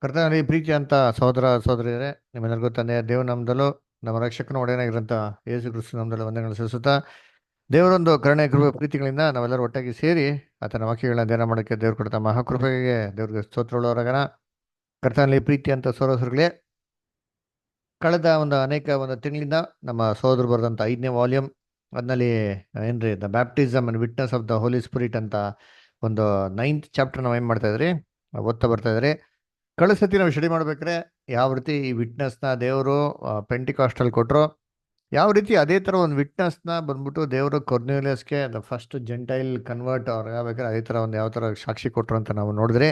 ಕರ್ತನಲ್ಲಿ ಪ್ರೀತಿ ಅಂತ ಸಹೋದರ ಸಹೋದರಿಯರೇ, ನಿಮ್ಮೆಲ್ಲರಿಗೂ ತಂದೆಯ ದೇವ ನಾಮದಲ್ಲೂ ನಮ್ಮ ರಕ್ಷಕನ ಒಡೆಯನಾಗಿರಂತ ಯೇಸು ಕ್ರಿಸ್ತು ನಾಮದಲ್ಲಿ ವಂದನೆಗಳು ಸಲ್ಲಿಸುತ್ತಾ, ದೇವರೊಂದು ಕರುಣೆ ಕೃಪೆ ಪ್ರೀತಿಗಳಿಂದ ನಾವೆಲ್ಲರೂ ಒಟ್ಟಾಗಿ ಸೇರಿ ಆತನ ವಾಕ್ಯಗಳನ್ನ ಧ್ಯಾನ ಮಾಡೋಕ್ಕೆ ದೇವ್ರು ಕೊಡ್ತಾ ಮಹಾಕೃಪೆಗೆ ದೇವ್ರಿಗೆ ಸ್ತೋತ್ರಗಳವರಾಗನ. ಕರ್ತನಲ್ಲಿ ಪ್ರೀತಿ ಅಂತ ಸಹೋದರಗಳೇ, ಕಳೆದ ಅನೇಕ ತಿಂಗಳಿಂದ ನಮ್ಮ ಸಹೋದರು ಬರೆದಂಥ 5ನೇ ವಾಲ್ಯೂಮ್, ಅದ್ನಲ್ಲಿ ಏನ್ರಿ the baptism and witness of the Holy Spirit ಅಂತ ಒಂದು 9th ಚಾಪ್ಟರ್ ನಾವು ಏನು ಮಾಡ್ತಾ ಇದ್ರಿ, ಓದ್ತಾ ಬರ್ತಾ ಇದ್ರಿ. ಕಳೆದ ಸತಿ ನಾವು ಸ್ಟಡಿ ಮಾಡ್ಬೇಕಾದ್ರೆ ಯಾವ ರೀತಿ ಈ ವಿಟ್ನೆಸ್ನ ದೇವರು ಪೆಂಟಿಕಾಸ್ಟಲ್ಲಿ ಕೊಟ್ಟರು, ಯಾವ ರೀತಿ ಅದೇ ಥರ ಒಂದು ವಿಟ್ನೆಸ್ನ ಬಂದ್ಬಿಟ್ಟು ದೇವರು ಕೊರ್ನೇಲಿಯಸ್ಗೆ ದ ಫಸ್ಟ್ ಜೆಂಟೈಲ್ ಕನ್ವರ್ಟ್ ಅವ್ರು ಆಗ್ಬೇಕಾದ್ರೆ ಅದೇ ಥರ ಯಾವ ಥರ ಸಾಕ್ಷಿ ಕೊಟ್ಟರು ಅಂತ ನಾವು ನೋಡಿದ್ರಿ.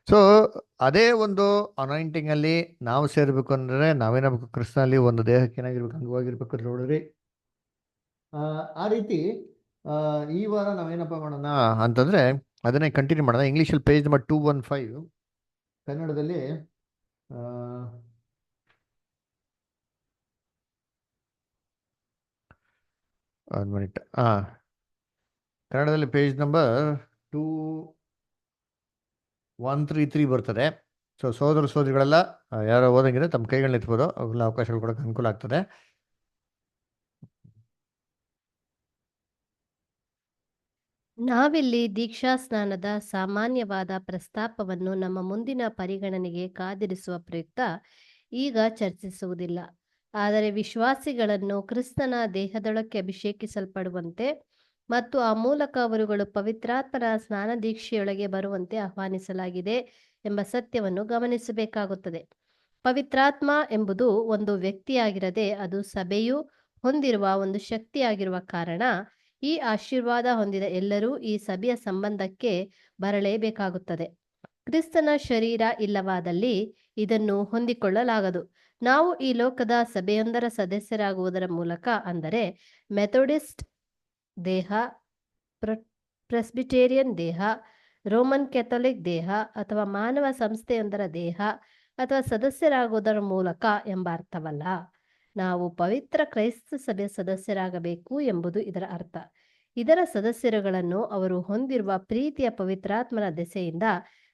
ಸೊ ಅದೇ ಒಂದು ಅನಾಯಿಂಟಿಂಗ್ ಅಲ್ಲಿ ನಾವು ಸೇರ್ಬೇಕು ಅಂದ್ರೆ ನಾವೇನಾಗಬೇಕು, ಕ್ರಿಸ್ತನಲ್ಲಿ ಒಂದು ದೇಹಕ್ಕೆ ಏನಾಗಿರ್ಬೇಕು, ಅಂಗವಾಗಿರ್ಬೇಕು ಅಂತ ನೋಡಿದ್ರಿ. ಆ ರೀತಿ ಈ ವಾರ ನಾವೇನಪ್ಪ ಮಾಡೋಣ ಅಂತಂದ್ರೆ ಅದನ್ನೇ ಕಂಟಿನ್ಯೂ ಮಾಡೋಣ. ಇಂಗ್ಲೀಷಲ್ಲಿ ಪೇಜ್ ನಂಬರ್ 215, ಕನ್ನಡದಲ್ಲಿ ಒಂದು ಮಿನಿಟ್. ಕನ್ನಡದಲ್ಲಿ ಪೇಜ್ ನಂಬರ್ 2133 ಬರ್ತದೆ. ಸೊ ಸೋದರ ಸೋದರಿಗಳೆಲ್ಲ ಯಾರೋ ಓದಂಗಿದ್ರೆ ತಮ್ಮ ಕೈಗಳನ್ನ ಎತ್ಬೋದು, ಅವೆಲ್ಲ ಅವಕಾಶಗಳು ಕೊಡೋಕೆ ಅನುಕೂಲ ಆಗ್ತದೆ. ನಾವಿಲ್ಲಿ ದೀಕ್ಷಾಸ್ನಾನದ ಸಾಮಾನ್ಯವಾದ ಪ್ರಸ್ತಾಪವನ್ನು ನಮ್ಮ ಮುಂದಿನ ಪರಿಗಣನೆಗೆ ಕಾದಿರಿಸುವ ಪ್ರಯುಕ್ತ ಈಗ ಚರ್ಚಿಸುವುದಿಲ್ಲ. ಆದರೆ ವಿಶ್ವಾಸಿಗಳನ್ನು ಕ್ರಿಸ್ತನ ದೇಹದೊಳಕ್ಕೆ ಅಭಿಷೇಕಿಸಲ್ಪಡುವಂತೆ ಮತ್ತು ಆ ಮೂಲಕ ಅವರುಗಳು ಪವಿತ್ರಾತ್ಮನ ಸ್ನಾನದೀಕ್ಷೆಯೊಳಗೆ ಬರುವಂತೆ ಆಹ್ವಾನಿಸಲಾಗಿದೆ ಎಂಬ ಸತ್ಯವನ್ನು ಗಮನಿಸಬೇಕಾಗುತ್ತದೆ. ಪವಿತ್ರಾತ್ಮ ಎಂಬುದು ಒಂದು ವ್ಯಕ್ತಿಯಾಗಿರದೆ ಅದು ಸಭೆಯು ಹೊಂದಿರುವ ಒಂದು ಶಕ್ತಿಯಾಗಿರುವ ಕಾರಣ ಈ ಆಶೀರ್ವಾದ ಹೊಂದಿದ ಎಲ್ಲರೂ ಈ ಸಭೆಯ ಸಂಬಂಧಕ್ಕೆ ಬರಲೇಬೇಕಾಗುತ್ತದೆ. ಕ್ರಿಸ್ತನ ಶರೀರ ಇಲ್ಲವಾದಲ್ಲಿ ಇದನ್ನು ಹೊಂದಿಕೊಳ್ಳಲಾಗದು. ನಾವು ಈ ಲೋಕದ ಸಭೆಯೊಂದರ ಸದಸ್ಯರಾಗುವುದರ ಮೂಲಕ, ಅಂದರೆ ಮೆಥೋಡಿಸ್ಟ್ ದೇಹ, ಪ್ರೆಸ್ಬಿಟೇರಿಯನ್ ದೇಹ, ರೋಮನ್ ಕ್ಯಾಥೋಲಿಕ್ ದೇಹ ಅಥವಾ ಮಾನವ ಸಂಸ್ಥೆಯೊಂದರ ದೇಹ ಅಥವಾ ಸದಸ್ಯರಾಗುವುದರ ಮೂಲಕ ಎಂಬ ಅರ್ಥವಲ್ಲ. ನಾವು ಪವಿತ್ರ ಕ್ರೈಸ್ತ ಸಭೆಯ ಸದಸ್ಯರಾಗಬೇಕು ಎಂಬುದು ಇದರ ಅರ್ಥ. ಇದರ ಸದಸ್ಯರುಗಳನ್ನು ಅವರು ಹೊಂದಿರುವ ಪ್ರೀತಿಯ ಪವಿತ್ರಾತ್ಮನ ದೆಸೆಯಿಂದ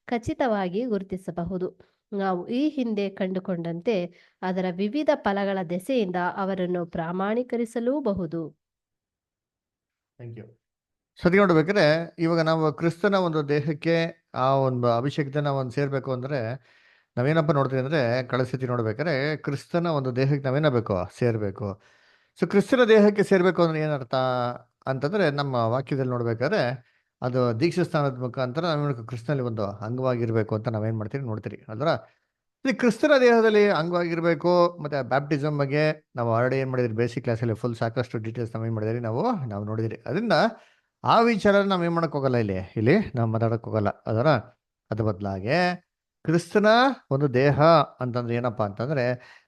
ಖಚಿತವಾಗಿ ಗುರುತಿಸಬಹುದು. ನಾವು ಈ ಹಿಂದೆ ಕಂಡುಕೊಂಡಂತೆ ಅದರ ವಿವಿಧ ಫಲಗಳ ದೆಸೆಯಿಂದ ಅವರನ್ನು ಪ್ರಾಮಾಣೀಕರಿಸಲೂಬಹುದು. Thank you. ಸತಿ ನೋಡ್ಬೇಕಾದ್ರೆ ಇವಾಗ ನಾವು ಕ್ರಿಸ್ತನ ಒಂದು ದೇಹಕ್ಕೆ ಆ ಒಂದು ಅಭಿಷೇಕನ ಒಂದು ಸೇರ್ಬೇಕು ಅಂದ್ರೆ ನಾವೇನಪ್ಪ ನೋಡ್ತೀವಿ ಅಂದ್ರೆ, ಕಳೆದ ಸತಿ ನೋಡ್ಬೇಕಾದ್ರೆ ಕ್ರಿಸ್ತನ ಒಂದು ದೇಹಕ್ಕೆ ನಾವೇನಬೇಕು, ಸೇರ್ಬೇಕು. ಸೊ ಕ್ರಿಸ್ತನ ದೇಹಕ್ಕೆ ಸೇರ್ಬೇಕು ಅಂದ್ರೆ ಏನರ್ಥ ಅಂತಂದ್ರೆ, ನಮ್ಮ ವಾಕ್ಯದಲ್ಲಿ ನೋಡ್ಬೇಕಾದ್ರೆ ಅದು ದೀಕ್ಷಾ ಸ್ಥಾನದ ಮುಖಾಂತರ ನಾವೇನು ಕ್ರಿಸ್ತನಲ್ಲಿ ಒಂದು ಅಂಗವಾಗಿರ್ಬೇಕು ಅಂತ ನಾವೇನ್ ಮಾಡ್ತೀವಿ ನೋಡ್ತೀರಿ ಅಲ್ರ. ಈ ಕ್ರಿಸ್ತನ ದೇಹದಲ್ಲಿ ಅಂಗವಾಗಿರ್ಬೇಕು. ಮತ್ತೆ ಬ್ಯಾಪ್ಟಿಸಮ್ ಬಗ್ಗೆ ನಾವು ಆಲ್ರೆಡಿ ಏನ್ ಮಾಡಿದ್ರಿ, ಬೇಸಿಕ್ ಕ್ಲಾಸಲ್ಲಿ ಫುಲ್ ಸಾಕಷ್ಟು ಡೀಟೇಲ್ಸ್ ನಾವೇನ್ ಮಾಡಿದ್ರಿ, ನಾವು ನೋಡಿದಿರಿ. ಅದರಿಂದ ಆ ವಿಚಾರ ನಾವ್ ಏನ್ ಮಾಡಕ್ ಹೋಗಲ್ಲ, ಇಲ್ಲಿ ನಾವು ಮಾತಾಡಕ್ ಹೋಗಲ್ಲ ಅದರ. ಅದ್ರ ಬದಲಾಗೆ ಕ್ರಿಸ್ತನ ಒಂದು ದೇಹ ಅಂತಂದ್ರೆ ಏನಪ್ಪಾ ಅಂತಂದ್ರೆ,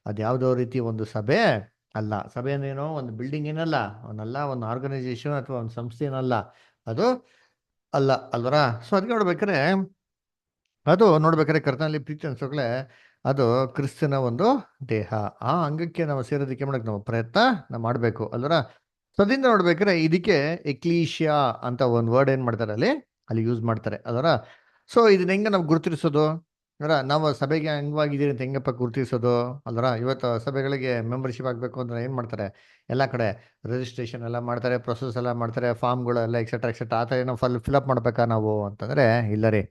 ಅದ್ಯಾವುದೋ ರೀತಿ ಒಂದು ಸಭೆ ಅಲ್ಲ. ಸಭೆ ಅಂದ್ರೇನೋ ಒಂದು ಬಿಲ್ಡಿಂಗ್ ಏನಲ್ಲ, ಅವನಲ್ಲ ಒಂದು ಆರ್ಗನೈಸೇಷನ್ ಅಥವಾ ಒಂದು ಸಂಸ್ಥೆ ಏನಲ್ಲ, ಅದು ಅಲ್ಲ ಅಲ್ವರ. ಸೊ ಅದಕ್ಕೆ ನೋಡ್ಬೇಕಾದ್ರೆ ಕರ್ತನಲ್ಲಿ ಪ್ರೀತಿ ಅನ್ಸೋಗ್ಲೆ ಅದು ಕ್ರಿಸ್ತನ ಒಂದು ದೇಹ. ಆ ಅಂಗಕ್ಕೆ ನಾವು ಸೇರೋದಕ್ಕೆ ಮಾಡಕ್ ನಾವು ಪ್ರಯತ್ನ ನಾವು ಮಾಡಬೇಕು ಅಲ್ವರ. ಸೊ ಅದರಿಂದ ನೋಡ್ಬೇಕಾದ್ರೆ ಇದಕ್ಕೆ ಎಕ್ಲೀಶಿಯಾ ಅಂತ ಒಂದು ವರ್ಡ್ ಏನ್ ಮಾಡ್ತಾರೆ ಅಲ್ಲಿ ಯೂಸ್ ಮಾಡ್ತಾರೆ ಅಲ್ವರ. ಸೊ ಇದನ್ನ ಹೆಂಗ ನಾವು ಗುರುತಿಸೋದು ಅಲ್ವರ, ನಾವು ಸಭೆಗೆ ಅಂಗವಾಗಿದ್ದೀರಿ ಅಂತ ಹೆಂಗಪ್ಪ ಗುರುತಿಸೋದು ಅಲ್ವರ. ಇವತ್ತು ಸಭೆಗಳಿಗೆ ಮೆಂಬರ್ಶಿಪ್ ಆಗಬೇಕು ಅಂದ್ರೆ ಏನ್ ಮಾಡ್ತಾರೆ, ಎಲ್ಲ ಕಡೆ ರಿಜಿಸ್ಟ್ರೇಷನ್ ಎಲ್ಲ ಮಾಡ್ತಾರೆ, ಪ್ರೊಸೆಸ್ ಎಲ್ಲ ಮಾಡ್ತಾರೆ, ಫಾರ್ಮ್ಗಳೆಲ್ಲ ಎಕ್ಸೆಟ್ರಾ ಎಕ್ಸೆಟ್ರಾ. ಆ ಥರ ಏನೋ ಫಿಲಪ್ ಮಾಡ್ಬೇಕಾ ನಾವು ಅಂತಂದ್ರೆ ಇಲ್ಲ ರೀ.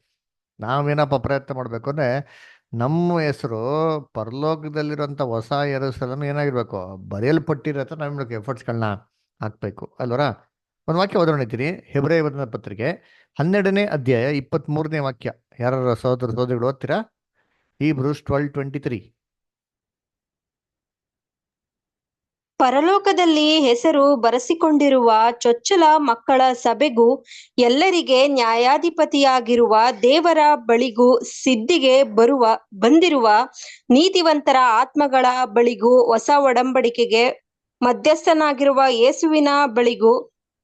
ನಾವೇನಪ್ಪ ಪ್ರಯತ್ನ ಮಾಡ್ಬೇಕು ಅಂದ್ರೆ, ನಮ್ಮ ಹೆಸರು ಪರಲೋಕದಲ್ಲಿರುವಂತ ಹೊಸ ಯೆರೂಸಲೇಮ್ ಏನಾಗಿರ್ಬೇಕು, ಬರೆಯಲ್ಪಟ್ಟಿರತ್ತ ನಾವೇನ್ಬೇಕು, ಎಫರ್ಟ್ಸ್ಗಳನ್ನ ಹಾಕ್ಬೇಕು ಅಲ್ವರ. ಒಂದು ವಾಕ್ಯ ಓದೋಣಿತೀರಿ, ಹೆಬ್ರಾಯ ಬರೆದ ಪತ್ರಿಕೆ 12ನೇ ಅಧ್ಯಾಯ 23ನೇ ವಾಕ್ಯ. ಯಾರ ಸಹೋದರ ಸಹೋದರಿಗಳು ಓದ್ತೀರಾ? Hebrews 12:23. ಪರಲೋಕದಲ್ಲಿ ಹೆಸರು ಬರೆಸಿಕೊಂಡಿರುವ ಚೊಚ್ಚಲ ಮಕ್ಕಳ ಸಭೆಗೂ ಎಲ್ಲರಿಗೆ ನ್ಯಾಯಾಧಿಪತಿಯಾಗಿರುವ ದೇವರ ಬಳಿಗೂ ಸಿದ್ಧಿಗೆ ಬಂದಿರುವ ನೀತಿವಂತರ ಆತ್ಮಗಳ ಬಳಿಗೂ ಹೊಸ ಒಡಂಬಡಿಕೆಗೆ ಮಧ್ಯಸ್ಥನಾಗಿರುವ ಯೇಸುವಿನ ಬಳಿಗೂ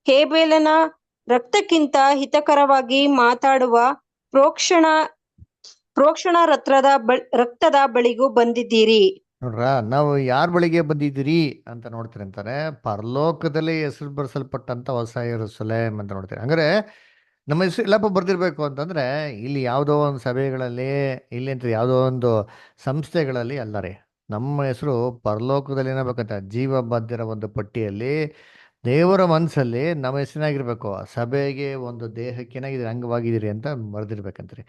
ಹೇಬೇಲನ ರಕ್ತಕ್ಕಿಂತ ಹಿತಕರವಾಗಿ ಮಾತಾಡುವ ಪ್ರೋಕ್ಷಣ ರಕ್ತದ ಬಳಿಗೂ ಬಂದಿದ್ದೀರಿ. ನೋಡ್ರ, ನಾವು ಯಾರ ಬಳಿಗೆ ಬಂದಿದ್ದೀರಿ ಅಂತ ನೋಡ್ತೀರಿ ಅಂತಾರೆ, ಪರಲೋಕದಲ್ಲಿ ಹೆಸರು ಬರೆಸಲ್ಪಟ್ಟಂತ ಹೊಸ ಯೆರೂಸಲೇಮ್ ಅಂತ ನೋಡ್ತೀರಿ. ಹಂಗಾರೆ ನಮ್ಮ ಹೆಸರು ಎಲ್ಲಪ್ಪ ಬರ್ದಿರ್ಬೇಕು ಅಂತಂದ್ರೆ ಇಲ್ಲಿ ಯಾವುದೋ ಒಂದು ಸಭೆಗಳಲ್ಲಿ, ಇಲ್ಲಿ ಅಂತ ಯಾವುದೋ ಒಂದು ಸಂಸ್ಥೆಗಳಲ್ಲಿ ಅಲ್ಲ ರೀ. ನಮ್ಮ ಹೆಸರು ಪರಲೋಕದಲ್ಲಿ ಏನಾಗಬೇಕಂತ, ಜೀವ ಬದ್ದಿರೋ ಒಂದು ಪಟ್ಟಿಯಲ್ಲಿ ದೇವರ ಮನಸ್ಸಲ್ಲಿ ನಮ್ಮ ಹೆಸರಿನಾಗಿರ್ಬೇಕು. ಸಭೆಗೆ ಒಂದು ದೇಹಕ್ಕೆ ಏನಾಗಿದ್ದೀರಿ, ಅಂಗವಾಗಿದ್ದೀರಿ ಅಂತ ಬರೆದಿರ್ಬೇಕಂತ್ರಿ.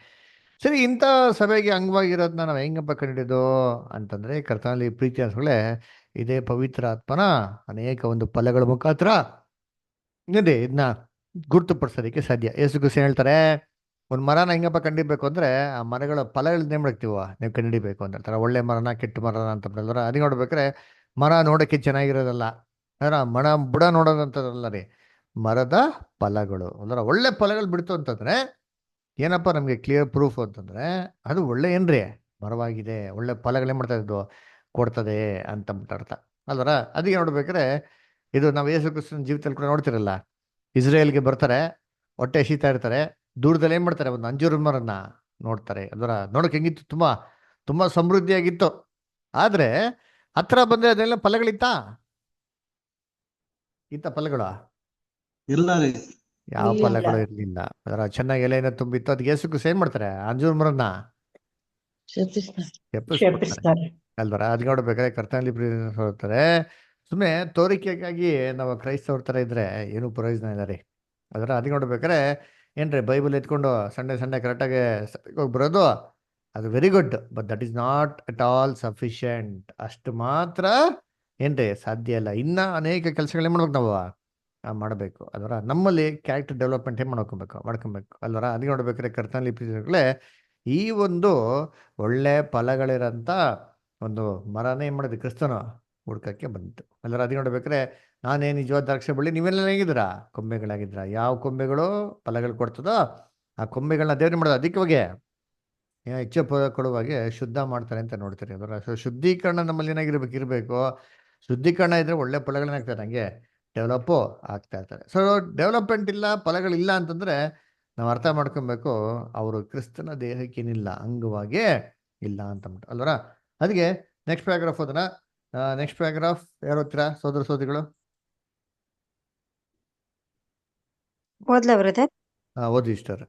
ಸರಿ, ಇಂಥ ಸಭೆಗೆ ಅಂಗವಾಗಿರೋದನ್ನ ನಾವು ಹೆಂಗಪ್ಪ ಕಂಡಿಡಿದು ಅಂತಂದ್ರೆ, ಕರ್ತನಲ್ಲಿ ಪ್ರೀತಿ ಅನ್ಸ್ಗಳೇ, ಇದೇ ಪವಿತ್ರ ಆತ್ಮನ ಅನೇಕ ಒಂದು ಫಲಗಳ ಮುಖಾಂತರ ಇದೆ ಇದನ್ನ ಗುರುತುಪಡಿಸೋದಕ್ಕೆ ಸಾಧ್ಯ. ಯೇಸು ಕ್ರಿಸ್ತ ಹೇಳ್ತಾರೆ, ಒಂದು ಮರನ ಹೆಂಗಪ್ಪ ಕಂಡಿಡ್ಬೇಕು ಅಂದ್ರೆ ಆ ಮರಗಳ ಫಲಗಳನ್ನ ಏನ್ ಮಾಡ್ತೀವ ನೀವು ಕಂಡಿಡಿಬೇಕು ಅಂತ ಹೇಳ್ತಾರೆ. ಒಳ್ಳೆ ಮರನ ಕೆಟ್ಟ ಮರನ ಅಂತ ಬರಲ್ವರ. ಅದಕ್ಕೆ ನೋಡ್ಬೇಕಾರೆ ಮರ ನೋಡಕ್ಕೆ ಚೆನ್ನಾಗಿರೋದಲ್ಲ, ಅದರ ಮರ ಬುಡ ನೋಡೋದಂತದಲ್ಲ ರೀ, ಮರದ ಫಲಗಳು ಅಲ್ಲರ. ಒಳ್ಳೆ ಫಲಗಳು ಬಿಡ್ತು ಅಂತಂದ್ರೆ ಏನಪ್ಪ ನಮಗೆ ಕ್ಲಿಯರ್ ಪ್ರೂಫ್ ಅಂತಂದ್ರೆ ಅದು ಒಳ್ಳೆ ಏನ್ರಿ ಮರವಾಗಿದೆ, ಒಳ್ಳೆ ಫಲಗಳೇನ್ ಮಾಡ್ತಾ ಇದ್ದು ಕೊಡ್ತದೆ ಅಂತ ಅರ್ಥ ಅಲ್ವರ. ಅದಕ್ಕೆ ನೋಡ್ಬೇಕಾರೆ ಇದು ನಾವು ಯೇಸು ಕ್ರಿಸ್ತನ ಜೀವಿತದಲ್ಲಿ ಕೂಡ ನೋಡ್ತಿರಲ್ಲ, ಇಸ್ರೇಲ್ಗೆ ಬರ್ತಾರೆ, ಹೊಟ್ಟೆ ಹಸೀತಾ ಇರ್ತಾರೆ, ದೂರದಲ್ಲಿ ಏನ್ ಮಾಡ್ತಾರೆ, ಒಂದು ಅಂಜೂರ ಮರನ್ನ ನೋಡ್ತಾರೆ. ಅದರ ನೋಡಕ್ ಹೆಂಗಿತ್ತು, ತುಂಬಾ ತುಂಬಾ ಸಮೃದ್ಧಿಯಾಗಿತ್ತು. ಆದ್ರೆ ಹತ್ರ ಬಂದ್ರೆ ಅದೆಲ್ಲ ಫಲಗಳಿತ್ತಾ, ಇಂಥ ಫಲಗಳ ಇಲ್ಲ ರೀ. ಯಾವ ಫಲಗಳು ಇರ್ಲಿಲ್ಲ. ಅದರ ಚೆನ್ನಾಗಿ ಎಲೆನ ತುಂಬಿತ್ತು. ಅದಕ್ಕೆ ಯೇಸು ಕ್ರಿಸ್ತ ಏನ್ ಮಾಡ್ತಾರೆ, ಅಂಜೂರ ಮರನ್ನ ಎಪ್ಪಿಸ್ಬಿಡ್ತಾರೆ ಅಲ್ವರ. ಅದ್ ನೋಡ್ಬೇಕಾದ್ರೆ ಕರ್ತನಲ್ಲಿ ಹೇಳ್ತಾರೆ, ಸುಮ್ಮನೆ ತೋರಿಕೆಗಾಗಿ ನಾವು ಕ್ರೈಸ್ತವ್ರ ತರ ಇದ್ರೆ ಏನು ಪ್ರಯೋಜನ ಇಲ್ಲ ರೀ. ಅದರ ಅದಕ್ಕೆ ನೋಡ್ಬೇಕಾದ್ರೆ ಏನ್ರಿ, ಬೈಬಲ್ ಎತ್ಕೊಂಡು ಸಂಡೆ ಸಂಡೆ ಕರೆಕ್ಟಾಗಿ ಹೋಗಿ ಬರೋದು ಅದು very good, but that is not at all sufficient. ಅಷ್ಟು ಮಾತ್ರ ಏನ್ರಿ ಸಾಧ್ಯ ಇಲ್ಲ. ಇನ್ನ ಅನೇಕ ಕೆಲಸಗಳೇನ್ ಮಾಡ್ಬೇಕು ನಾವು ಮಾಡಬೇಕು. ಅದರ ನಮ್ಮಲ್ಲಿ ಕ್ಯಾರೆಕ್ಟರ್ ಡೆವಲಪ್ಮೆಂಟ್ ಏನ್ ಮಾಡ್ಕೊಬೇಕು ಅಲ್ವರ. ಅದಕ್ಕೆ ನೋಡ್ಬೇಕಾದ್ರೆ ಕರ್ತನಲ್ಲಿ ಪ್ರೀತಿಗಳೇ, ಈ ಒಂದು ಒಳ್ಳೆ ಫಲಗಳಿರಂತ ಒಂದು ಮರನೇ ಏನ್ ಮಾಡಿದ್ವಿ, ಕ್ರಿಸ್ತನು ಹುಡ್ಕಕ್ಕೆ ಬಂತು ಅಲ್ಲರ. ಅದಕ್ಕೆ ನೋಡ್ಬೇಕಾದ್ರೆ ನಾನೇ ನಿಜವಾದ ದ್ರಾಕ್ಷಿ ಬಳ್ಳಿ, ನೀವೆಲ್ಲ ಹೇಗಿದ್ದೀರಾ, ಕೊಂಬೆಗಳಾಗಿದ್ರ. ಯಾವ ಕೊಂಬೆಗಳು ಫಲಗಳು ಕೊಡ್ತದೋ ಆ ಕೊಂಬೆಗಳನ್ನ ದೇವ್ರ ಮಾಡೋದು ಅದಕ್ಕೆ ಹೆಚ್ಚು ಕೊಡುವಾಗೆ ಶುದ್ಧ ಮಾಡ್ತಾರೆ ಅಂತ ನೋಡ್ತೀರಿ. ಅದರ ಸೊ ಶುದ್ಧೀಕರಣ ನಮ್ಮಲ್ಲಿ ಇರಬೇಕು. ಶುದ್ಧೀಕರಣ ಇದ್ರೆ ಒಳ್ಳೆ ಫಲಗಳೇನಾಗ್ತಾರೆ, ಹಂಗೆ ಡೆವಲಪ್ಪು ಆಗ್ತಾ ಇರ್ತಾರೆ. ಸೊ ಡೆವಲಪ್ಮೆಂಟ್ ಇಲ್ಲ, ಫಲಗಳಿಲ್ಲ ಅಂತಂದ್ರೆ ನಾವು ಅರ್ಥ ಮಾಡ್ಕೊಬೇಕು, ಅವರು ಕ್ರಿಸ್ತನ ದೇಹಕ್ಕೇನಿಲ್ಲ, ಅಂಗವಾಗೇ ಇಲ್ಲ ಅಂತ ಅಲ್ವರ. ಅದಕ್ಕೆ ನೆಕ್ಸ್ಟ್ ಪ್ಯಾರಾಗ್ರಾಫ್ ಓದೋಣ. ನೆಕ್ಸ್ಟ್ ಪ್ಯಾರಾಗ್ರಾಫ್ ಯಾರು ಓದ್ತೀರಾ ಸೋದರ ಸೋದರಿಗಳು? ಓದ್ಲಾ ಬ್ರದರ್? ಓದಿ ಇಷ್ಟರ.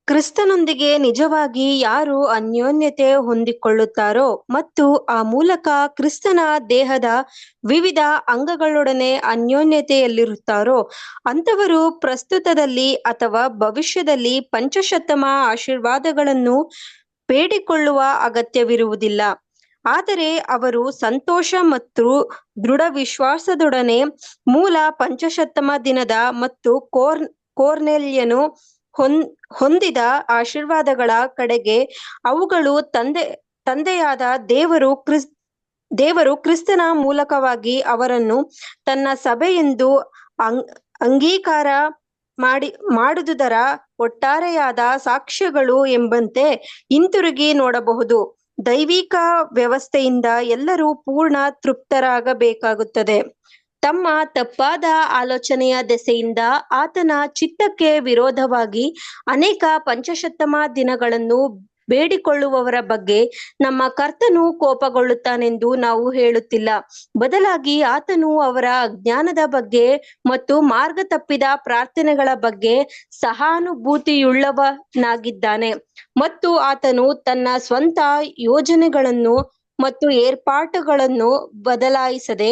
ಕ್ರಿಸ್ತನೊಂದಿಗೆ ನಿಜವಾಗಿ ಯಾರು ಅನ್ಯೋನ್ಯತೆ ಹೊಂದಿಕೊಳ್ಳುತ್ತಾರೋ ಮತ್ತು ಆ ಮೂಲಕ ಕ್ರಿಸ್ತನ ದೇಹದ ವಿವಿಧ ಅಂಗಗಳೊಡನೆ ಅನ್ಯೋನ್ಯತೆಯಲ್ಲಿರುತ್ತಾರೋ ಅಂಥವರು ಪ್ರಸ್ತುತದಲ್ಲಿ ಅಥವಾ ಭವಿಷ್ಯದಲ್ಲಿ ಪಂಚಶತಮ ಆಶೀರ್ವಾದಗಳನ್ನು ಬೇಡಿಕೊಳ್ಳುವ ಅಗತ್ಯವಿರುವುದಿಲ್ಲ. ಆದರೆ ಅವರು ಸಂತೋಷ ಮತ್ತು ದೃಢ ವಿಶ್ವಾಸದೊಡನೆ ಮೂಲ ಪಂಚಶತಮ ದಿನದ ಮತ್ತು ಕೋರ್ನೆಲ್ಯನು ಹೊಂದಿದ ಆಶೀರ್ವಾದಗಳ ಕಡೆಗೆ ಅವುಗಳು ತಂದೆಯಾದ ದೇವರು ಕ್ರಿಸ್ತನ ಮೂಲಕವಾಗಿ ಅವರನ್ನು ತನ್ನ ಸಭೆಯೆಂದು ಅಂಗೀಕಾರ ಮಾಡುವುದರ ಒಟ್ಟಾರೆಯಾದ ಸಾಕ್ಷ್ಯಗಳು ಎಂಬಂತೆ ಹಿಂತಿರುಗಿ ನೋಡಬಹುದು. ದೈವಿಕ ವ್ಯವಸ್ಥೆಯಿಂದ ಎಲ್ಲರೂ ಪೂರ್ಣ ತೃಪ್ತರಾಗಬೇಕಾಗುತ್ತದೆ. ತಮ್ಮ ತಪ್ಪಾದ ಆಲೋಚನೆಯ ದೆಸೆಯಿಂದ ಆತನ ಚಿತ್ತಕ್ಕೆ ವಿರೋಧವಾಗಿ ಅನೇಕ ಪಂಚಶತಮ ದಿನಗಳನ್ನು ಬೇಡಿಕೊಳ್ಳುವವರ ಬಗ್ಗೆ ನಮ್ಮ ಕರ್ತನು ಕೋಪಗೊಳ್ಳುತ್ತಾನೆಂದು ನಾವು ಹೇಳುತ್ತಿಲ್ಲ. ಬದಲಾಗಿ ಆತನು ಅವರ ಅಜ್ಞಾನದ ಬಗ್ಗೆ ಮತ್ತು ಮಾರ್ಗ ತಪ್ಪಿದ ಪ್ರಾರ್ಥನೆಗಳ ಬಗ್ಗೆ ಸಹಾನುಭೂತಿಯುಳ್ಳವನಾಗಿದ್ದಾನೆ ಮತ್ತು ಆತನು ತನ್ನ ಸ್ವಂತ ಯೋಜನೆಗಳನ್ನು ಮತ್ತು ಏರ್ಪಾಟುಗಳನ್ನು ಬದಲಾಯಿಸದೆ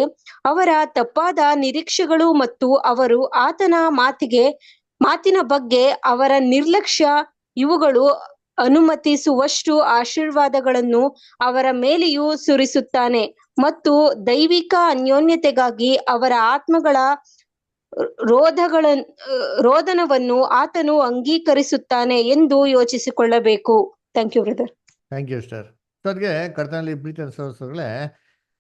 ಅವರ ತಪ್ಪಾದ ನಿರೀಕ್ಷೆಗಳು ಮತ್ತು ಅವರು ಆತನ ಮಾತಿನ ಬಗ್ಗೆ ಅವರ ನಿರ್ಲಕ್ಷ್ಯ ಇವುಗಳು ಅನುಮತಿಸುವಷ್ಟು ಆಶೀರ್ವಾದಗಳನ್ನು ಅವರ ಮೇಲೆಯೂ ಸುರಿಸುತ್ತಾನೆ ಮತ್ತು ದೈವಿಕ ಅನ್ಯೋನ್ಯತೆಗಾಗಿ ಅವರ ಆತ್ಮಗಳ ರೋದನವನ್ನು ಆತನು ಅಂಗೀಕರಿಸುತ್ತಾನೆ ಎಂದು ಯೋಚಿಸಿಕೊಳ್ಳಬೇಕು. Thank you brother. Thank you sir. ಅದಕ್ಕೆ ಕರ್ತನಲ್ಲಿ ಪ್ರೀತಿ ಸಹೋದರಗಳೇ,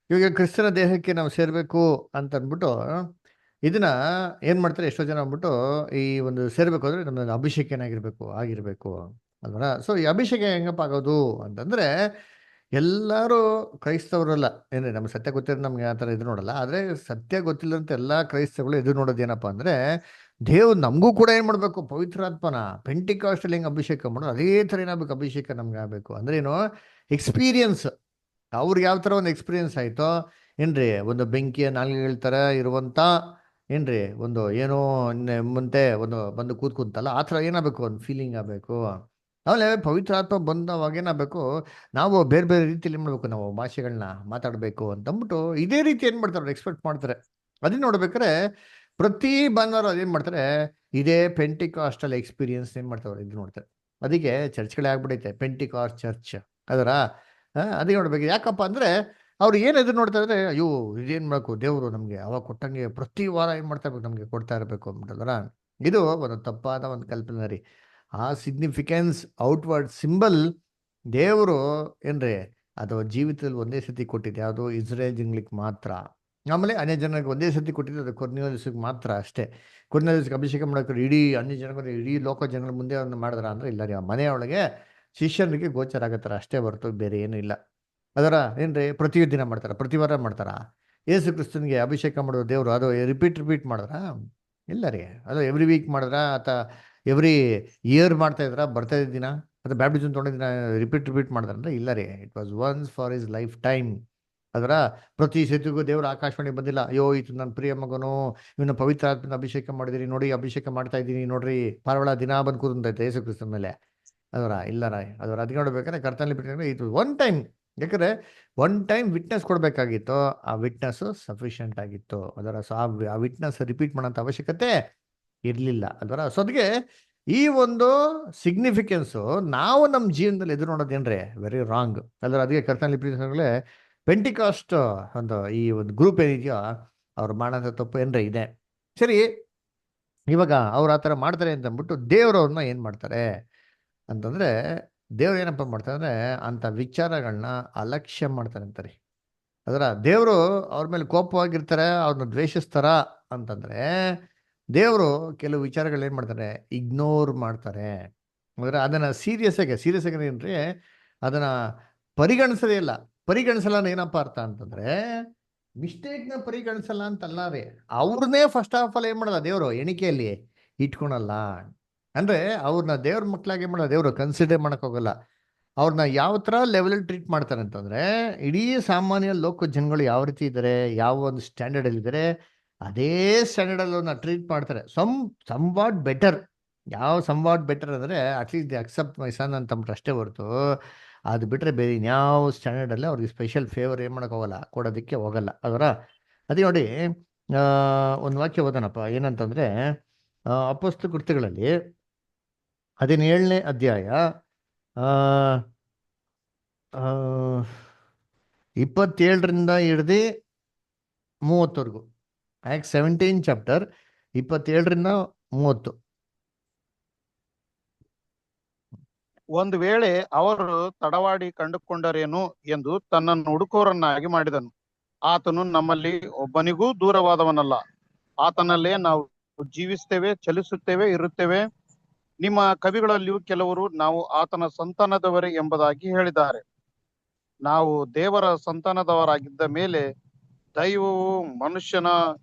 ಇವಾಗ ಕ್ರಿಸ್ತನ ದೇಹಕ್ಕೆ ನಾವು ಸೇರ್ಬೇಕು ಅಂತ ಅಂದ್ಬಿಟ್ಟು ಇದನ್ನ ಏನ್ ಮಾಡ್ತಾರೆ ಎಷ್ಟೋ ಜನ ಅಂದ್ಬಿಟ್ಟು, ಈ ಒಂದು ಸೇರ್ಬೇಕು ಅಂದ್ರೆ ನಮ್ದು ಅಭಿಷೇಕ ಆಗಿರ್ಬೇಕು ಅಲ್ವರ. ಸೊ ಈ ಅಭಿಷೇಕ ಹೆಂಗಪ್ಪ ಆಗೋದು ಅಂತಂದ್ರೆ, ಎಲ್ಲರೂ ಕ್ರೈಸ್ತವರಲ್ಲ ಏನ್ರಿ, ನಮ್ಗೆ ಸತ್ಯ ಗೊತ್ತಿರೋ ನಮ್ಗೆ ಆ ಥರ ಇದು ನೋಡಲ್ಲ. ಆದ್ರೆ ಸತ್ಯ ಗೊತ್ತಿಲ್ಲದಂತ ಎಲ್ಲಾ ಕ್ರೈಸ್ತಗಳು ಎದುರು ನೋಡೋದು ಏನಪ್ಪಾ ಅಂದ್ರೆ, ದೇವ್ರು ನಮಗೂ ಕೂಡ ಏನ್ ಮಾಡ್ಬೇಕು, ಪವಿತ್ರಾತ್ಮನ ಪೆಂಟಿಕಾಸ್ಟಲ್ಲಿ ಹೆಂಗ್ ಅಭಿಷೇಕ ಮಾಡೋದು ಅದೇ ಥರ ಏನಾಗಬೇಕು, ಅಭಿಷೇಕ ನಮ್ಗೆ ಆಗ್ಬೇಕು. ಅಂದ್ರೆ ಏನು, ಎಕ್ಸ್ಪೀರಿಯನ್ಸ್. ಅವ್ರಿಗೆ ಯಾವ ಥರ ಒಂದು ಎಕ್ಸ್ಪೀರಿಯನ್ಸ್ ಆಯಿತೋ ಏನ್ರಿ, ಒಂದು ಬೆಂಕಿಯ ನಾಲ್ಗೆಗಳ ಥರ ಇರುವಂಥ ಏನ್ರಿ ಒಂದು ಏನೋ ಮುಂದೆ ಒಂದು ಬಂದು ಕೂತ್ಕುಂತಲ್ಲ ಆ ಥರ ಏನಾಗಬೇಕು, ಒಂದು ಫೀಲಿಂಗ್ ಆಗಬೇಕು. ಆಮೇಲೆ ಪವಿತ್ರ ಆತ್ಮ ಬಂದವಾಗ ಏನಾಗಬೇಕು, ನಾವು ಬೇರೆ ಬೇರೆ ರೀತಿಯಲ್ಲಿ ಏನ್ ಮಾಡ್ಬೇಕು, ನಾವು ಭಾಷೆಗಳನ್ನ ಮಾತಾಡಬೇಕು ಅಂತಂದ್ಬಿಟ್ಟು ಇದೇ ರೀತಿ ಏನು ಮಾಡ್ತಾರೆ, ಅವ್ರು ಎಕ್ಸ್ಪೆಕ್ಟ್ ಮಾಡ್ತಾರೆ. ಅದನ್ನ ನೋಡ್ಬೇಕಾದ್ರೆ ಪ್ರತಿ ಭಾನುವಾರ ಅದೇನು ಮಾಡ್ತಾರೆ, ಇದೇ ಪೆಂಟಿಕಾಸ್ಟಲ್ ಎಕ್ಸ್ಪೀರಿಯನ್ಸ್ ಏನು ಮಾಡ್ತಾರೆ, ಇದು ನೋಡ್ತಾರೆ. ಅದಕ್ಕೆ ಚರ್ಚ್ಗಳೇ ಆಗ್ಬಿಡೈತೆ ಪೆಂಟಿಕಾಸ್ಟ್ ಚರ್ಚ್. ಅದರ ಅದಕ್ಕೆ ನೋಡ್ಬೇಕು. ಯಾಕಪ್ಪ ಅಂದರೆ ಅವ್ರು ಏನು ಎದುರು ನೋಡ್ತಾ ಇದ್ರೆ, ಅಯ್ಯೋ ಇದೇನು ಮಾಡಬೇಕು, ದೇವರು ನಮಗೆ ಅವಾಗ ಕೊಟ್ಟಂಗೆ ಪ್ರತಿ ವಾರ ಏನು ಮಾಡ್ತಾ ಇರ್ಬೇಕು, ನಮಗೆ ಕೊಡ್ತಾ ಇರಬೇಕು ಅಂದ್ಬಿಟ್ಟಲ್ಲ. ಇದು ಒಂದು ತಪ್ಪಾದ ಒಂದು ಕಲ್ಪನೆ ರೀ. ಆ ಸಿಗ್ನಿಫಿಕೆನ್ಸ್ ಔಟ್ವರ್ಡ್ ಸಿಂಬಲ್ ದೇವರು ಏನ್ರಿ ಅದು ಜೀವಿತದಲ್ಲಿ ಒಂದೇ ಸತಿ ಕೊಟ್ಟಿದೆ, ಯಾವುದು ಇಸ್ರೇಲ್ ಜಂಗ್ಲಿಕ್ಕೆ ಮಾತ್ರ. ಆಮೇಲೆ ಅನ್ಯ ಜನರಿಗೆ ಒಂದೇ ಸತಿ ಕೊಟ್ಟಿದ್ದು, ಅದು ಕೊರ್ನೇಲಿಯಸ್ಗೆ ಮಾತ್ರ ಅಷ್ಟೇ. ಕೊರ್ನೇಲಿಯಸ್ಗೆ ಅಭಿಷೇಕ ಮಾಡೋಕೆ ಇಡೀ ಅನ್ಯ ಜನಗಳು ಇಡೀ ಲೋಕ ಜನಗಳ ಮುಂದೆ ಅವ್ರನ್ನ ಮಾಡಿದ್ರ ಅಂದ್ರೆ ಇಲ್ಲ ರೀ, ಆ ಮನೆಯೊಳಗೆ ಶಿಷ್ಯನಿಗೆ ಗೋಚರ ಆಗತ್ತಾರ ಅಷ್ಟೇ ಹೊರತು ಬೇರೆ ಏನೂ ಇಲ್ಲ. ಅದರ ಏನ್ರಿ ಪ್ರತಿ ದಿನ ಮಾಡ್ತಾರ, ಪ್ರತಿ ವಾರ ಮಾಡ್ತಾರ. ಯೇಸು ಕ್ರಿಸ್ತನಿಗೆ ಅಭಿಷೇಕ ಮಾಡೋದು ದೇವರು ಅದು ರಿಪೀಟ್ ಮಾಡಿದ್ರ? ಇಲ್ಲ ರೀ. ಅದು ಎವ್ರಿ ವೀಕ್ ಮಾಡಿದ್ರ ಅಥವಾ ಎವ್ರಿ ಇಯರ್ ಮಾಡ್ತಾ ಇದ್ರ, ಬರ್ತಾ ಇದ್ದ ದಿನ ಅಥವಾ ಬ್ಯಾಪ್ಟಿಸಮ್ ತೊಗೊಂಡಿದ್ದ ರಿಪೀಟ್ ಮಾಡಿದ್ರಂದ್ರೆ ಇಲ್ಲ ರೀ. It was once for his life time. ಅದರ ಪ್ರತಿ ಸತಿಗೂ ದೇವರು ಆಕಾಶವಾಣಿ ಬಂದಿಲ್ಲ, ಅಯ್ಯೋ ಇದು ನನ್ನ ಪ್ರಿಯ ಮಗನು, ಇವನ್ನ ಪವಿತ್ರ ಆತ್ಮನ ಅಭಿಷೇಕ ಮಾಡಿದಿರಿ ನೋಡಿ, ಅಭಿಷೇಕ ಮಾಡ್ತಾ ಇದ್ದೀನಿ ನೋಡ್ರಿ, ಪಾರವಾಳ ದಿನ ಬಂದು ಕೂತೈತೆ ಯೇಸು ಕ್ರಿಸ್ತನ ಮೇಲೆ. ಅದರ ಇಲ್ಲ ರಾಯ್, ಅದರ ಅದಕ್ಕೆ ನೋಡ್ಬೇಕಾದ್ರೆ ಕರ್ತನಲ್ಲಿ ಬಿಟ್ಟರೆ ಇದು ಒನ್ ಟೈಮ್. ಯಾಕಂದ್ರೆ ಒನ್ ಟೈಮ್ ವಿಟ್ನೆಸ್ ಕೊಡಬೇಕಾಗಿತ್ತು, ಆ ವಿಟ್ನೆಸ್ ಸಫಿಷಿಯಂಟ್ ಆಗಿತ್ತು. ಅದರ ಆ ವಿಟ್ನೆಸ್ ರಿಪೀಟ್ ಮಾಡೋಂಥ ಅವಶ್ಯಕತೆ ಇರಲಿಲ್ಲ. ಅದರ ಸೊ ಅದಕ್ಕೆ ಈ ಒಂದು ಸಿಗ್ನಿಫಿಕೆನ್ಸು ನಾವು ನಮ್ಮ ಜೀವನದಲ್ಲಿ ಎದುರು ನೋಡೋದೇನ್ರಿ ವೆರಿ ರಾಂಗ್. ಅದರ ಅದಕ್ಕೆ ಕರ್ತನಲ್ಲಿ ಪ್ರೀತಿಸೋಗಳೇ ಪೆಂಟಿಕಾಸ್ಟ್ ಒಂದು ಈ ಒಂದು ಗ್ರೂಪ್ ಏನಿದೆಯೋ ಅವ್ರು ಮಾಡೋಂಥ ತಪ್ಪು ಏನ್ರಿ ಇದೆ. ಸರಿ, ಇವಾಗ ಅವ್ರು ಆ ಥರ ಮಾಡ್ತಾರೆ ಅಂತ ಅಂದ್ಬಿಟ್ಟು ದೇವರು ಅವ್ರನ್ನ ಏನು ಮಾಡ್ತಾರೆ ಅಂತಂದರೆ, ದೇವ್ರು ಏನಪ್ಪ ಮಾಡ್ತಾರೆ ಅಂದರೆ ಅಂಥ ವಿಚಾರಗಳನ್ನ ಅಲಕ್ಷ್ಯ ಮಾಡ್ತಾರೆ ಅಂತಾರೆ. ಅದರ ದೇವರು ಅವ್ರ ಮೇಲೆ ಕೋಪವಾಗಿರ್ತಾರೆ, ಅವ್ರನ್ನ ದ್ವೇಷಿಸ್ತಾರ ಅಂತಂದರೆ ದೇವರು ಕೆಲವು ವಿಚಾರಗಳೇನು ಮಾಡ್ತಾರೆ, ಇಗ್ನೋರ್ ಮಾಡ್ತಾರೆ. ಅಂದರೆ ಅದನ್ನು ಸೀರಿಯಸ್ ಆಗಿ ಏನ್ರಿ ಅದನ್ನು ಪರಿಗಣಿಸೋದೇ ಇಲ್ಲ. ಪರಿಗಣಿಸಲ್ಲ ಏನಪ್ಪ ಅರ್ಥ ಅಂತಂದರೆ ಮಿಸ್ಟೇಕ್ನ ಪರಿಗಣಿಸಲ್ಲ ಅಂತಲ್ಲ ರೀ, ಅವ್ರನ್ನೇ ಫಸ್ಟ್ ಆಫ್ ಆಲ್ ಏನು ಮಾಡಲ್ಲ ದೇವರು ಎಣಿಕೆಯಲ್ಲಿ ಇಟ್ಕೊಳಲ್ಲ. ಅಂದರೆ ಅವ್ರನ್ನ ದೇವ್ರ ಮಕ್ಕಳಾಗಿ ಏನು ಮಾಡಲ್ಲ ದೇವರು ಕನ್ಸಿಡರ್ ಮಾಡೋಕೆ ಹೋಗಲ್ಲ. ಅವ್ರನ್ನ ಯಾವ ಥರ ಲೆವೆಲಲ್ಲಿ ಟ್ರೀಟ್ ಮಾಡ್ತಾರೆ ಅಂತಂದರೆ, ಇಡೀ ಸಾಮಾನ್ಯ ಲೋಕ ಜನಗಳು ಯಾವ ರೀತಿ ಇದ್ದಾರೆ, ಯಾವ ಒಂದು ಸ್ಟ್ಯಾಂಡರ್ಡಲ್ಲಿದ್ದಾರೆ, ಅದೇ ಸ್ಟ್ಯಾಂಡರ್ಡಲ್ಲಿ ಅವ್ರನ್ನ ಟ್ರೀಟ್ ಮಾಡ್ತಾರೆ. Somewhat better. ಯಾವ ಸಮ್ವಾಟ್ ಬೆಟರ್ ಅಂದರೆ ಅಟ್ಲೀಸ್ಟ್ ದಿ ಅಕ್ಸೆಪ್ಟ್ ಮೈ ಸನ್ ಅಂತಂಬಿಟ್ರೆ ಅಷ್ಟೇ ಹೊರತು, ಅದು ಬಿಟ್ಟರೆ ಬೇರೆ ಇನ್ಯಾವ ಸ್ಟ್ಯಾಂಡರ್ಡಲ್ಲಿ ಅವ್ರಿಗೆ ಸ್ಪೆಷಲ್ ಫೇವರ್ ಏನು ಮಾಡೋಕೆ ಹೋಗಲ್ಲ, ಕೊಡೋದಕ್ಕೆ ಹೋಗಲ್ಲ. ಅದರ ಅದೇ ನೋಡಿ, ಒಂದು ವಾಕ್ಯ ಓದೋಣಪ್ಪ. ಏನಂತಂದರೆ ಅಪೊಸ್ತಲ ಕೃತ್ಯಗಳಲ್ಲಿ 17ನೇ ಅಧ್ಯಾಯ 27ರಿಂದ ಹಿಡ್ದು 30ವರೆಗೂ. Act 17 chapter 27ರಿಂದ 30. ಒಂದು ವೇಳೆ ಅವರು ತಡವಾಡಿ ಕಂಡುಕೊಂಡರೇನು ಎಂದು ತನ್ನನ್ನು ಹುಡುಕೋರನ್ನಾಗಿ ಮಾಡಿದನು. ಆತನು ನಮ್ಮಲ್ಲಿ ಒಬ್ಬನಿಗೂ ದೂರವಾದವನಲ್ಲ. ಆತನಲ್ಲೇ ನಾವು ಜೀವಿಸ್ತೇವೆ, ಚಲಿಸುತ್ತೇವೆ, ಇರುತ್ತೇವೆ. ನಿಮ್ಮ ಕವಿಗಳಲ್ಲಿಯೂ ಕೆಲವರು ನಾವು ಆತನ ಸಂತಾನದವರೇ ಎಂಬುದಾಗಿ ಹೇಳಿದ್ದಾರೆ. ನಾವು ದೇವರ ಸಂತಾನದವರಾಗಿದ್ದ ಮೇಲೆ ದೈವವು ಮನುಷ್ಯನ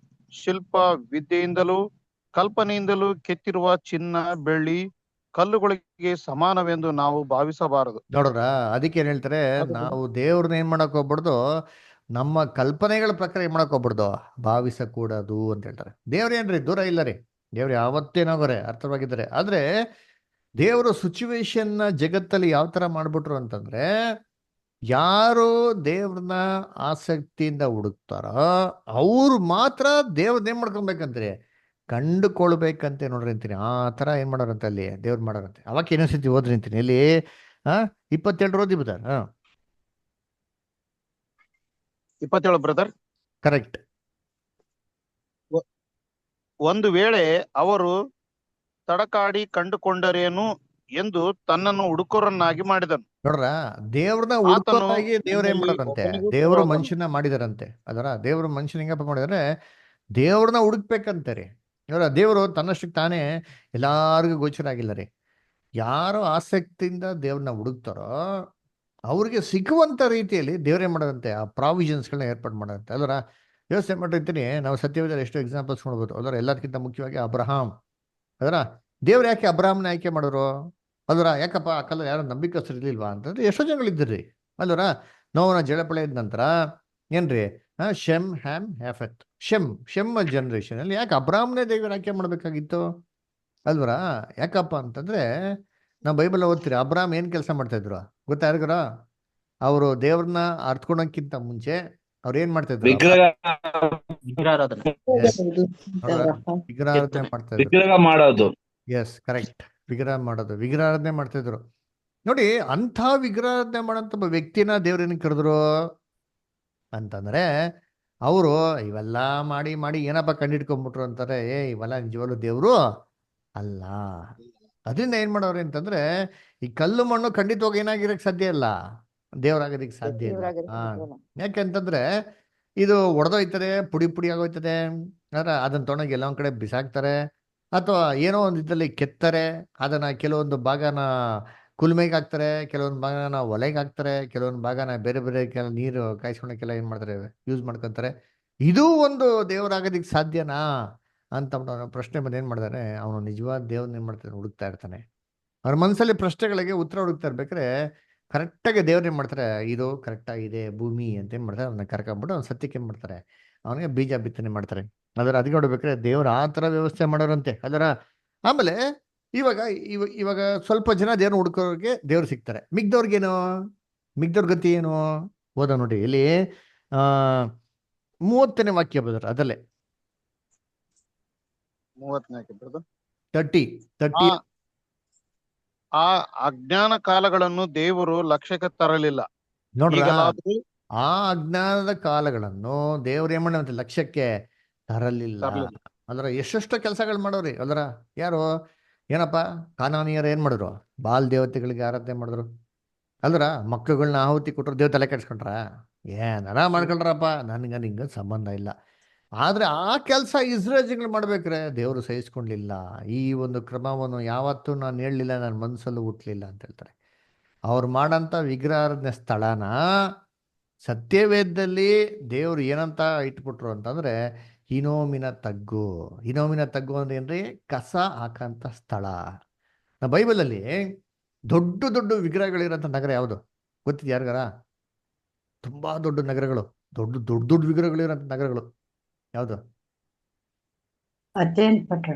ಶಿಲ್ಪ ವಿದ್ಯೆಯಿಂದಲೂ ಕಲ್ಪನೆಯಿಂದಲೂ ಕೆತ್ತಿರುವ ಚಿನ್ನ ಬೆಳ್ಳಿ ಕಲ್ಲುಗಳಿಗೆ ಸಮಾನವೆಂದು ನಾವು ಭಾವಿಸಬಾರದು. ನೋಡ್ರ, ಅದಕ್ಕೆ ಏನ್ ಹೇಳ್ತಾರೆ, ನಾವು ದೇವ್ರನ್ನ ಏನ್ ಮಾಡಕ್ ಹೋಗ್ಬಿಡ್ದು, ನಮ್ಮ ಕಲ್ಪನೆಗಳ ಪ್ರಕಾರ ಏನ್ ಮಾಡಕ್ ಹೋಗ್ಬಿಡ್ದು, ಭಾವಿಸಕೂಡದು ಅಂತ ಹೇಳ್ತಾರೆ. ದೇವ್ರೇನ್ರಿ ದೂರ ಇಲ್ಲ ರೀ, ದೇವ್ರು ಯಾವತ್ತೇನಾಗೋರೆ ಅರ್ಥವಾಗಿದ್ದಾರೆ. ಆದ್ರೆ ದೇವರು ಸಿಚುವೇಶನ್ನ ಜಗತ್ತಲ್ಲಿ ಯಾವ ತರ ಮಾಡ್ಬಿಟ್ರು ಅಂತಂದ್ರೆ, ಯಾರು ದೇವ್ರನ್ನ ಆಸಕ್ತಿಯಿಂದ ಹುಡುಕ್ತಾರೋ ಅವ್ರು ಮಾತ್ರ ದೇವ್ರನ್ನ ಏನ್ ಮಾಡ್ಕೊಬೇಕಂದ್ರೆ ಕಂಡುಕೊಳ್ಬೇಕಂತೆ. ನೋಡ್ರಿ ಅಂತೀನಿ, ಆ ತರ ಏನ್ ಮಾಡೋರಂತೆ ಅಲ್ಲಿ ದೇವ್ರು ಮಾಡೋರಂತೆ. ಅವಾಗ ಇನ್ನೊಂದ್ಸತಿ ಓದ್ರಿ ಅಂತೀನಿ ಇಲ್ಲಿ 27 ಓದಿ ಬುದಾರ್. 27 ಬ್ರದರ್. ಕರೆಕ್ಟ್. ಒಂದು ವೇಳೆ ಅವರು ತಡಕಾಡಿ ಕಂಡುಕೊಂಡರೇನು ಎಂದು ತನ್ನನ್ನು ಹುಡುಕೋರನ್ನಾಗಿ ಮಾಡಿದನು. ನೋಡ್ರ, ದೇವ್ರನ್ನ ಹುಡುಕೋರಾಗಿ ದೇವ್ರ ಏನ್ ಮಾಡೋರಂತೆ, ದೇವರು ಮನುಷ್ಯನ ಮಾಡಿದಾರಂತೆ. ಅದರ ದೇವ್ರ ಮನುಷ್ಯನ ಹೆಂಗಪ್ಪ ಮಾಡಿದ್ರೆ ದೇವ್ರನ್ನ ಹುಡುಕ್ಬೇಕಂತೆ ರೀ. ನೋಡ್ರ, ದೇವರು ತನ್ನಷ್ಟಕ್ಕೆ ತಾನೇ ಎಲ್ಲಾರ್ಗು ಗೋಚರ ಆಗಿಲ್ಲ ರೀ. ಯಾರು ಆಸಕ್ತಿಯಿಂದ ದೇವ್ರನ್ನ ಹುಡುಕ್ತಾರೋ ಅವ್ರಿಗೆ ಸಿಗುವಂತ ರೀತಿಯಲ್ಲಿ ದೇವ್ರೇ ಮಾಡೋದಂತೆ ಆ ಪ್ರಾವಿಷನ್ಸ್ಗಳನ್ನ ಏರ್ಪಾಡು ಮಾಡೋದಂತೆ. ಅದರ ಯೋಚನೆ ಮಾಡಿರ್ತೀನಿ, ನಾವು ಸತ್ಯವೇದಲ್ಲಿ ಎಷ್ಟು ಎಕ್ಸಾಂಪಲ್ಸ್ ನೋಡ್ಬೋದು. ಅದರ ಎಲ್ಲದಕ್ಕಿಂತ ಮುಖ್ಯವಾಗಿ ಅಬ್ರಹಾಂ. ಅದರ ದೇವ್ರು ಯಾಕೆ ಅಬ್ರಹಾಮ್ನ ಆಯ್ಕೆ ಮಾಡೋರು? ಅಲ್ವರ ಯಾಕಪ್ಪ ಆ ಕಾಲ ಯಾರು ನಂಬಿಕಸ್ಥರು ಇರ್ಲಿಲ್ವಾ ಅಂತಂದ್ರೆ ಎಷ್ಟೋ ಜನಗಳಿದ್ದಿರಿ ಅಲ್ವರ. ನೋವನ ಜಳಪಳೆ ಇದ್ದ ನಂತರ ಏನ್ರಿ ಶೆಮ್ ಹ್ಯಾಮ್ ಹ್ಯಾಫೆತ್. ಶೆಮ್ ಜನರೇಷನ್ ಅಲ್ಲಿ ಯಾಕೆ ಅಬ್ರಾಮ್ನೇ ದೇವರು ಆಯ್ಕೆ ಮಾಡ್ಬೇಕಾಗಿತ್ತು ಅಲ್ವರಾ? ಯಾಕಪ್ಪ ಅಂತಂದ್ರೆ ನಾವು ಬೈಬಲ್ ಓದ್ತೀರಿ, ಅಬ್ರಾಮ್ ಏನ್ ಕೆಲಸ ಮಾಡ್ತಾ ಇದ್ರು ಗೊತ್ತಾ ಯಾರಿಗಾರ? ಅವರು ದೇವ್ರನ್ನ ಅರ್ತ್ಕೊಳಕ್ಕಿಂತ ಮುಂಚೆ ಅವ್ರು ಏನ್ ಮಾಡ್ತಾ ಇದ್ರು? ವಿಗ್ರಹ ವಿಗ್ರಹಾರಾಧನೆ. Yes. ನೋಡ್ರಾ? ವಿಗ್ರಹಾರಾಧನೆ ಮಾಡ್ತಾ ಇದ್ರು. ವಿಗ್ರಹ ಮಾಡೋದು. S, correct. ವಿಗ್ರಹಾರಾಧನೆ ಮಾಡ್ತಾ ಇದ್ರು. ನೋಡಿ, ಅಂಥ ವಿಗ್ರಹಾರಾಧನೆ ಮಾಡೋಂಥ ಒಬ್ಬ ವ್ಯಕ್ತಿನ ದೇವ್ರೇನಕ್ಕೆ ಕರೆದ್ರು ಅಂತಂದ್ರೆ, ಅವರು ಇವೆಲ್ಲ ಮಾಡಿ ಮಾಡಿ ಏನಪ್ಪ ಕಂಡಿಡ್ಕೊಂಡ್ಬಿಟ್ರು ಅಂತಾರೆ, ಇವೆಲ್ಲ ನಿಜವಾಗ್ಲೂ ದೇವ್ರು ಅಲ್ಲ. ಅದರಿಂದ ಏನ್ ಮಾಡೋರು ಅಂತಂದ್ರೆ, ಈ ಕಲ್ಲು ಮಣ್ಣು ಖಂಡಿತವಾಗಿ ಏನಾಗಿರಕ್ ಸಾಧ್ಯ ಇಲ್ಲ, ದೇವರಾಗೋದಿಕ್ ಸಾಧ್ಯ ಇಲ್ಲ. ಯಾಕೆಂತಂದ್ರೆ ಇದು ಒಡೆದೋಯ್ತದೆ, ಪುಡಿ ಪುಡಿ ಆಗೋಯ್ತದೆ, ಅದನ್ನ ತೊಗೊಂಡೋಗಿ ಎಲ್ಲ ಒಂದ್ ಕಡೆ ಬಿಸಾಕ್ತಾರೆ, ಅಥವಾ ಏನೋ ಒಂದು ಇದ್ರಲ್ಲಿ ಕೆತ್ತಾರೆ, ಅದನ್ನ ಕೆಲವೊಂದು ಭಾಗನ ಕುಲ್ಮೆಗೆ ಹಾಕ್ತಾರೆ, ಕೆಲವೊಂದು ಭಾಗನ ಒಲೆಗೆ ಹಾಕ್ತಾರೆ, ಕೆಲವೊಂದು ಭಾಗನ ಬೇರೆ ಬೇರೆ ನೀರು ಕಾಯಿಸ್ಕೊಳಕ್ಕೆಲ್ಲ ಏನ್ ಮಾಡ್ತಾರೆ, ಯೂಸ್ ಮಾಡ್ಕೊಂತಾರೆ. ಇದು ಒಂದು ದೇವರಾಗೋದಿಕ್ ಸಾಧ್ಯನಾ ಅಂತ ಅವನು ಪ್ರಶ್ನೆ ಬಂದು ಏನ್ ಮಾಡ್ತಾನೆ, ಅವನು ನಿಜವಾದ ದೇವ್ರನ್ನ ಏನ್ ಮಾಡ್ತಾನೆ, ಹುಡುಕ್ತಾ ಇರ್ತಾನೆ. ಅವ್ರ ಮನಸ್ಸಲ್ಲಿ ಪ್ರಶ್ನೆಗಳಿಗೆ ಉತ್ತರ ಹುಡುಕ್ತಾ ಇರ್ಬೇಕಾದ್ರೆ ಕರೆಕ್ಟಾಗಿ ದೇವ್ರು ಏನ್ ಮಾಡ್ತಾರೆ, ಇದು ಕರೆಕ್ಟಾಗಿದೆ ಭೂಮಿ ಅಂತ ಏನ್ ಮಾಡ್ತಾರೆ, ಅವನ್ನ ಕರ್ಕೊಂಡ್ಬಿಟ್ಟು ಅವ್ನ ಸತ್ಯಕ್ಕೆ ಏನ್ ಮಾಡ್ತಾರೆ, ಅವನಿಗೆ ಬೀಜ ಬಿತ್ತನೆ ಮಾಡ್ತಾರೆ. ಅದರ ಅದಕ್ಕೆ ನೋಡ್ಬೇಕಾದ್ರೆ ದೇವ್ರು ಆ ಥರ ವ್ಯವಸ್ಥೆ ಮಾಡೋರಂತೆ. ಅದರ ಆಮೇಲೆ ಇವಾಗ ಇವಾಗ ಸ್ವಲ್ಪ ಜನ ದೇವ್ರನ್ನ ಹುಡ್ಕೋರಿಗೆ ದೇವ್ರು ಸಿಗ್ತಾರೆ. ಮಿಗ್ದವ್ರ ಗತಿ ಏನು ಓದ ನೋಡಿ, ಇಲ್ಲಿ 30ನೇ ವಾಕ್ಯ ಬದರ ಅದಲ್ಲೇ 34 30 ಆ ಅಜ್ಞಾನ ಕಾಲಗಳನ್ನು ದೇವರು ಲಕ್ಷ್ಯಕ್ಕೆ ತರಲಿಲ್ಲ. ನೋಡ್ರ, ಈಗಲಾದರೂ ಆ ಅಜ್ಞಾನದ ಕಾಲಗಳನ್ನು ದೇವ್ರು ಏನ್ ಮಾಡಂತೆ, ಲಕ್ಷ್ಯಕ್ಕೆ ತರಲಿಲ್ಲ. ಅದರ ಎಷ್ಟೆಷ್ಟೋ ಕೆಲಸಗಳು ಮಾಡೋರಿ. ಅದರ ಯಾರು ಏನಪ್ಪ, ಕಾನಾನಿಯರು ಏನ್ ಮಾಡಿದ್ರು, ಬಾಲ್ ದೇವತೆಗಳಿಗೆ ಆರಾಧನೆ ಮಾಡಿದ್ರು. ಅಲ್ರ ಮಕ್ಕಳುಗಳನ್ನ ಆಹುತಿ ಕೊಟ್ಟರು, ದೇವ್ ತಲೆ ಕೆಡ್ಸ್ಕೊಂಡ್ರ, ಏನಾರ ಮಾಡ್ಕೊಳ್ರಪ್ಪ, ನನ್ಗ ನಿಂಗ ಸಂಬಂಧ ಇಲ್ಲ. ಆದ್ರೆ ಆ ಕೆಲಸ ಇಸ್ರೇಲ್ಗಳು ಮಾಡ್ಬೇಕ್ರೆ ದೇವರು ಸಹಿಸ್ಕೊಂಡ್ಲಿಲ್ಲ. ಈ ಒಂದು ಕ್ರಮವನ್ನು ಯಾವತ್ತೂ ನಾನು ಹೇಳಲಿಲ್ಲ, ನನ್ನ ಮನಸ್ಸಲ್ಲೂ ಹುಟ್ಲಿಲ್ಲ ಅಂತ ಹೇಳ್ತಾರೆ. ಅವ್ರು ಮಾಡಂತ ವಿಗ್ರಹಾರಾಧನೆ ಸ್ಥಳನ ಸತ್ಯವೇದದಲ್ಲಿ ದೇವ್ರು ಏನಂತ ಇಟ್ಬಿಟ್ರು ಅಂತಂದ್ರೆ, ಹಿನೋಮಿನ ತಗ್ಗು ಅಂದ್ರೆ ಏನ್ರಿ, ಕಸ ಹಾಕಂತ ಸ್ಥಳ. ನಾ ಬೈಬಲಲ್ಲಿ ದೊಡ್ಡ ದೊಡ್ಡ ವಿಗ್ರಹಗಳಿರೋಂಥ ನಗರ ಯಾವುದು ಗೊತ್ತಿದೆ ಯಾರಿಗಾರ? ತುಂಬಾ ದೊಡ್ಡ ನಗರಗಳು, ದೊಡ್ಡ ದೊಡ್ಡ ದೊಡ್ಡ ವಿಗ್ರಹಗಳಿರೋಂಥ ನಗರಗಳು ಯಾವುದು?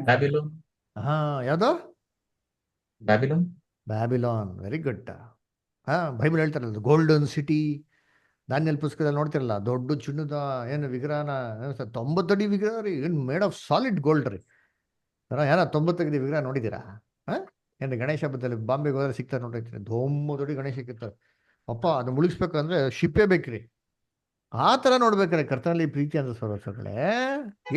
ಬ್ಯಾಬಿಲೋನ್. ಹಾ, ಯಾವುದು? Babylon. Babylon. Very good. Bible ಹೇಳ್ತಾರಲ್ಲ ಗೋಲ್ಡನ್ ಸಿಟಿ. ದಾನಿಯೇಲ್ ಪುಸ್ತಕದಲ್ಲಿ ನೋಡ್ತಿರಲ್ಲ, ದೊಡ್ಡ ಚಿನ್ನದ ಏನು ವಿಗ್ರಹನ, 90 ಅಡಿ ವಿಗ್ರಹ ರೀ, ಏನು ಮೇಡ್ ಆಫ್ ಸಾಲಿಡ್ ಗೋಲ್ಡ್ ರೀ. ಯಾರ 90 ಅಡಿ ವಿಗ್ರಹ ನೋಡಿದ್ದೀರಾ? ಏನು ಗಣೇಶ ಹಬ್ಬದಲ್ಲಿ ಬಾಂಬೆಗೆ ಹೋದ್ರೆ ಸಿಗ್ತಾರೆ ನೋಡಿರ್ತೀನಿ, 90 ಅಡಿ ಗಣೇಶ ಸಿಗ್ತಾರೆ. ಅಪ್ಪ ಅದನ್ನ ಮುಳುಗಿಸ್ಬೇಕಂದ್ರೆ ಶಿಪ್ಪೇ ಬೇಕ್ರಿ. ಆ ಥರ ನೋಡ್ಬೇಕಾರೆ ಕರ್ತನಲ್ಲಿ ಪ್ರೀತಿ ಅಂತ ಸರೋಸಗಳೇ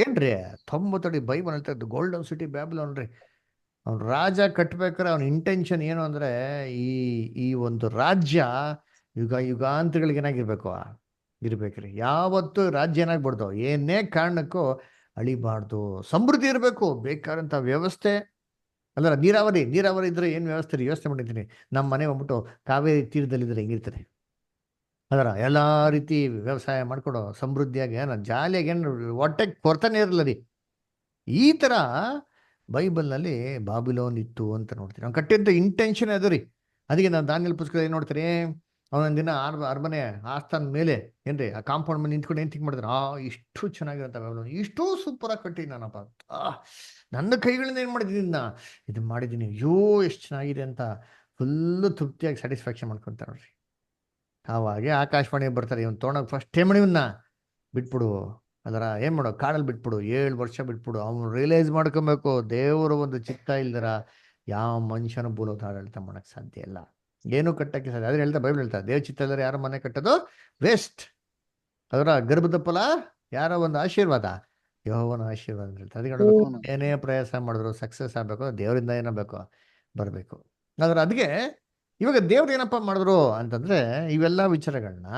ಏನ್ರಿ, 90 ಅಡಿ ಬೈಬಲ್ ಹೇಳ್ತಾ ಇದ್ದು ಗೋಲ್ಡನ್ ಸಿಟಿ ಬ್ಯಾಬಿಲಾನ್ ರೀ. ಅವ್ನು ರಾಜ ಕಟ್ಬೇಕಾರೆ ಅವನ ಇಂಟೆನ್ಷನ್ ಏನು ಅಂದ್ರೆ, ಈ ಒಂದು ರಾಜ್ಯ ಯುಗಾಂತಗಳಿಗೆ ಏನಾಗಿರ್ಬೇಕು, ಇರ್ಬೇಕ್ರಿ. ಯಾವತ್ತೂ ರಾಜ್ಯ ಏನಾಗ್ಬಾರ್ದು, ಏನೇ ಕಾರಣಕ್ಕೂ ಅಳಿಬಾರ್ದು, ಸಮೃದ್ಧಿ ಇರಬೇಕು. ಬೇಕಾದಂಥ ವ್ಯವಸ್ಥೆ ಅಲ್ಲ, ನೀರಾವರಿ ಇದ್ರೆ ಏನು ವ್ಯವಸ್ಥೆ ಯೋಚನೆ ಮಾಡಿದ್ದೀನಿ. ನಮ್ಮ ಮನೆ ಹೋಗ್ಬಿಟ್ಟು ಕಾವೇರಿ ತೀರದಲ್ಲಿದ್ರೆ ಹೆಂಗಿರ್ತಾರೆ, ಅದರ ಎಲ್ಲ ರೀತಿ ವ್ಯವಸಾಯ ಮಾಡ್ಕೊಡೋ ಸಮೃದ್ಧಿಯಾಗಿ ಜಾಲಿಯಾಗಿ ಏನು ಹೊಟ್ಟೆಗೆ ಕೊರತಾನೆ ಇರಲ್ಲ ರೀ. ಈ ಥರ ಬೈಬಲ್ನಲ್ಲಿ ಬಾಬಿಲೋನ್ ಇತ್ತು ಅಂತ ನೋಡ್ತೀವಿ. ಅವ್ನು ಕಟ್ಟಿದ್ದ ಇಂಟೆನ್ಷನ್ ಅದು ರೀ. ಅದಕ್ಕೆ ನಾನು ದಾನಿಯೇಲ್ ಪುಸ್ತಕ ಏನು ನೋಡ್ತೀನಿ, ಅವನೊಂದು ದಿನ ಅರಮನೆ ಆಸ್ಥಾನ ಮೇಲೆ ಏನ್ರಿ ಆ ಕಾಂಪೌಂಡ್ ಮೇಲೆ ನಿಂತ್ಕೊಂಡು ಏನು ಥಿಂಕ್ ಮಾಡಿದ್ರೆ, ಇಷ್ಟು ಚೆನ್ನಾಗಿರೋಂಥ ಬಾಬಿಲೋನ್, ಇಷ್ಟು ಸೂಪರಾಗಿ ಕಟ್ಟಿ ನಾನಪ್ಪ, ನನ್ನ ಕೈಗಳಿಂದ ಏನು ಮಾಡಿದ್ದೀನಿ, ಇದು ಮಾಡಿದ್ದೀನಿ, ಅಯ್ಯೋ ಎಷ್ಟು ಚೆನ್ನಾಗಿದೆ ಅಂತ ಫುಲ್ಲು ತೃಪ್ತಿಯಾಗಿ ಸ್ಯಾಟಿಸ್ಫ್ಯಾಕ್ಷನ್ ಮಾಡ್ಕೊತಾರೆ ನೋಡ್ರಿ. ಆವಾಗೆ ಆಕಾಶವಾಣಿ ಬರ್ತಾರೆ, ಇವನು ತೊಗೊಂಡೋಗಿ ಫಸ್ಟ್ ಟೈಮ್ ಇವನ್ನ ಬಿಟ್ಬಿಡು, ಅದರ ಏನು ಮಾಡೋ ಕಾಡಲ್ಲಿ ಬಿಟ್ಬಿಡು, 7 ವರ್ಷ ಬಿಟ್ಬಿಡು. ಅವನು ರಿಯಲೈಸ್ ಮಾಡ್ಕೊಬೇಕು, ದೇವರು ಒಂದು ಚಿತ್ತ ಇಲ್ದರ ಯಾವ ಮನುಷ್ಯನ ಭೂಲೋಕ ಆಡಳಿತ ಮಾಡೋಕ್ಕೆ ಸಾಧ್ಯ ಇಲ್ಲ, ಏನು ಕಟ್ಟಕ್ಕೆ ಸಾಧ್ಯ. ಅದ್ರ ಹೇಳ್ತಾ ಬೈಬಲ್ ಹೇಳ್ತಾ, ದೇವ್ ಚಿತ್ತ ಇಲ್ಲದ್ರೆ ಯಾರ ಮನೆ ಕಟ್ಟೋದು ವೇಸ್ಟ್. ಅದರ ಗರ್ಭದ ಫಲ ಯಾರ ಒಂದು ಆಶೀರ್ವಾದ, ಯೆಹೋವನ ಆಶೀರ್ವಾದ ಅಂತ ಹೇಳ್ತಾರೆ. ಅದಕ್ಕೆ ನೋಡ್ಬೇಕು, ಏನೇ ಪ್ರಯಾಸ ಮಾಡಿದ್ರು ಸಕ್ಸಸ್ ಆಗಬೇಕು, ದೇವರಿಂದ ಏನಬೇಕು ಬರಬೇಕು. ಅದಕ್ಕೆ ಇವಾಗ ದೇವ್ರು ಏನಪ್ಪ ಮಾಡಿದ್ರು ಅಂತಂದ್ರೆ, ಇವೆಲ್ಲ ವಿಚಾರಗಳನ್ನ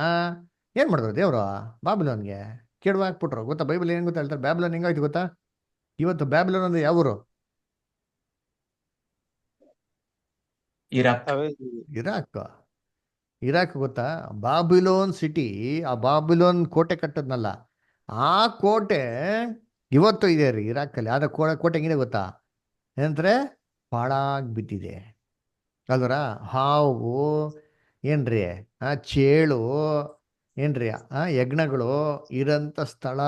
ಏನ್ ಮಾಡಿದ್ರು ದೇವ್ರು ಬಾಬಿಲೋನ್ಗೆ ಕೆಡವಾಕ್ಬಿಟ್ರು. ಗೊತ್ತಾ ಬೈಬಲ್ ಏನ್ ಗೊತ್ತಾ ಹೇಳ್ತಾರೆ, ಬ್ಯಾಬಿಲೋನ್ ಹೆಂಗಾಯ್ತು ಗೊತ್ತಾ? ಇವತ್ತು ಬ್ಯಾಬಿಲೋನ್ ಅಂದ್ರೆ ಯಾವ ಊರು? ಇರಾಕ್ ಗೊತ್ತಾ? ಬಾಬಿಲೋನ್ ಸಿಟಿ, ಆ ಬಾಬಿಲೋನ್ ಕೋಟೆ ಕಟ್ಟದ್ನಲ್ಲ, ಆ ಕೋಟೆ ಇವತ್ತು ಇದೆ ರೀ ಇರಾಕಲ್ಲಿ. ಆದ ಕೋಟೆ ಹೆಂಗಿದೆ ಗೊತ್ತಾ? ಏನಂತಾರೆ, ಪಾಳಾಗಿ ಬಿದ್ದಿದೆ. ಅಲ್ವರ ಹಾವು ಏನ್ರಿ, ಚೇಳು, ಏನ್ರಿ ಯಜ್ಞಗಳು ಇರಂತ ಸ್ಥಳ,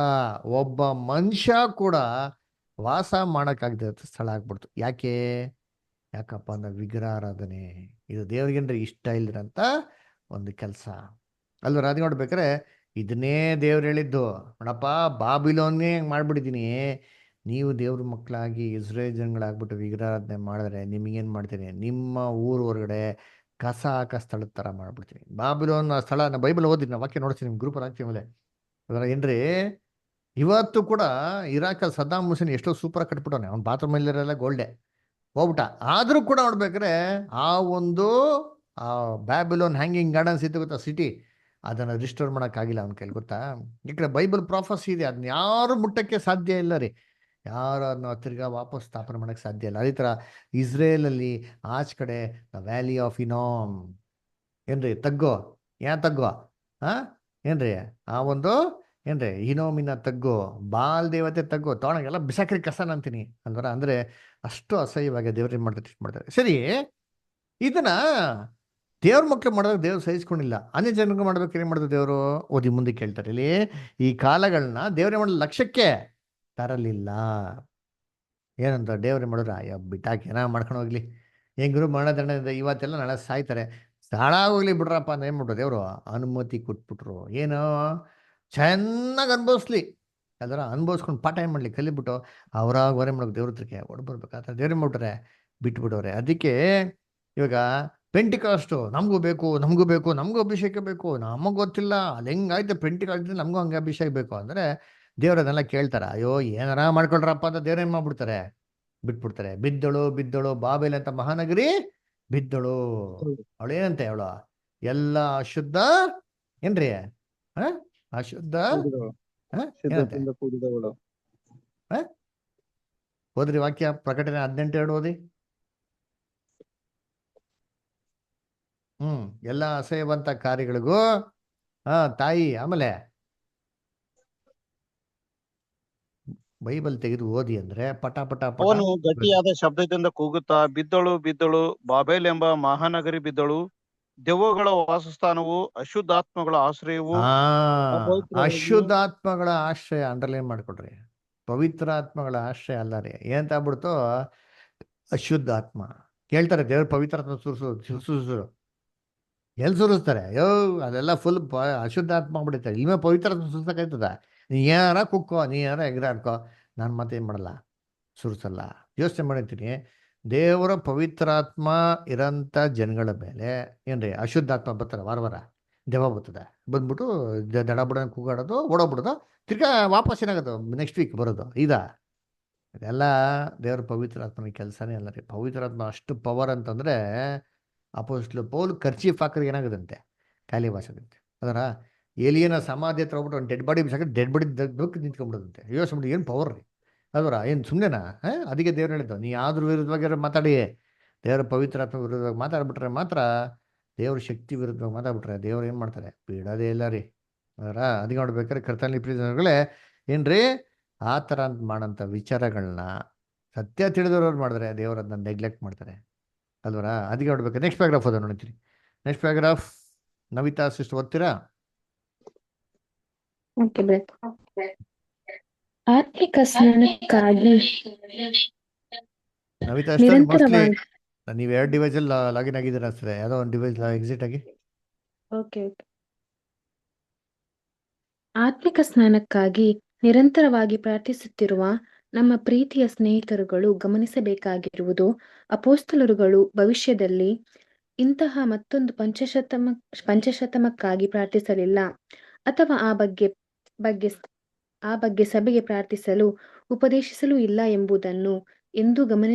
ಒಬ್ಬ ಮನುಷ್ಯ ಕೂಡ ವಾಸ ಮಾಡಕ್ಕಾಗದ ಸ್ಥಳ ಆಗ್ಬಿಡ್ತು. ಯಾಕಪ್ಪ ಅಂದ್ರೆ ವಿಗ್ರಹಾರಾಧನೆ. ಇದು ದೇವ್ರಿಗೇನ್ರಿ ಇಷ್ಟ ಇಲ್ದಿರಂತ ಒಂದು ಕೆಲಸ ಅಲ್ವ. ಅದು ನೋಡ್ಬೇಕಾರೆ ಇದನ್ನೇ ದೇವ್ರು ಹೇಳಿದ್ದು, ನೋಡಪ್ಪ ಬಾಬಿಲೋನ್ನೇ ಮಾಡ್ಬಿಟ್ಟಿದೀನಿ, ನೀವು ದೇವ್ರ ಮಕ್ಕಳಾಗಿ ಇಸ್ರೇಲ್ ಜನಗಳಾಗ್ಬಿಟ್ಟು ವಿಗ್ರಹಾರಾಧನೆ ಮಾಡಿದ್ರೆ ನಿಮಗೇನು ಮಾಡ್ತೀನಿ, ನಿಮ್ಮ ಊರು ಹೊರಗಡೆ ಕಸ ಹಾಕೋ ಸ್ಥಳದ ಥರ ಮಾಡ್ಬಿಡ್ತೀನಿ. ಬಾಬಿಲೋನ್ ಸ್ಥಳ ನಾ ಬೈಬಲ್ ಓದಿನಿ, ನಾ ವಾಕ್ಯ ನೋಡ್ತೀನಿ ನಿಮ್ಮ ಗ್ರೂಪಲ್ಲಿ ಹಾಕ್ತೀವಿ ಮೇಲೆ. ಅದರ ಏನ್ರಿ ಇವತ್ತು ಕೂಡ ಇರಾಕಲ್ಲಿ ಸದ್ದಾಮ್ ಹುಸೇನ್ ಎಷ್ಟೋ ಸೂಪರ್ ಕಟ್ಬಿಟ್ಟವನೆ, ಅವ್ನ ಬಾತ್ರೂಮ್ ಅಲ್ಲಿರಲ್ಲ ಗೋಲ್ಡೆ ಹೋಗ್ಬಿಟ್ಟ. ಆದರೂ ಕೂಡ ನೋಡ್ಬೇಕಾದ್ರೆ ಆ ಒಂದು ಆ ಬ್ಯಾಬಿಲೋನ್ ಹ್ಯಾಂಗಿಂಗ್ ಗಾರ್ಡನ್ಸ್ ಇತ್ತು ಗೊತ್ತಾ ಸಿಟಿ, ಅದನ್ನು ರಿಸ್ಟೋರ್ ಮಾಡೋಕ್ಕಾಗಿಲ್ಲ ಅವ್ನ ಕೈಲಿ, ಗೊತ್ತಾ. ಈ ಕಡೆ ಬೈಬಲ್ ಪ್ರಾಫಸಿ ಇದೆ, ಅದನ್ನ ಯಾರು ಮುಟ್ಟಕ್ಕೆ ಸಾಧ್ಯ ಇಲ್ಲ ರೀ, ಯಾರು ಅದನ್ನ ತಿರ್ಗಾ ವಾಪಸ್ ಸ್ಥಾಪನೆ ಮಾಡೋಕ್ಕೆ ಸಾಧ್ಯ ಇಲ್ಲ. ಅದೇ ಥರ ಇಸ್ರೇಲಲ್ಲಿ ಆಚ ಕಡೆ ವ್ಯಾಲಿ ಆಫ್ ಇನಾಮ್ ಏನ್ರಿ ತಗ್ಗೋ, ತಗ್ಗೋ ಏನ್ರಿ ಆ ಒಂದು ಏನ್ರಿ ಹಿನೋಮಿನ ತಗ್ಗು, ಬಾಲ್ ದೇವತೆ ತಗ್ಗು ತೊಗೊಳಗೆಲ್ಲ ಬಿಸಾಕ್ರಿ ಕಸನ ಅಂತೀನಿ ಅಲ್ವರ. ಅಂದ್ರೆ ಅಷ್ಟು ಅಸಹ್ಯವಾಗಿ ದೇವ್ರು ಏನ್ ಮಾಡ್ತಾರೆ, ಮಾಡ್ತಾರೆ. ಸರಿ, ಇದನ್ನ ದೇವ್ರ ಮಕ್ಳು ಮಾಡಿದಾಗ ದೇವ್ರು ಸಹಿಸ್ಕೊಂಡಿಲ್ಲ, ಅನ್ಯ ಜನರಿಗೆ ಮಾಡ್ಬೇಕು ಏನ್ ಮಾಡಿದ್ರು ದೇವರು, ಓದಿ ಮುಂದೆ ಕೇಳ್ತಾರೆ ಇಲ್ಲಿ, ಈ ಕಾಲಗಳನ್ನ ದೇವ್ರೇ ಮಾಡೋ ಲಕ್ಷ್ಯಕ್ಕೆ ತರಲಿಲ್ಲ. ಏನಂತ ದೇವ್ರೇ ಮಾಡಿದ್ರ, ಅಯ್ಯೋ ಬಿಟ್ಟಾಕಿ ಏನೋ ಮಾಡ್ಕೊಂಡು ಹೋಗ್ಲಿ, ಹೆಂಗರು ಮರಣದಂಡ ಇವತ್ತೆಲ್ಲ ನಾಳೆ ಸಾಯ್ತಾರೆ, ಹೋಗ್ಲಿ ಬಿಡ್ರಪ್ಪ ಅಂತ ಏನ್ ಮಾಡ್ರು ದೇವರು ಅನುಮತಿ ಕೊಟ್ಬಿಟ್ರು. ಏನೋ ಚೆನ್ನಾಗಿ ಅನುಭವಿಸ್ಲಿ ಅದರ, ಅನುಭವಿಸ್ಕೊಂಡು ಪಾಠ ಏನು ಮಾಡ್ಲಿ ಕಲಿಬಿಟ್ಟು ಅವ್ರಾಗ ಹೊರೆ ಮಾಡೋಕೆ ದೇವ್ರ ಹತ್ರಕ್ಕೆ ಹೊಡ್ಬರ್ಬೇಕು. ಆ ಥರ ದೇವ್ರೇ ಮಾಡ್ಬಿಟ್ರೆ ಬಿಟ್ಬಿಟ್ಟವ್ರೆ. ಅದಕ್ಕೆ ಇವಾಗ ಪೆಂಟಿಕಾಸ್ಟು ನಮಗೂ ಬೇಕು, ನಮಗೂ ಬೇಕು, ನಮಗೂ ಅಭಿಷೇಕ ಬೇಕು, ನಮಗೆ ಗೊತ್ತಿಲ್ಲ ಅಲ್ಲಿ ಹೆಂಗಾಯ್ತು ಪೆಂಟಿಕಾಸ್ಟ್ ನಮಗೂ ಹಂಗೆ ಅಭಿಷೇಕ ಬೇಕು ಅಂದರೆ ದೇವ್ರದನ್ನೆಲ್ಲ ಕೇಳ್ತಾರ, ಅಯ್ಯೋ ಏನಾರ ಮಾಡ್ಕೊಳ್ರಪ್ಪ ಅಂತ ದೇವ್ರೇನು ಮಾಡ್ಬಿಡ್ತಾರೆ, ಬಿಟ್ಬಿಡ್ತಾರೆ. ಬಿದ್ದಳು ಬಾಬೇಲ್ ಅಂತ ಮಹಾನಗರಿ ಬಿದ್ದಳು, ಅವಳೇನಂತೆ ಅವಳು ಎಲ್ಲ ಅಶುದ್ಧ ಏನ್ರಿ ಅಶುದ್ಧ ಏನಂತೆ ಕೂಡಿದವಳು. ಓದ್ರಿ ವಾಕ್ಯ, ಪ್ರಕಟಣೆ 18:2 ಓದಿ. ಎಲ್ಲ ಅಸಹ್ಯವಂತ ಕಾರ್ಯಗಳಿಗೂ ತಾಯಿ. ಆಮೇಲೆ ಬೈಬಲ್ ತೆಗೆದು ಓದಿ ಅಂದ್ರೆ ಪಟ ಪಟ ಪಟ. ಅವನು ಗಟ್ಟಿಯಾದ ಶಬ್ದದಿಂದ ಕೂಗುತ್ತಾ, ಬಿದ್ದಳು ಬಾಬೇಲ್ ಎಂಬ ಮಹಾನಗರಿ ಬಿದ್ದಳು, ದೆವ್ವಗಳ ವಾಸಸ್ಥಾನವು, ಅಶುದ್ಧಾತ್ಮಗಳ ಆಶ್ರಯವು. ಅಶುದ್ಧಾತ್ಮಗಳ ಆಶ್ರಯ ಅಂಡರ್ಲೈನ್ ಮಾಡ್ಕೊಡ್ರಿ, ಪವಿತ್ರ ಆತ್ಮಗಳ ಆಶ್ರಯ ಅಲ್ಲ ರೀ. ಏನಂತ ಆಗ್ಬಿಡ್ತು, ಅಶುದ್ಧಾತ್ಮ. ಕೇಳ್ತಾರೆ ದೇವ್ರ ಪವಿತ್ರಾತ್ಮ ಸುರಿಸು ಎಲ್ಲಿ ಸುರಿಸ್ತಾರೆ, ಅದೆಲ್ಲ ಫುಲ್ ಅಶುದ್ಧಾತ್ಮ ಆಗ್ಬಿಡುತ್ತೆ. ಇಲ್ವೇ ಪವಿತ್ರಾತ್ಮ ಸುರಿಸಕ್ಕಾಯ್ತದ, ನೀ ಏನಾರ ಕುಕ್ಕೋ, ನೀ ಏನಾರ ಎಗರಾಡ್ಕೋ, ನಾನು ಮತ್ತೇನು ಮಾಡಲ್ಲ, ಸುರಿಸಲ್ಲ. ಯೋಚನೆ ಮಾಡಿರ್ತೀನಿ, ದೇವರ ಪವಿತ್ರಾತ್ಮ ಇರೋಂಥ ಜನಗಳ ಮೇಲೆ ಏನ್ರಿ ಅಶುದ್ಧಾತ್ಮ ಬರ್ತಾರೆ, ವಾರ ದೆವ್ವ ಬರ್ತದೆ, ಬಂದ್ಬಿಟ್ಟು ದಡ ಬುಡ ಕೂಗಾಡೋದು, ಓಡೋಗ್ಬಿಡೋದು, ತಿರ್ಗಾ ವಾಪಸ್ ಏನಾಗೋದು ನೆಕ್ಸ್ಟ್ ವೀಕ್ ಬರೋದು. ಇದೆಲ್ಲ ದೇವರ ಪವಿತ್ರಾತ್ಮನ ಕೆಲಸನೇ ಅಲ್ಲ ರೀ. ಪವಿತ್ರಾತ್ಮ ಅಷ್ಟು ಪವರ್ ಅಂತಂದರೆ ಅಪೋಸ್ಟ್ಲು ಪೌಲ್ ಕರ್ಚೀಫ್ ಹಾಕಿದ್ರೆ ಏನಾಗುದಂತೆ, ಖಾಲಿ ವಾಸದಂತೆ. ಅದರ ಏಲಿಯನ ಸಮಾಧಿ ಹತ್ರ ಹೋಗ್ಬಿಟ್ಟು ಒಂದು ಡೆಡ್ ಬಾಡಿ ಬಿಸಾಕಿ ಡೆಡ್ ಬಾಡಿ ದಗ್ಗಕ್ಕೆ ನಿಂತ್ಕೊಂಡ್ಬಿಡೋದಂತೆ. ಯೋಚನೆ ಮಾಡಿ, ಏನು ಪವರ್ ರೀ ಅದರ, ಏನು ಸುಮ್ಮನೆನಾ? ಅದಕ್ಕೆ ದೇವ್ರು ಹೇಳಿದ್ದು, ನೀ ಯಾವ್ದ್ರ ವಿರುದ್ಧವಾಗಿ ಮಾತಾಡಿ, ದೇವರ ಪವಿತ್ರಾತ್ಮ ವಿರುದ್ಧವಾಗಿ ಮಾತಾಡ್ಬಿಟ್ರೆ ಮಾತ್ರ, ದೇವ್ರ ಶಕ್ತಿ ವಿರುದ್ಧವಾಗಿ ಮಾತಾಡ್ಬಿಟ್ರೆ ದೇವ್ರು ಏನು ಮಾಡ್ತಾರೆ, ಬಿಡೋದೇ ಇಲ್ಲ ರೀ. ಅದರ ಅದಕ್ಕೆ ನೋಡ್ಬೇಕಾದ್ರೆ ಕರ್ತನಲ್ಲಿ ಪ್ರೀತಿಗಳೇ ಏನ್ರಿ ಆ ಥರ ಅಂತ ಮಾಡೋಂಥ ವಿಚಾರಗಳನ್ನ ಸತ್ಯ ತಿಳಿದವ್ರು ಮಾಡಿದ್ರೆ ದೇವ್ರು ಅದನ್ನ ನೆಗ್ಲೆಕ್ಟ್ ಮಾಡ್ತಾರೆ ಅಲ್ವರ. ಅದಕ್ಕೆ ನೋಡ್ಬೇಕು. ನೆಕ್ಸ್ಟ್ ಪ್ಯಾರಾಗ್ರಾಫ್ ಅದ ನೋಡ್ತೀರಿ. ನೆಕ್ಸ್ಟ್ ಪ್ಯಾರಾಗ್ರಾಫ್ ನವಿತಾ ಸಿಸ್ಟರ್ ಓದ್ತೀರಾ? ಆತ್ಮಿಕ ಸ್ನಾನಕ್ಕಾಗಿ ನವಿತಾ ಸಿಸ್ಟರ್ ಮೋಸ್ಟ್ಲಿ ನೀವು 2 ಡಿವೈಸ್ ಅಲ್ಲಿ ಲಾಗಿನ್ ಆಗಿದ್ದೀರಾ ಅನ್ಸುತ್ತೆ, ಯಾವುದೋ ಒಂದು ಡಿವೈಸ್ ಎಕ್ಸಿಟ್ ಆಗಿ. ಆತ್ಮಿಕ ಸ್ನಾನಕ್ಕಾಗಿ ನಿರಂತರವಾಗಿ ಪ್ರಾರ್ಥಿಸುತ್ತಿರುವ ನಮ್ಮ ಪ್ರೀತಿಯ ಸ್ನೇಹಿತರುಗಳು ಗಮನಿಸಬೇಕಾಗಿರುವುದು, ಅಪೊಸ್ತಲರುಗಳು ಭವಿಷ್ಯದಲ್ಲಿ ಇಂತಹ ಮತ್ತೊಂದು ಪಂಚಶತಮಕ್ಕಾಗಿ ಪ್ರಾರ್ಥಿಸಲಿಲ್ಲ, ಅಥವಾ ಆ ಬಗ್ಗೆ ಸಭೆಗೆ ಪ್ರಾರ್ಥಿಸಲು ಉಪದೇಶಿಸಲೂ ಇಲ್ಲ ಎಂಬುದನ್ನು ಎಂದೂ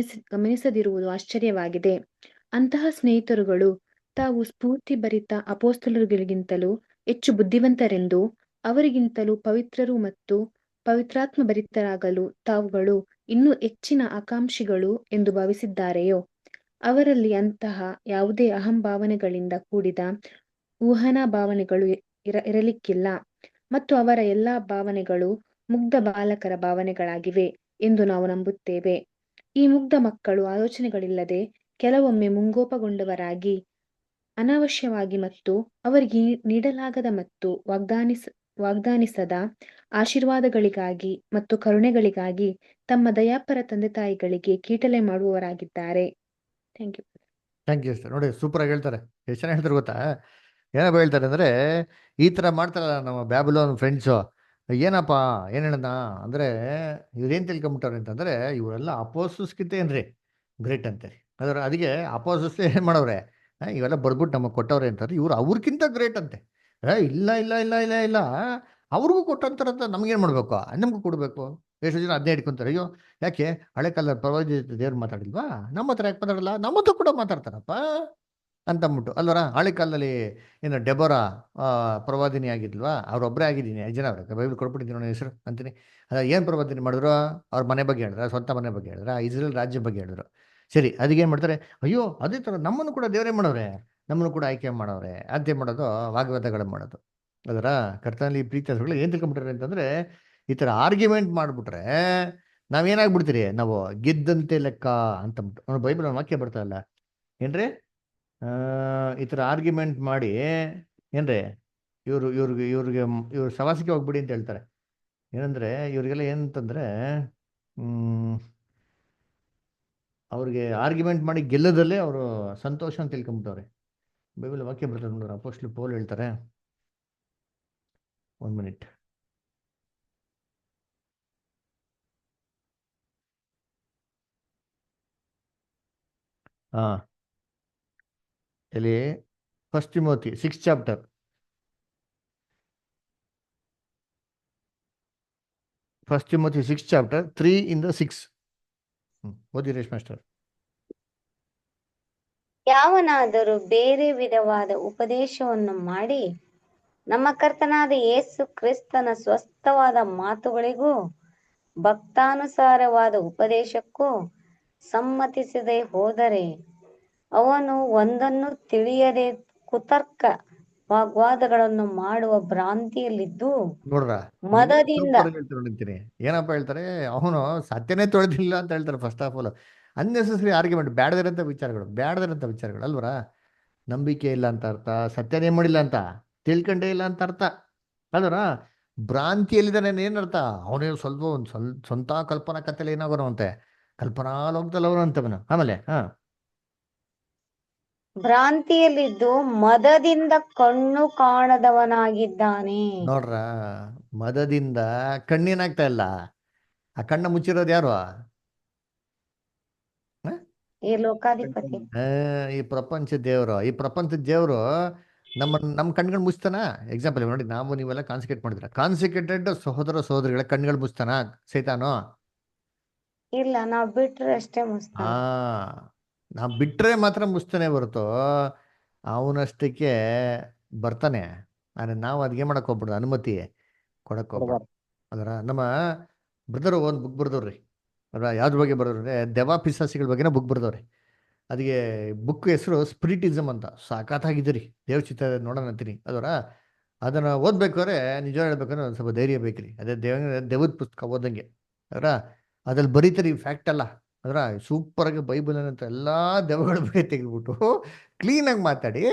ಗಮನಿಸದಿರುವುದು ಆಶ್ಚರ್ಯವಾಗಿದೆ. ಅಂತಹ ಸ್ನೇಹಿತರುಗಳು ತಾವು ಸ್ಫೂರ್ತಿಭರಿತ ಅಪೊಸ್ತಲರುಗಳಿಗಿಂತಲೂ ಹೆಚ್ಚು ಬುದ್ಧಿವಂತರೆಂದು, ಅವರಿಗಿಂತಲೂ ಪವಿತ್ರರು ಮತ್ತು ಪವಿತ್ರಾತ್ಮ ಭರಿತರಾಗಲು ತಾವುಗಳು ಇನ್ನೂ ಹೆಚ್ಚಿನ ಆಕಾಂಕ್ಷಿಗಳು ಎಂದು ಭಾವಿಸಿದ್ದಾರೆಯೋ? ಅವರಲ್ಲಿ ಅಂತಹ ಯಾವುದೇ ಅಹಂಭಾವನೆಗಳಿಂದ ಕೂಡಿದ ಊಹನಾ ಭಾವನೆಗಳು ಇರಲಿಕ್ಕಿಲ್ಲ, ಮತ್ತು ಅವರ ಎಲ್ಲಾ ಭಾವನೆಗಳು ಮುಗ್ಧ ಬಾಲಕರ ಭಾವನೆಗಳಾಗಿವೆ ಎಂದು ನಾವು ನಂಬುತ್ತೇವೆ. ಈ ಮುಗ್ಧ ಮಕ್ಕಳು ಆಲೋಚನೆಗಳಿಲ್ಲದೆ ಕೆಲವೊಮ್ಮೆ ಮುಂಗೋಪಗೊಂಡವರಾಗಿ ಅನಾವಶ್ಯವಾಗಿ ಮತ್ತು ಅವರಿಗೆ ನೀಡಲಾಗದ ಮತ್ತು ವಾಗ್ದಾನಿಸದ ಆಶೀರ್ವಾದಗಳಿಗಾಗಿ ಮತ್ತು ಕರುಣೆಗಳಿಗಾಗಿ ತಮ್ಮ ದಯಾಪರ ತಂದೆ ತಾಯಿಗಳಿಗೆ ಕೀಟಲೆ ಮಾಡುವವರಾಗಿದ್ದಾರೆ. Thank you. Thank you sir. ನೋಡಿ ಸೂಪರ್ ಆಗಿ ಹೇಳ್ತಾರೆ. ಎಷ್ಟು ಚೆನ್ನಾಗಿ ಹೇಳ್ತಾರೆ ಗೊತ್ತಾ? ಏನಪ್ಪ ಹೇಳ್ತಾರೆ ಅಂದ್ರೆ, ಈ ತರ ಮಾಡ್ತಾರಲ್ಲ ನಮ್ಮ ಬ್ಯಾಬಿಲೋನ್ ಫ್ರೆಂಡ್ಸು, ಏನಪ್ಪ ಏನ್ ಹೇಳೋಣ ಅಂದ್ರೆ, ಇವ್ರೇನ್ ತಿಳ್ಕೊಂಬಿಟ್ಟವ್ರೆ ಅಂತಂದ್ರೆ, ಇವರೆಲ್ಲ ಅಪೋಸಸ್ಕಿಂತ ಏನ್ರಿ ಗ್ರೇಟ್ ಅಂತೆ. ಅದಕ್ಕೆ ಅಪೋಸಸ್ ಏನ್ ಮಾಡವ್ರೆ, ಇವೆಲ್ಲ ಬರ್ಬಿಟ್ಟು ನಮಗೆ ಕೊಟ್ಟವ್ರೆ ಅಂತಾರೆ, ಇವ್ರು ಅವ್ರಿಗಿಂತ ಗ್ರೇಟ್ ಅಂತೆ. ಇಲ್ಲ ಇಲ್ಲ ಇಲ್ಲ ಇಲ್ಲ ಇಲ್ಲ, ಅವ್ರಿಗೂ ಕೊಟ್ಟಂತಾರಂತ ನಮ್ಗೇನ್ ಮಾಡ್ಬೇಕು, ನಮಗೂ ಕೊಡ್ಬೇಕು. ಎಷ್ಟು ಜನ ಅದನ್ನೇ ಇಟ್ಕೊಂತಾರೆ, ಅಯ್ಯೋ ಯಾಕೆ ಹಳೆ ಕಾಲದ ಪ್ರವಾದಿ ದೇವ್ರು ಮಾತಾಡಿಲ್ವಾ, ನಮ್ಮ ಹತ್ರ ಯಾಕೆ ಮಾತಾಡಲ್ಲ, ನಮ್ಮ ಹತ್ರ ಕೂಡ ಮಾತಾಡ್ತಾರಪ್ಪ ಅಂತಂದ್ಬಿಟ್ಟು ಅಲ್ವರ. ಹಳೆ ಕಾಲದಲ್ಲಿ ಏನು ಡೆಬೋರಾ ಪ್ರವಾದಿನಿ ಆಗಿದ್ಲ್ವಾ, ಅವ್ರೊಬ್ಬರೇ ಆಗಿದ್ದೀನಿ, 5 ಜನ ಅವ್ರೆ, ಬೈಬಲ್ ಕೊಟ್ಬಿಟ್ಟಿದ್ದೀನಿ ನೋಡಿ ಹೆಸರು ಅಂತೀನಿ. ಏನು ಪ್ರವಾದಿನಿ ಮಾಡಿದ್ರು, ಅವ್ರ ಮನೆ ಬಗ್ಗೆ ಹೇಳಿದ್ರ, ಸ್ವಂತ ಮನೆ ಬಗ್ಗೆ ಹೇಳಿದ್ರ, ಇಸ್ರೇಲ್ ರಾಜ್ಯ ಬಗ್ಗೆ ಹೇಳಿದ್ರು. ಸರಿ, ಅದಕ್ಕೇನು ಮಾಡ್ತಾರೆ, ಅಯ್ಯೋ ಅದೇ ಥರ ನಮ್ಮನ್ನು ಕೂಡ ದೇವರೇ ಮಾಡವ್ರೆ, ನಮ್ಮನ್ನು ಕೂಡ ಆಯ್ಕೆ ಮಾಡವ್ರೆ ಅಂತ ಮಾಡೋದು, ವಾಗ್ವಾದಗಳು ಮಾಡೋದು. ಅದರ ಕರ್ತನಲ್ಲಿ ಪ್ರೀತಿಗಳು ಏನು ತಿಳ್ಕೊಂಡ್ಬಿಟ್ರೆ ಅಂತಂದ್ರೆ, ಈ ಥರ ಆರ್ಗ್ಯುಮೆಂಟ್ ಮಾಡಿಬಿಟ್ರೆ ನಾವೇನಾಗ್ಬಿಡ್ತೀರಿ, ನಾವು ಗೆದ್ದಂತೆ ಲೆಕ್ಕ ಅಂತಂದ್ಬಿಟ್ಟು. ಅವ್ನು ಬೈಬಲ್ ವಾಕ್ಯ ಬರ್ತಾ ಇಲ್ಲ ಏನ್ರಿ, ಈ ಥರ ಆರ್ಗ್ಯುಮೆಂಟ್ ಮಾಡಿ ಏನ್ರಿ ಇವ್ರು ಸವಾಸಿಗೆ ಹೋಗ್ಬಿಡಿ ಅಂತ ಹೇಳ್ತಾರೆ. ಏನಂದ್ರೆ ಇವ್ರಿಗೆಲ್ಲ ಏನಂತಂದ್ರೆ, ಅವ್ರಿಗೆ ಆರ್ಗ್ಯುಮೆಂಟ್ ಮಾಡಿ ಗೆಲ್ಲದಲ್ಲೇ ಅವರು ಸಂತೋಷ ಅಂತ ತಿಳ್ಕೊಂಬಿಟ್ಟವ್ರೆ. ಬೈಬಲ್ ವಾಕ್ಯ ಬರ್ತದೆ ನೋಡ್ರಿ, ಅಪೊಸ್ತಲ ಪೌಲ್ ಹೇಳ್ತಾರೆ, 1 ಮಿನಿಟ್. ಇಲ್ಲಿ 1 ತಿಮೋಥಿ 6 ಚಾಪ್ಟರ್, 1 ತಿಮೋಥಿ 6 ಚಾಪ್ಟರ್ 3 ಇಂದ 6 ಓದಿ ರೇಷ್ ಮಾಸ್ಟರ್. ಯಾವನಾದರೂ ಬೇರೆ ವಿಧವಾದ ಉಪದೇಶವನ್ನು ಮಾಡಿ ನಮ್ಮ ಕರ್ತನಾದ ಯೇಸು ಕ್ರಿಸ್ತನ ಸ್ವಸ್ಥವಾದ ಮಾತುಗಳಿಗೂ ಭಕ್ತಾನುಸಾರವಾದ ಉಪದೇಶಕ್ಕೂ ಸಮ್ಮತಿಸದೆ ಹೋದರೆ ಅವನು ಒಂದನ್ನು ತಿಳಿಯದೆ ಕುತರ್ಕ ವಾಗ್ವಾದಗಳನ್ನು ಮಾಡುವ ಭ್ರಾಂತಿಯಲ್ಲಿದ್ದು ನೋಡ್ರ ಮದದಿಂದ ಹೇಳ್ತೀನಿ, ಏನಪ್ಪ ಹೇಳ್ತಾರೆ, ಅವನು ಸತ್ಯನೇ ತೊಳೆದಿಲ್ಲ ಅಂತ ಹೇಳ್ತಾರೆ. First of all unnecessary argument, ಬ್ಯಾಡದಿರಂತ ವಿಚಾರಗಳು ಅಲ್ವರ. ನಂಬಿಕೆ ಇಲ್ಲ ಅಂತ ಅರ್ಥ, ಸತ್ಯನೇ ಮಾಡಿಲ್ಲ ಅಂತ, ತಿಳ್ಕೊಂಡೇ ಇಲ್ಲ ಅಂತ ಅರ್ಥ ಅಲ್ವರ. ಭ್ರಾಂತಿಯಲ್ಲಿದ್ದಾನೆ ಏನರ್ಥ, ಅವನೇ ಸ್ವಲ್ಪ ಒಂದು ಸ್ವಂತ ಕಲ್ಪನಾ ಕಥೆಯಲ್ಲಿ ಏನಾಗೋನು ಅಂತೆ, ಕಲ್ಪನಾ ಲೋಕದಲ್ಲಿ ಅವನು ಅಂತವನು. ಆಮೇಲೆ ಭ್ರಾಂತಿಯಲ್ಲಿದ್ದು ಮದದಿಂದ ಕಣ್ಣು ಕಾಣದವನಾಗಿದ್ದಾನೆ. ನೋಡ್ರ, ಮದದಿಂದ ಕಣ್ಣೇನಾಗ್ತಾ ಇಲ್ಲ, ಆ ಕಣ್ಣ ಮುಚ್ಚಿರೋದು ಯಾರು, ಈ ಲೋಕಾಧಿಪತಿ, ಈ ಪ್ರಪಂಚದ ದೇವರು ನಮ್ಮ ಕಣ್ಗಳು ಮುಚ್ತಾನ. ಎಕ್ಸಾಂಪಲ್ ನೋಡಿ, ನಾವು ನೀವೆಲ್ಲ ಕಾನ್ಸಂಟ್ರೇಟ್ ಮಾಡಿದ್ರ, ಕಾನ್ಸಂಟ್ರೇಟೆಡ್ ಸಹೋದರ ಸಹೋದರಿಗಳ ಕಣ್ಗಳು ಮುಚ್ತಾನ ಸೈತಾನು? ಇಲ್ಲ, ನಾವ್ ಬಿಟ್ರೆ ಅಷ್ಟೇ ಮುಸ್ತಾನೆ. ನಾವು ಬಿಟ್ರೆ ಮಾತ್ರ ಮುಚ್ತಾನೆ ಹೊರತು ಅವನಷ್ಟಕ್ಕೆ ಬರ್ತಾನೆ. ಆದ್ರೆ ನಾವು ಅದ್ಗೆ ಮಾಡಕ್ ಹೋಗ್ಬಿಡ್ದು, ಅನುಮತಿ ಕೊಡಕ್ ಹೋಗ್ಬಾರ್ದು. ಅದರ ನಮ್ಮ ಬ್ರದರ್ ಒಂದು ಬುಕ್ ಬರ್ದವ್ರಿ, ಅದ್ರ ಯಾವ್ದ್ರ ಬಗ್ಗೆ ಬರ್ದವ್ರೆ, ದೆವ್ವ ಪಿಶಾಚಿಗಳ ಬಗ್ಗೆನೇ ಬುಕ್ ಬರ್ದವ್ರಿ. ಅದಕ್ಕೆ ಬುಕ್ ಹೆಸರು ಸ್ಪಿರಿಟಿಸಮ್ ಅಂತ. ಸಾಕಾಗಿದ್ದೀರಿ, ದೇವ್ರ ಚಿತ್ರ ನೋಡೋಣ ಅಂತೀನಿ. ಅದರ ಅದನ್ನ ಓದ್ಬೇಕಾದ್ರೆ ನಿಜ ಹೇಳ್ಬೇಕಂದ್ರೆ ಒಂದು ಸ್ವಲ್ಪ ಧೈರ್ಯ ಬೇಕ್ರಿ. ಅದೇ ದೇವದ ಪುಸ್ತಕ ಓದಂಗೆ. ಅದರ ಅದ್ರಲ್ಲಿ ಬರೀತಾರೆ ಫ್ಯಾಕ್ಟ್ ಅಲ್ಲ. ಅದರ ಸೂಪರ್ ಆಗಿ ಬೈಬಲ್ ಅಂತ ಎಲ್ಲಾ ದೆವ್ವಗಳ ಬಗ್ಗೆ ತೆಗೆದ್ಬಿಟ್ಟು ಕ್ಲೀನಾಗಿ ಮಾತಾಡಿ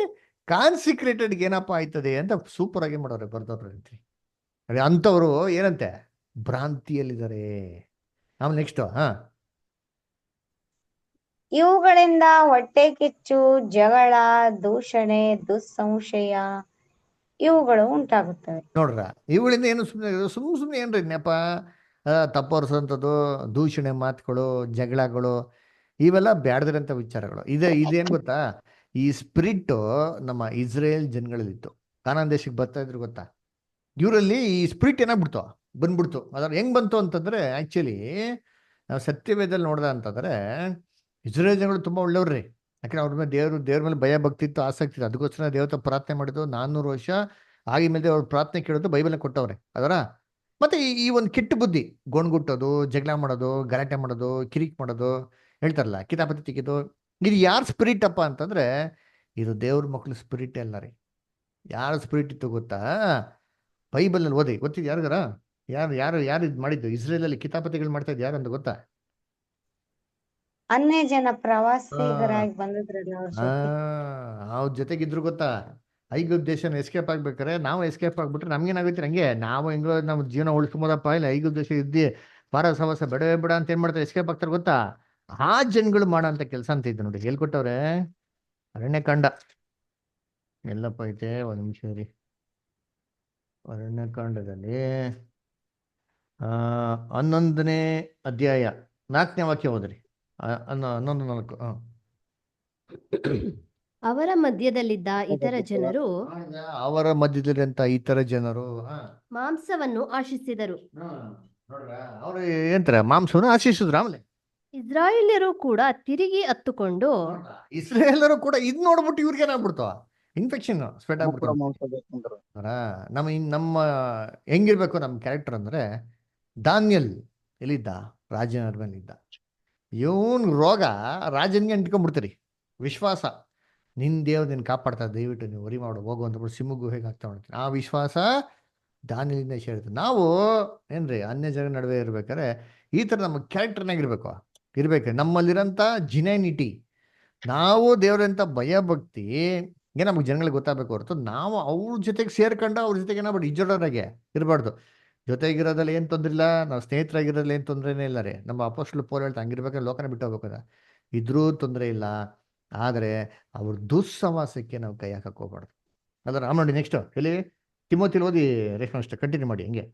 ಕಾನ್ಸಿಕ್ರೇಟೆಡ್ಗೆ ಏನಪ್ಪ ಆಯ್ತದೆ ಅಂತ ಸೂಪರ್ ಆಗಿ ಮಾಡೋರೆ ಬರ್ದವ್ರು ಅಂತೀನಿ. ಅದೇ ಅಂಥವ್ರು ಏನಂತೆ ಭ್ರಾಂತಿಯಲ್ಲಿದ್ದಾರೆ. ಆಮೇಲೆ ನೆಕ್ಸ್ಟ್ ಇವುಗಳಿಂದ ಹೊಟ್ಟೆ ಕಿಚ್ಚು, ಜಗಳ, ದೂಷಣೆ, ದುಸ್ಸಂಶಯ ಇವುಗಳು ಉಂಟಾಗುತ್ತವೆ. ನೋಡ್ರ, ಇವುಗಳಿಂದ ಏನು ಸುಮ್ಮನೆ ಏನ್ರಿ ನೆಪ ತಪ್ಪರ್ಸೋಂಥದ್ದು, ದೂಷಣೆ ಮಾತುಗಳು, ಜಗಳಗಳು, ಇವೆಲ್ಲ ಬ್ಯಾಡದಿರಂಥ ವಿಚಾರಗಳು. ಇದೇನು ಗೊತ್ತಾ, ಈ ಸ್ಪಿರಿಟ್ ನಮ್ಮ ಇಸ್ರೇಲ್ ಜನಗಳಲ್ಲಿತ್ತು. ಕಾನಾನ್ ದೇಶಕ್ಕೆ ಬರ್ತಾ ಇದ್ರು ಗೊತ್ತಾ, ಇವರಲ್ಲಿ ಈ ಸ್ಪಿರಿಟ್ ಏನಾಗ್ಬಿಡ್ತು, ಬಂದ್ಬಿಡ್ತು. ಅದ್ರ ಹೆಂಗ್ ಬಂತು ಅಂತಂದ್ರೆ, ಆಕ್ಚುಲಿ ನಾವು ಸತ್ಯವೇದಲ್ಲಿ ನೋಡ್ದ ಅಂತಂದ್ರೆ ಇಸ್ರೇಲ್ ಜನಗಳು ತುಂಬಾ ಒಳ್ಳೆಯವ್ರಿ. ಯಾಕಂದ್ರೆ ಅವ್ರ ಮೇಲೆ ದೇವ್ರ ಮೇಲೆ ಭಯ ಭಕ್ತಿ ಇತ್ತು, ಆಸಕ್ತಿ ಇತ್ತು. ಅದಕ್ಕೋಸ್ಕರ ದೇವತೆ ಪ್ರಾರ್ಥನೆ ಮಾಡಿದ್ದು 400 ವರ್ಷ ಆಗಿದ್ಮೇಲೆ ಅವ್ರ ಪ್ರಾರ್ಥನೆ ಕೇಳೋದು ಬೈಬಲ್ನ ಕೊಟ್ಟವ್ರೆ. ಅದರ ಮತ್ತೆ ಈ ಒಂದು ಕೆಟ್ಟ ಬುದ್ಧಿ, ಗೋಣ್ಗುಟ್ಟೋದು, ಜಗಳ ಮಾಡೋದು, ಗಲಾಟೆ ಮಾಡೋದು, ಕಿರಿಕ್ ಮಾಡೋದು, ಹೇಳ್ತಾರಲ್ಲ ಕಿತಾಪತಿ ತೆಗೆದು, ಇದು ಯಾರ ಸ್ಪಿರಿಟ್ ಅಪ್ಪ ಅಂತಂದ್ರೆ ಇದು ದೇವ್ರ ಮಕ್ಳು ಸ್ಪಿರಿಟ್ ಅಲ್ಲ ರೀ. ಯಾರ ಸ್ಪಿರಿಟ್ ಇತ್ತು ಗೊತ್ತಾ, ಬೈಬಲ್ನಲ್ಲಿ ಓದಿದ್ದು ಯಾರಿಗಾರ, ಯಾರು ಇದು ಮಾಡಿದ್ದು, ಇಸ್ರೇಲಲ್ಲಿ ಕಿತಾಪತಿಗಳು ಮಾಡ್ತಾ ಇದ್ದು ಯಾರು ಅಂತ ಗೊತ್ತಾ? ಅನ್ಯ ಜನ ಪ್ರವಾಸಿಗರಾಗಿ ಬಂದಿದ್ರಲ್ಲ ಅವ್ರ ಆ ಜೊತೆ. ಅವ್ರ ಜೊತೆಗಿದ್ರು ಗೊತ್ತಾ, ಐಗುಪ್ತ ದೇಶನ ಎಸ್ಕೇಪ್ ಆಗ್ಬೇಕಾರೆ ನಾವು ಎಸ್ಕೇಪ್ ಆಗ್ಬಿಟ್ರೆ ನಮ್ಗೇನಾಗುತ್ತೆ, ಹಂಗೆ ನಾವು ಹೆಂಗೋ ನಮ್ಮ ಜೀವನ ಉಳಿಸ್ಕೊಂಬೋದಪ್ಪ, ಇಲ್ಲ ಐಗುಪ್ತ ದೇಶ ಇದ್ದಿ ಪಾರ ಸವಾಸ ಬೇಡವೇ ಬೇಡ ಅಂತ ಏನ್ ಮಾಡ್ತಾರೆ, ಎಸ್ಕೇಪ್ ಆಗ್ತಾರೆ ಗೊತ್ತಾ. ಆ ಜನಗಳು ಮಾಡೋ ಅಂತ ಕೆಲಸ ಅಂತ ಇದ್ದು ನೋಡಿ, ಹೇಳ್ಕೊಟ್ಟವ್ರೆ. ಅರಣ್ಯಕಾಂಡ ಎಲ್ಲಪ್ಪ ಐತೆ, ಒಂದ್ ನಿಮಿಷ ರೀ. ಅರಣ್ಯಕಾಂಡದಲ್ಲಿ 11ನೇ ಅಧ್ಯಾಯ 4ನೇ ವಾಕ್ಯ ಓದ್ರಿ. 11:4. ಅವರ ಮಧ್ಯದಲ್ಲಿದ್ದ ಇತರ ಜನರು ಅವರ ಮಧ್ಯದಲ್ಲಿರಂತ ಇತರ ಜನರು ಮಾಂಸವನ್ನು ಆಶಿಸಿದರು. ನೋಡ್ರ, ಅವ್ರು ಏನಂತಾರೆ, ಮಾಂಸವನ್ನು ಆಶಿಸಿದ್ರು. ಆಮೇಲೆ ಇಸ್ರಾಯೇಲ್ಯರು ಕೂಡ ತಿರುಗಿ ಹತ್ತುಕೊಂಡು ಇಸ್ರೇಲರು ಕೂಡ ಇದ್ ನೋಡ್ಬಿಟ್ಟು ಇವ್ರಿಗೆ ಏನಾಗ್ಬಿಡ್ತಾವ, ಇನ್ಫೆಕ್ಷನ್ ಸ್ಪ್ರೆಡ್ ನಮಗ್ ಕೂಡ ಆಗ್ಬಿಡ್ತಾವ. ಮಾಂಸ ಬೇಕಂದ್ರ ನಮ್ಮ ಹೆಂಗಿರ್ಬೇಕು ನಮ್ಮ ಕ್ಯಾರೆಕ್ಟರ್ ಅಂದ್ರೆ, ದಾನಿಯಲ್ ಎಲ್ಲಿದ್ದ, ರಾಜನ ಮೇಲೆ ಇದ್ದ. ಇವನ್ ರೋಗ ರಾಜನ್ಗೆ ಅಂಟ್ಕೊಂಡ್ಬಿಡ್ತೀರಿ. ವಿಶ್ವಾಸ, ನಿನ್ ದೇವ್ರು ನಿನ್ ಕಾಪಾಡ್ತಾ, ದಯವಿಟ್ಟು ನೀವು ವರಿ ಮಾಡು ಹೋಗು ಅಂತ ಸಿಂಹ ಗುಹೆಗೆ ಆಗ್ತಾ ಮಾಡ್ತೀನಿ. ಆ ವಿಶ್ವಾಸ ದಾನಿಯಲಿಂದ ಸೇರುತ್ತೆ. ನಾವು ಏನ್ರಿ ಅನ್ಯ ಜನ ನಡುವೆ ಇರ್ಬೇಕಾದ್ರೆ ಈ ತರ ನಮ್ಮ ಕ್ಯಾರೆಕ್ಟರ್ನಾಗಿರ್ಬೇಕು, ಇರ್ಬೇಕು ನಮ್ಮಲ್ಲಿರೋಂಥ ಜಿನೈನಿಟಿ. ನಾವು ದೇವ್ರಂತ ಭಯ ಭಕ್ತಿ ನಮ್ಗೆ ಜನಗಳಿಗೆ ಗೊತ್ತಾಗಬೇಕು ಹೊರತು ನಾವು ಅವ್ರ ಜೊತೆಗೆ ಸೇರ್ಕೊಂಡು ಅವ್ರ ಜೊತೆಗೆ ಏನಾಗ್ಬಿಟ್ಟು ಇಜ್ಜೋಡೋರಾಗೆ ಇರಬಾರ್ದು. ಜೊತೆಗಿರೋದ್ರಲ್ಲಿ ಏನು ತೊಂದ್ರೆ ಇಲ್ಲ, ನಾವು ಸ್ನೇಹಿತರಾಗಿರೋದ್ರಲ್ಲಿ ಏನು ತೊಂದರೆನೇ ಇಲ್ಲ ರೀ. ನಮ್ಮ ಅಪೊಸ್ತಲ ಪೌಲ ಹೇಳ್ತಾ, ಹಂಗಿರ್ಬೇಕಾದ್ರೆ ಲೋಕನ ಬಿಟ್ಟು ಹೋಗ್ಬೇಕದ ಇದ್ರೂ ತೊಂದರೆ ಇಲ್ಲ, ಆದರೆ ಅವ್ರ ದುಸ್ಸವಾಸಕ್ಕೆ ನಾವು ಕೈ ಹಾಕಕ್ಕೆ ಹೋಗ್ಬಾರ್ದು. ಅಲ್ಲ ರಾಮ್ ನೋಡಿ, ನೆಕ್ಸ್ಟ್ ಹೇಳಿ ತಿಮೋತಿಲಿ ಓದಿ ರೇಷ್ಮೆ, ಅಷ್ಟೇ ಕಂಟಿನ್ಯೂ ಮಾಡಿ ಹಂಗೆ.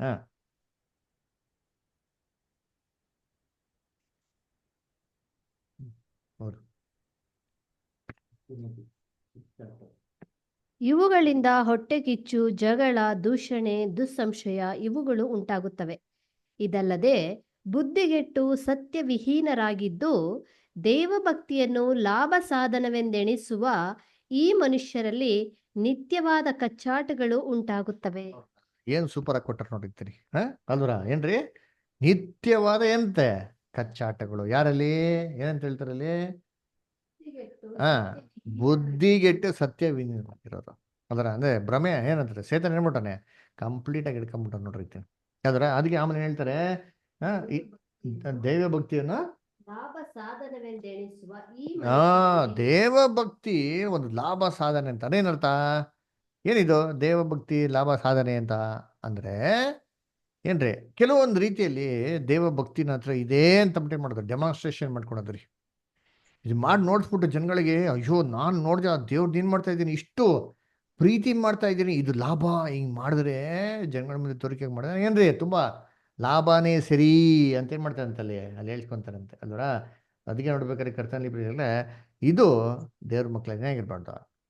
ಹೌದು. ಇವುಗಳಿಂದ ಹೊಟ್ಟೆಕಿಚ್ಚು, ಜಗಳ, ದೂಷಣೆ, ದುಸ್ಸಂಶಯ ಇವುಗಳು ಉಂಟಾಗುತ್ತವೆ. ಇದಲ್ಲದೆ ಬುದ್ಧಿಗೆಟ್ಟು ಸತ್ಯವಿಹೀನರಾಗಿದ್ದು ದೇವಭಕ್ತಿಯನ್ನು ಲಾಭ ಸಾಧನವೆಂದೆಣಿಸುವ ಈ ಮನುಷ್ಯರಲ್ಲಿ ನಿತ್ಯವಾದ ಕಚ್ಚಾಟಗಳು ಉಂಟಾಗುತ್ತವೆ. ಏನ್ ಸೂಪರ್ ಆಗಿ ಕೊಟ್ಟಾರ ನೋಡಿರ್ತೀರಿ. ಅಲ್ವರ ಏನ್ರಿ, ನಿತ್ಯವಾದ ಎಂತೆ ಕಚ್ಚಾಟಗಳು. ಯಾರಲ್ಲಿ ಏನಂತ ಹೇಳ್ತಾರಲ್ಲಿ? ಬುದ್ಧಿಗೆಟ್ಟು ಸತ್ಯವಿರೋದು. ಅದರ ಅಂದ್ರೆ ಭ್ರಮೆ ಏನಂತಾರೆ, ಸೇತನ ಏನ್ಬಿಟ್ಟಾನೆ, ಕಂಪ್ಲೀಟ್ ಆಗಿ ಹಿಡ್ಕೊಂಡ್ಬಿಟ್ಟ ನೋಡ್ರಿ. ಅದರ ಅದಕ್ಕೆ ಆಮೇಲೆ ಹೇಳ್ತಾರೆ, ದೈವ ಭಕ್ತಿಯನ್ನ ಲಾಭ ಸಾಧನವೆಂದೆಣಿಸುವ ಈ ದೇವ ಭಕ್ತಿ ಒಂದು ಲಾಭ ಸಾಧನೆ ಅಂತ. ಅದೇನರ್ಥ, ಏನಿದು ದೇವ ಭಕ್ತಿ ಲಾಭ ಸಾಧನೆ ಅಂತ ಅಂದ್ರೆ ಏನ್ರಿ, ಕೆಲವೊಂದು ರೀತಿಯಲ್ಲಿ ದೇವ ಭಕ್ತಿನ ಹತ್ರ ಇದೆ ಅಂತ ಮಾಡೋದು, ಡೆಮಾನ್ಸ್ಟ್ರೇಷನ್ ಮಾಡ್ಕೊಳೋದ್ರಿ. ಇದು ಮಾಡಿ ನೋಡ್ಸ್ಬಿಟ್ಟು ಜನಗಳಿಗೆ, ಅಯ್ಯೋ ನಾನು ನೋಡ್ದೆ ಆ ದೇವ್ರದ್ದು ಏನ್ ಮಾಡ್ತಾ ಇದ್ದೀನಿ, ಇಷ್ಟು ಪ್ರೀತಿ ಮಾಡ್ತಾ ಇದ್ದೀನಿ, ಇದು ಲಾಭ, ಹಿಂಗ್ ಮಾಡಿದ್ರೆ ಜನಗಳ ಮುಂದೆ ತೋರಿಕೆ ಮಾಡಿದ್ರೆ ಏನ್ರಿ ತುಂಬಾ ಲಾಭನೇ ಸರಿ ಅಂತ ಏನ್ ಮಾಡ್ತಾರೆ ಅಲ್ಲಿ ಹೇಳ್ಕೊಂತಾರಂತೆ ಅಲ್ವರ. ಅದಕ್ಕೆ ನೋಡ್ಬೇಕಾದ್ರೆ ಕರ್ತನಲ್ಲಿ ಪ್ರಿಯರೇ, ಇದು ದೇವ್ರ ಮಕ್ಕಳಿಗೆ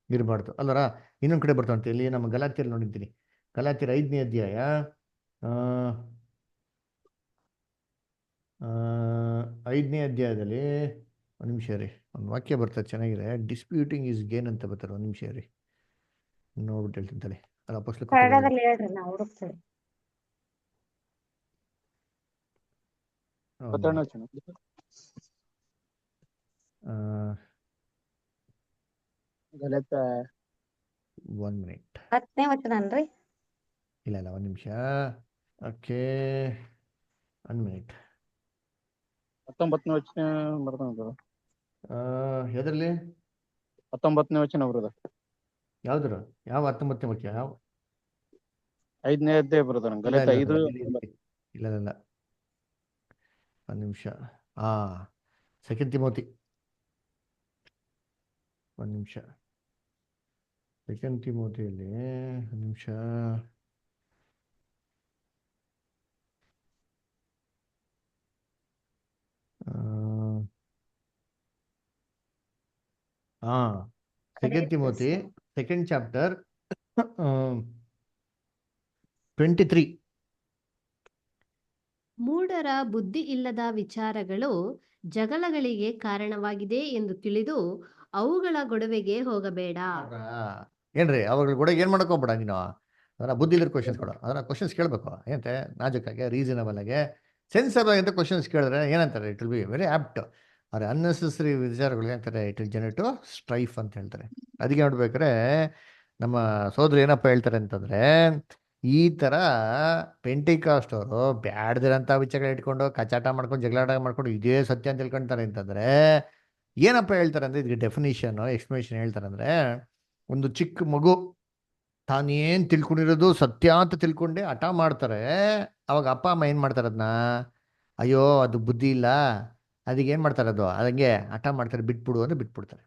ಇರಬಾರ್ದು ಅಲ್ವರ. ಇನ್ನೊಂದ್ ಕಡೆ ಬರ್ತಾವಂತೆ, ಇಲ್ಲಿ ನಮ್ಮ ಗಲಾತ್ಯರಲ್ಲಿ ನೋಡಿದ್ದೀನಿ, ಗಲಾತ್ಯರ 5ನೇ ಅಧ್ಯಾಯ 5ನೇ ಅಧ್ಯಾಯದಲ್ಲಿ ಒಂದು ನಿಮಿಷ ರೀ, ಒಂದು ವಾಕ್ಯ ಬರ್ತದೆ ಚೆನ್ನಾಗಿದೆ, ಡಿಸ್ಪ್ಯೂಟಿಂಗ್ ಈಸ್ ಗೇನ್ ಅಂತ ಬರ್ತಾರೆ. ಒಂದು ನಿಮಿಷ ರೀ, ನೋಡ್ಬಿಟ್ಟು ಹೇಳ್ತೀನಿ ತಲೆ. ಅದು ಅಪೊಸ್ತಲ ಕನ್ನಡದಲ್ಲಿ ಹೇಳ್ರಿ, ನಾವು ಹುಡುಕ್ತೇವೆ. One minute. 10ನೇ ವಚನನ್ರಿ? ಇಲ್ಲ ಒಂದು ನಿಮಿಷ. Okay, 1 minute. 19ನೇ ವಚನ ಬರ್ತಾನ. ಎದರಲ್ಲಿ 19ನೇ ವಚನ ಬರೋದ? ಯಾವ್ದ್ರ ಯಾವ 19ನೇ ವಾಕ್ಯ? ಯಾವ 5ನೇ ಅಧ್ಯಾಯ ಬರೋದ? ಗಲಾತ್ಯ 5. ಇಲ್ಲ ಒಂದು ನಿಮಿಷ. 2 ತಿಮೋತಿ, ಒಂದು ನಿಮಿಷ. 2 ತಿಮೋತಿಯಲ್ಲಿ ಒಂದು ನಿಮಿಷ. Second Timothy 2nd chapter 23. ಮೂಢರ ಬುದ್ಧಿ ಇಲ್ಲದ ವಿಚಾರಗಳು ಜಗಳಗಳಿಗೆ ಕಾರಣವಾಗಿದೆ ಎಂದು ತಿಳಿದು ಅವುಗಳ ಗೊಡವೆಗೆ ಹೋಗಬೇಡ. ಏನ್ರಿ ಅವುಗಳ ಗೊಡವೆಗೆ ಏನ್ ಮಾಡಕ್ ಹೋಗ್ಬೇಡ ನೀನು. ಅದನ್ನ ಬುದ್ಧಿ ಇಲ್ಲದ ಕ್ವಶನ್ಸ್ ಕೊಡು, ಅದನ್ನ ಕ್ವಶನ್ಸ್ ಕೇಳ್ಬೇಕು. ಏನಂತೆ ನಾಜುಕಾಗೆ, ರೀಸನಬಲ್ ಆಗಿ, ಸೆನ್ಸಬಲ್ ಅಂತ ಕ್ವಶನ್ಸ್ ಕೇಳಿದ್ರೆ ಏನಂತಾರೆ, it will be very apt. ಅವ್ರೆ ಅನ್ನೆಸೆಸರಿ ವಿಚಾರಗಳು ಏನಂತಾರೆ, ಇಟ್ ವಿಲ್ ಜನರೇಟ್ ಸ್ಟ್ರೈಫ್ ಅಂತ ಹೇಳ್ತಾರೆ. ಅದಕ್ಕೆ ನೋಡ್ಬೇಕಾದ್ರೆ ನಮ್ಮ ಸೋದರು ಏನಪ್ಪ ಹೇಳ್ತಾರೆ ಅಂತಂದ್ರೆ, ಈ ಥರ ಪೆಂಟಿಕಾಸ್ಟ್ ಅವರು ಬ್ಯಾಡ್ದಿರಂಥ ವಿಚಾರ ಇಟ್ಕೊಂಡು ಕಚಾಟ ಮಾಡ್ಕೊಂಡು ಜಗಳಾಟ ಮಾಡ್ಕೊಂಡು ಇದೇ ಸತ್ಯ ಅಂತ ತಿಳ್ಕೊಂತಾರೆ ಅಂತಂದರೆ ಏನಪ್ಪ ಹೇಳ್ತಾರೆ ಅಂದರೆ ಇದಕ್ಕೆ ಡೆಫಿನಿಷನು ಎಕ್ಸ್ಪ್ಲನೇಷನ್ ಹೇಳ್ತಾರೆ ಅಂದರೆ ಒಂದು ಚಿಕ್ಕ ಮಗು ತಾನೇನು ತಿಳ್ಕೊಂಡಿರೋದು ಸತ್ಯ ಅಂತ ತಿಳ್ಕೊಂಡೆ ಹಠ ಮಾಡ್ತಾರೆ. ಅವಾಗ ಅಪ್ಪ ಅಮ್ಮ ಏನು ಮಾಡ್ತಾರೆ ಅದನ್ನ, ಅಯ್ಯೋ ಅದು ಬುದ್ಧಿ ಇಲ್ಲ, ಅದಕ್ಕೆ ಏನು ಮಾಡ್ತಾರೆ, ಅದು ಅದಂಗೆ ಹಠ ಮಾಡ್ತಾರೆ, ಬಿಟ್ಬಿಡು ಅಂದ್ರೆ ಬಿಟ್ಬಿಡ್ತಾರೆ.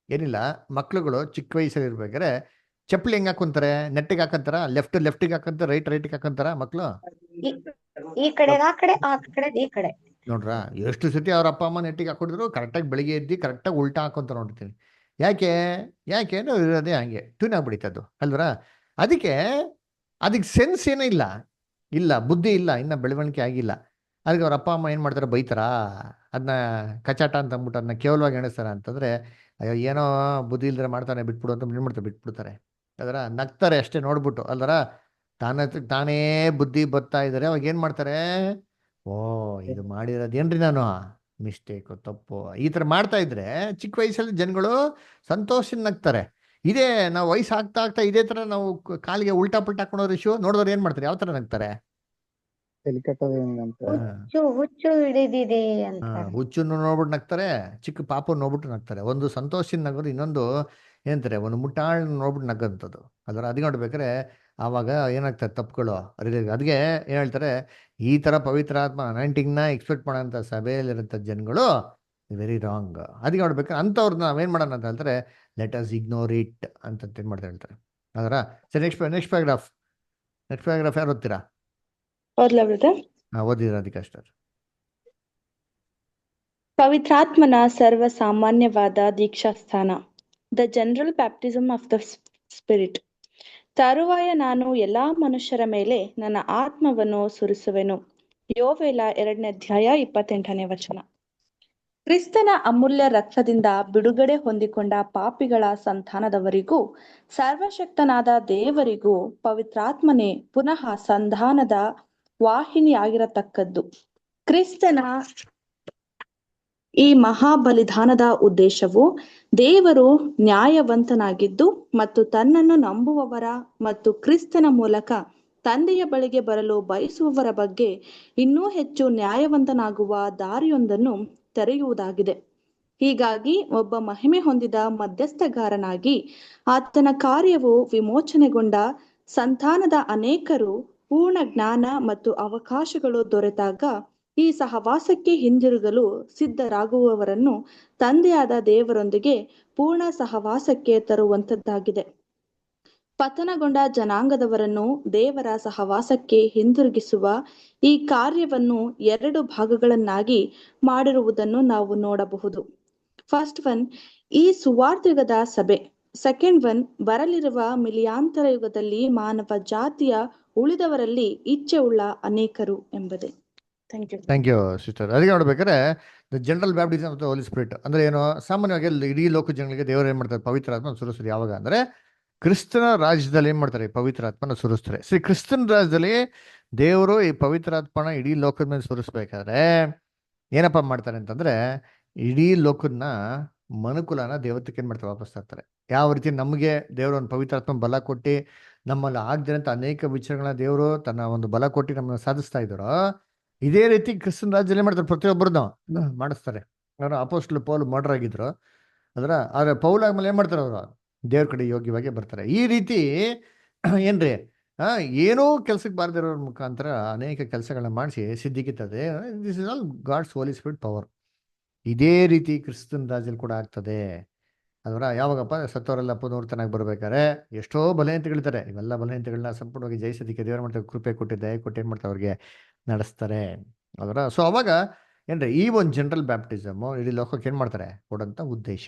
ಏನಿಲ್ಲ, ಮಕ್ಳುಗಳು ಚಿಕ್ಕ ವಯಸ್ಸಲ್ಲಿ ಇರ್ಬೇಕಾದ್ರೆ ಚಪ್ಪಲಿ ಹೆಂಗೆ ಹಾಕೊಂತಾರೆ, ನೆಟ್ಟಿಗೆ ಹಾಕಂತಾರ, ಲೆಫ್ಟಿಗೆ ಹಾಕಂತಾರ, ರೈಟಿಗೆ ಹಾಕಂತಾರ ಮಕ್ಳು. ಈ ಕಡೆಗೆ ಆ ಕಡೆ ಈ ಕಡೆ ನೋಡ್ರ ಎಷ್ಟು ಸತಿ ಅವ್ರ ಅಪ್ಪ ಅಮ್ಮ ನೆಟ್ಟಿಗೆ ಹಾಕೊಂಡಿದ್ರು ಕರೆಕ್ಟಾಗಿ ಬೆಳಿಗ್ಗೆ ಎದ್ದು ಕರೆಕ್ಟಾಗಿ ಉಲ್ಟಾ ಹಾಕೊಂತ ನೋಡ್ತೀನಿ. ಯಾಕೆ ಅಂದ್ರೆ ಇರೋದೇ ಹಂಗೆ ಟ್ಯೂನ್ ಆಗ್ಬಿಡಿತದ್ದು ಅಲ್ವರ. ಅದಕ್ಕೆ ಸೆನ್ಸ್ ಏನೂ ಇಲ್ಲ ಬುದ್ಧಿ ಇಲ್ಲ, ಇನ್ನು ಬೆಳವಣಿಗೆ ಆಗಿಲ್ಲ. ಅದಕ್ಕೆ ಅವ್ರ ಅಪ್ಪ ಅಮ್ಮ ಏನು ಮಾಡ್ತಾರೆ, ಬೈತಾರ, ಅದನ್ನ ಕಚಾಟ ಅಂತ ಅಂದ್ಬಿಟ್ಟು ಅದನ್ನ ಕೇವಲವಾಗಿ ಎಣಿಸ್ತಾರ ಅಂತಂದರೆ, ಅಯ್ಯೋ ಏನೋ ಬುದ್ಧಿ ಇಲ್ದರೆ ಮಾಡ್ತಾನೆ ಬಿಟ್ಬಿಡು ಅಂತ ಏನು ಮಾಡ್ತಾರೆ, ಬಿಟ್ಬಿಡ್ತಾರೆ. ಅದರ ನಗ್ತಾರೆ ಅಷ್ಟೇ ನೋಡ್ಬಿಟ್ಟು ಅಲ್ವರ. ತಾನೇ ಬುದ್ಧಿ ಬರ್ತಾ ಇದ್ದಾರೆ, ಅವಾಗ ಏನು ಮಾಡ್ತಾರೆ, ಓ ಇದು ಮಾಡಿರೋದೇನ್ರಿ ನಾನು ಮಿಸ್ಟೇಕು ತಪ್ಪು ಈ ಥರ ಮಾಡ್ತಾ ಇದ್ರೆ ಚಿಕ್ಕ ವಯಸ್ಸಲ್ಲಿ ಜನಗಳು ಸಂತೋಷದಿಂದ ನಗ್ತಾರೆ. ಇದೇ ನಾವು ವಯಸ್ಸು ಆಗ್ತಾ ಇದೇ ಥರ ನಾವು ಕಾಲಿಗೆ ಉಲ್ಟಾ ಪಲ್ಟಾ ಹಾಕೊಂಡೋರು ಇಶ್ಯೂ ನೋಡಿದವ್ರು ಏನು ಮಾಡ್ತಾರೆ, ಯಾವ ಥರ ನಗ್ತಾರೆ, ಹುಚ್ಚು ಹಿಡಿದಿದೆ ಅಂತ ಹುಚ್ಚನ್ನು ನೋಡ್ಬಿಟ್ಟು ನಗ್ತಾರೆ, ಚಿಕ್ಕ ಪಾಪ ನೋಡ್ಬಿಟ್ಟು ನಗ್ತಾರೆ. ಒಂದು ಸಂತೋಷದಿಂದ ನಗೋದು, ಇನ್ನೊಂದು ಏನಂತಾರೆ, ಒಂದು ಮುಟ್ಟಾಳ್ ನೋಡ್ಬಿಟ್ಟು ನಗಂಥದ್ದು. ಅದರ ಅದು ನೋಡ್ಬೇಕಾದ್ರೆ ಆವಾಗ ಏನಾಗ್ತದೆ ತಪ್ಪುಗಳು. ಅದಕ್ಕೆ ಏನು ಹೇಳ್ತಾರೆ, ಈ ಥರ ಪವಿತ್ರ ಆತ್ಮ ಅನಾಯಿಂಟಿಂಗ್ನ ಎಕ್ಸ್ಪೆಕ್ಟ್ ಮಾಡೋಂಥ ಸಭೆಯಲ್ಲಿರೋಂಥ ಜನಗಳು ವೆರಿ ರಾಂಗ್. ಅದಕ್ಕೆ ನೋಡ್ಬೇಕಾದ್ರೆ ಅಂಥವ್ರನ್ನ ನಾವೇನು ಮಾಡೋಣ ಅಂತ ಹೇಳ್ತಾರೆ, ಲೆಟ್ ಅಸ್ ಇಗ್ನೋರ್ ಇಟ್ ಅಂತ ಏನು ಮಾಡ್ತಾ ಹೇಳ್ತಾರೆ. ಅದರ ಸರಿ, ನೆಕ್ಸ್ಟ್ ಪ್ಯಾರಾಗ್ರಾಫ್ ಯಾರು ಓದ್ತೀರಾ? ಓದ್ಲಾ ಬ್ರದರ್? ಓದಿರ ಅದಕ್ಕೆ ಅಷ್ಟೇ. ಪವಿತ್ರಾತ್ಮನ ಸರ್ವಸಾಮಾನ್ಯವಾದ ದೀಕ್ಷಾಸ್ಥಾನ, the general baptism of the spirit. ತರುವಾಯ ನಾನು ಎಲ್ಲಾ ಮನುಷ್ಯರ ಮೇಲೆ ನನ್ನ ಆತ್ಮವನ್ನು ಸುರಿಸುವೆನು. ಯೋವೇಲ 2:28. ಕ್ರಿಸ್ತನ ಅಮೂಲ್ಯ ರಕ್ತದಿಂದ ಬಿಡುಗಡೆ ಹೊಂದಿಕೊಂಡ ಪಾಪಿಗಳ ಸಂತಾನದವರಿಗೂ ಸರ್ವಶಕ್ತನಾದ ದೇವರಿಗೂ ಪವಿತ್ರಾತ್ಮನೇ ಪುನಃ ಸಂಧಾನದ ವಾಹಿನಿಯಾಗಿರತಕ್ಕದ್ದು. ಕ್ರಿಸ್ತನ ಈ ಮಹಾಬಲಿದಾನದ ಉದ್ದೇಶವು ದೇವರು ನ್ಯಾಯವಂತನಾಗಿದ್ದು ಮತ್ತು ತನ್ನನ್ನು ನಂಬುವವರ ಮತ್ತು ಕ್ರಿಸ್ತನ ಮೂಲಕ ತಂದೆಯ ಬಳಿಗೆ ಬರಲು ಬಯಸುವವರ ಬಗ್ಗೆ ಇನ್ನೂ ಹೆಚ್ಚು ನ್ಯಾಯವಂತನಾಗುವ ದಾರಿಯೊಂದನ್ನು ತೆರೆಯುವುದಾಗಿದೆ. ಹೀಗಾಗಿ ಒಬ್ಬ ಮಹಿಮೆ ಹೊಂದಿದ ಮಧ್ಯಸ್ಥಗಾರನಾಗಿ ಆತನ ಕಾರ್ಯವು ವಿಮೋಚನೆಗೊಂಡ ಸಂತಾನದ ಅನೇಕರು ಪೂರ್ಣ ಜ್ಞಾನ ಮತ್ತು ಅವಕಾಶಗಳು ದೊರೆತಾಗ ಈ ಸಹವಾಸಕ್ಕೆ ಹಿಂದಿರುಗಲು ಸಿದ್ಧರಾಗುವವರನ್ನು ತಂದೆಯಾದ ದೇವರೊಂದಿಗೆ ಪೂರ್ಣ ಸಹವಾಸಕ್ಕೆ ತರುವಂತದ್ದಾಗಿದೆ. ಪತನಗೊಂಡ ಜನಾಂಗದವರನ್ನು ದೇವರ ಸಹವಾಸಕ್ಕೆ ಹಿಂದಿರುಗಿಸುವ ಈ ಕಾರ್ಯವನ್ನು 2 ಭಾಗಗಳನ್ನಾಗಿ ಮಾಡಿರುವುದನ್ನು ನಾವು ನೋಡಬಹುದು. ಫಸ್ಟ್ ಒನ್, ಈ ಸುವಾರ್ತಿಗದ ಸಭೆ. ಸೆಕೆಂಡ್ ಒನ್, ಬರಲಿರುವ ಮಿಲಿಯಾಂತರ ಯುಗದಲ್ಲಿ ಮಾನವ ಜಾತಿಯ ಉಳಿದವರಲ್ಲಿ ಇಚ್ಛೆ ಉಳ್ಳ ಅನೇಕರು ಎಂಬುದೇ. Thank you sister. ಅದಕ್ಕೆ ನೋಡ್ಬೇಕಾದ್ರೆ the general baptism of the Holy Spirit ಅಂದ್ರೆ ಏನು, ಸಾಮಾನ್ಯವಾಗಿ ಇಡೀ ಲೋಕ ಜನಗಳಿಗೆ ದೇವರು ಏನು ಮಾಡ್ತಾರೆ, ಪವಿತ್ರ ಆತ್ಮ ಸುರಿಸ್ತಾರೆ. ಯಾವಾಗ ಅಂದರೆ ಕ್ರಿಸ್ತನ ರಾಜ್ಯದಲ್ಲಿ ಏನು ಮಾಡ್ತಾರೆ, ಪವಿತ್ರ ಆತ್ಮನ ಸುರಿಸ್ತಾರೆ. ಶ್ರೀ ಕ್ರಿಸ್ತನ ರಾಜ್ಯದಲ್ಲಿ ದೇವರು ಈ ಪವಿತ್ರ ಆತ್ಮನ ಇಡೀ ಲೋಕದ ಮೇಲೆ ಸುರಿಸ್ಬೇಕಾದ್ರೆ ಏನಪ್ಪ ಮಾಡ್ತಾರೆ ಅಂತಂದ್ರೆ, ಇಡೀ ಲೋಕದನ್ನ ಮನುಕುಲನ ದೇವತೆಗೆ ಏನು ಮಾಡ್ತಾರೆ, ವಾಪಸ್ ತರ್ತಾರೆ. ಯಾವ ರೀತಿ ನಮಗೆ ದೇವರು ಒಂದು ಪವಿತ್ರ ಆತ್ಮ ಬಲ ಕೊಟ್ಟು ನಮ್ಮಲ್ಲಿ ಆಗದಿರಂತ ಅನೇಕ ವಿಚಾರಗಳನ್ನ ದೇವರು ತನ್ನ ಒಂದು ಬಲ ಕೊಟ್ಟು ನಮ್ಮನ್ನ ಸಾಧಿಸ್ತಾ ಇದ್ದಾರೋ, ಇದೇ ರೀತಿ ಕ್ರಿಸ್ತನ ರಾಜ್ಯದಲ್ಲಿ ಮಾಡ್ತಾರೆ. ಪ್ರತಿಯೊಬ್ಬರನ್ನು ಮಾಡಿಸ್ತಾರೆ. ಅವರು ಅಪೋಸ್ಟಲ್ ಪೌಲ್ ಮರ್ಡರ್ ಆಗಿದ್ರು, ಆದರೆ ಪೌಲ್ ಆದ್ಮೇಲೆ ಏನು ಮಾಡ್ತಾರೆ, ಅವರು ದೇವ್ರ ಕಡೆ ಯೋಗ್ಯವಾಗಿ ಬರ್ತಾರೆ. ಈ ರೀತಿ ಏನ್ರಿ ಏನೋ ಕೆಲ್ಸಕ್ಕೆ ಬಾರದಿರೋರ ಮುಖಾಂತರ ಅನೇಕ ಕೆಲಸಗಳನ್ನ ಮಾಡಿಸಿ ಸಿದ್ಧಿಕ್ಕಿತ್ತದೆ. This is all God's holy spirit power. ಇದೇ ರೀತಿ ಕ್ರಿಸ್ತನ ರಾಜ್ಯದಲ್ಲಿ ಕೂಡ ಆಗ್ತದೆ. ಯಾವಾಗಪ್ಪ ಸತ್ತವರೆಲ್ಲ ಪುನರ್ತನಾಗಿ ಬರ್ಬೇಕಾದ್ರೆ ಎಷ್ಟೋ ಬಲಹೀನತೆಗಳಿದ್ದಾರೆ. ಇವೆಲ್ಲ ಬಲಹೀನತೆಗಳನ್ನ ಸಂಪೂರ್ಣವಾಗಿ ಜಯಿಸೋದಕ್ಕೆ ದೇವ್ರ ಮಾಡ್ತಾರೆ, ಕೃಪೆ ಕೊಟ್ಟು ದಯ ಕೊಟ್ಟು ಏನು ಮಾಡ್ತಾರೆ, ಅವ್ರಿಗೆ ನಡೆಸ್ತಾರೆ. ಸೊ ಅವಾಗ ಏನ್ರಿ ಈ ಒಂದು ಜನರಲ್ ಬ್ಯಾಪ್ಟಿಸಮ್ ಇಡೀ ಲೋಕಕ್ಕೆ ಏನು ಮಾಡ್ತಾರೆ, ಕೊಡೋಂಥ ಉದ್ದೇಶ.